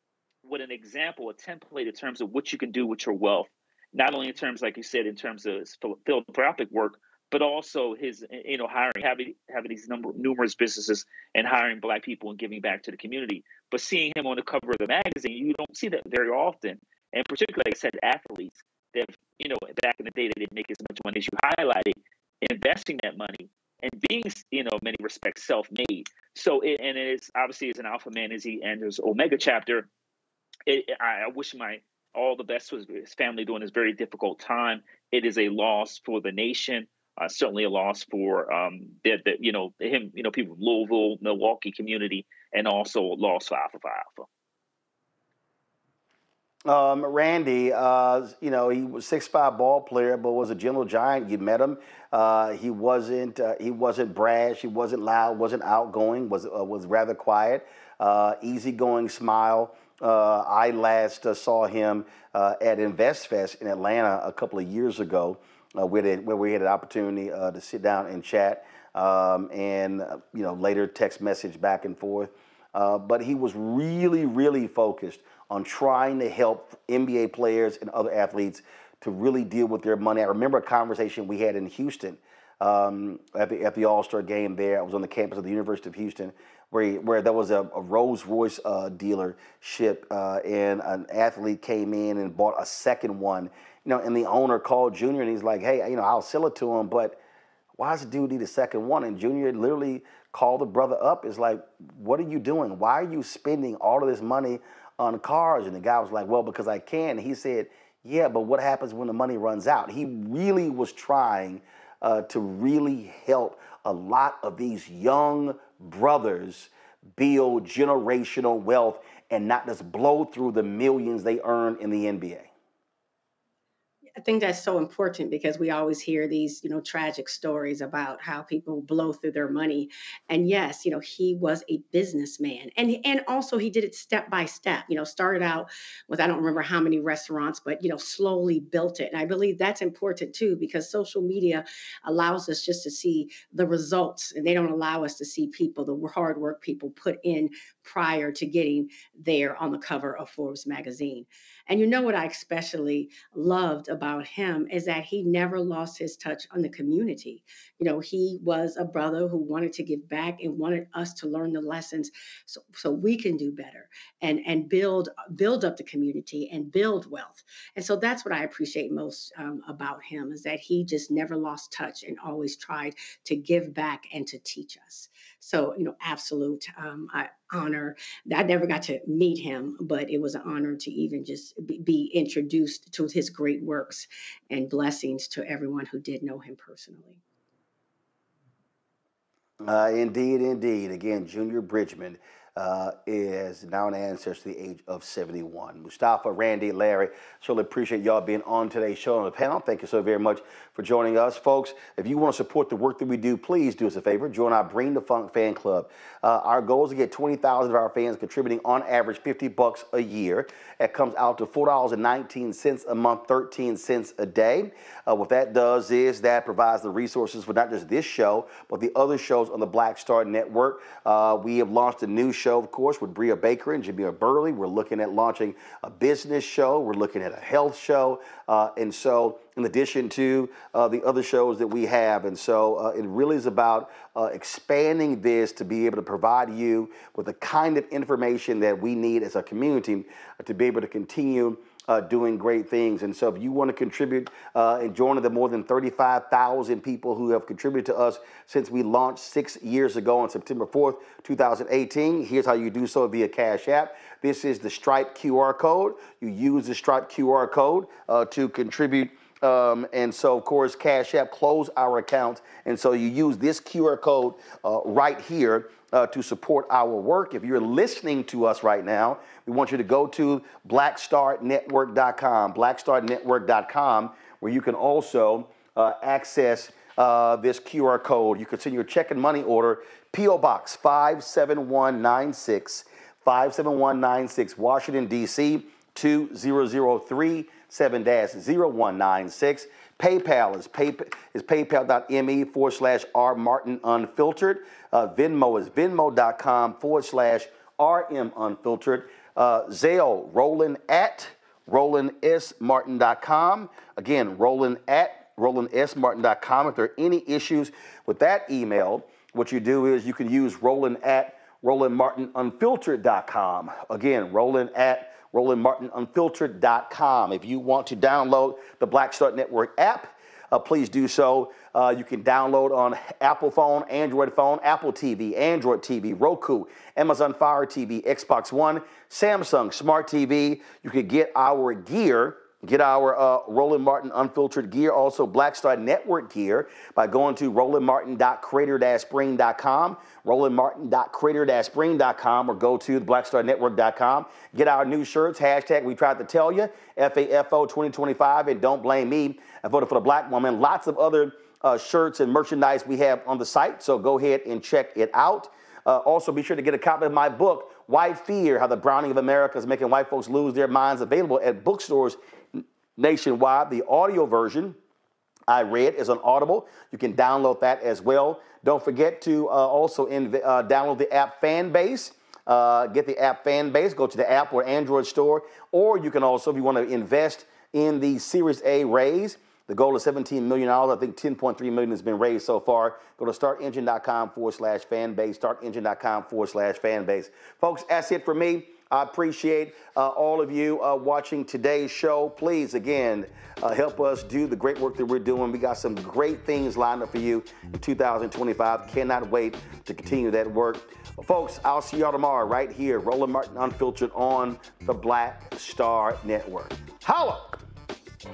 with an example, a template in terms of what you can do with your wealth, not only in terms, like you said, in terms of his philanthropic work, but also his, hiring, having these numerous businesses and hiring black people and giving back to the community. But seeing him on the cover of the magazine, you don't see that very often. And particularly, like I said, athletes that, back in the day, they didn't make as much money as you highlighted, investing that money and being, in many respects, self-made. So, it's obviously as an alpha man as he enters Omega chapter, I wish all the best with his family during this very difficult time. It is a loss for the nation, certainly a loss for him, people from Louisville, Milwaukee community, and also a loss for Alpha Phi Alpha. Randy, he was 6'5" ball player, but was a gentle giant. You met him. He wasn't brash. He wasn't loud. Wasn't outgoing. Was rather quiet. Easygoing smile. I last saw him at InvestFest in Atlanta a couple of years ago, where we had an opportunity to sit down and chat, and later text message back and forth. But he was really, really focused on trying to help NBA players and other athletes to really deal with their money. I remember a conversation we had in Houston at the All-Star game there. I was on the campus of the University of Houston, where there was a Rolls-Royce dealership, and an athlete came in and bought a second one. And the owner called Junior, and he's like, "Hey, I'll sell it to him, but why does the dude need a second one?" And Junior literally called the brother up. It's like, "What are you doing? Why are you spending all of this money on cars?" And the guy was like, "Well, because I can." He said, "Yeah, but what happens when the money runs out?" He really was trying to really help a lot of these young brothers build generational wealth and not just blow through the millions they earn in the NBA. I think that's so important because we always hear these, tragic stories about how people blow through their money. And yes, he was a businessman, and also he did it step by step. Started out with, I don't remember how many restaurants, but slowly built it. And I believe that's important too, because social media allows us just to see the results, and they don't allow us to see the hard work people put in prior to getting there on the cover of Forbes magazine. And what I especially loved about him is that he never lost his touch on the community. He was a brother who wanted to give back and wanted us to learn the lessons so we can do better and build up the community and build wealth. And so that's what I appreciate most about him, is that he just never lost touch and always tried to give back and to teach us. So, absolute honor. I never got to meet him, but it was an honor to even just be introduced to his great works, and blessings to everyone who did know him personally. Indeed, indeed. Again, Junior Bridgman is now an ancestor to the age of 71. Mustafa, Randy, Larry, certainly appreciate y'all being on today's show on the panel. Thank you so very much for joining us. Folks, if you want to support the work that we do, please do us a favor. Join our Bring the Funk fan club. Our goal is to get 20,000 of our fans contributing on average $50 a year. That comes out to $4.19 a month, 13 cents a day. What that does is that provides the resources for not just this show, but the other shows on the Black Star Network. We have launched a new show, of course, with Bria Baker and Jamira Burley. We're looking at launching a business show. We're looking at a health show. And so in addition to the other shows that we have. And so it really is about expanding this to be able to provide you with the kind of information that we need as a community to be able to continue doing great things. And so if you want to contribute and join the more than 35,000 people who have contributed to us since we launched 6 years ago on September 4th, 2018, here's how you do so via Cash App. This is the Stripe QR code. You use the Stripe QR code to contribute. And so, of course, Cash App closed our account. And so you use this QR code right here to support our work. If you're listening to us right now, we want you to go to blackstarnetwork.com, blackstarnetwork.com, where you can also access this QR code. You can send your check and money order, P.O. Box 57196, 57196, Washington, D.C., 20037 7-0196. PayPal is paypal.me/rmartinunfiltered. Venmo is venmo.com/rmunfiltered. Zelle, Roland at RolandSMartin.com. Again, Roland at RolandSMartin.com. If there are any issues with that email, what you do is you can use Roland at RolandMartinUnfiltered.com. Again, Roland at RolandMartinUnfiltered.com. If you want to download the Black Star Network app, please do so. You can download on Apple phone, Android phone, Apple TV, Android TV, Roku, Amazon Fire TV, Xbox One, Samsung Smart TV. You can get our gear, get our Roland Martin Unfiltered gear, also Black Star Network gear by going to RolandMartin.creator-spring.com, RolandMartin.creator-spring.com, or go to BlackStarNetwork.com. Get our new shirts, hashtag we tried to tell you, FAFO 2025, and don't blame me, I voted for the black woman. Lots of other shirts and merchandise we have on the site, so go ahead and check it out. Also, be sure to get a copy of my book, White Fear, How the Browning of America is Making White Folks Lose Their Minds, available at bookstores nationwide. The audio version I read is on Audible. You can download that as well. Don't forget to also download the app Fanbase. Get the app Fanbase. Go to the app or Android store. Or you can also, if you want to invest in the Series A raise, The goal is $17 million. I think $10.3 million has been raised so far. Go to startengine.com/fanbase, startengine.com/fanbase. Folks, that's it for me. I appreciate all of you watching today's show. Please, again, help us do the great work that we're doing. We got some great things lined up for you in 2025. Cannot wait to continue that work. Well, folks, I'll see y'all tomorrow right here, Roland Martin Unfiltered on the Black Star Network. Holla!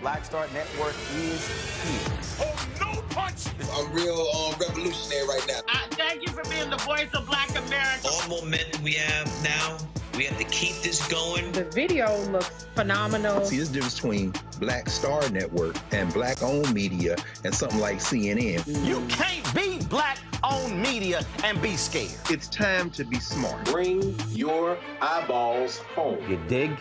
Black Star Network is here. Oh, no punch! I'm real revolutionary right now. Thank you for being the voice of Black America. All momentum we have now, we have to keep this going. The video looks phenomenal. See, there's a difference between Black Star Network and black-owned media and something like CNN. You can't be black-owned media and be scared. It's time to be smart. Bring your eyeballs home. You dig?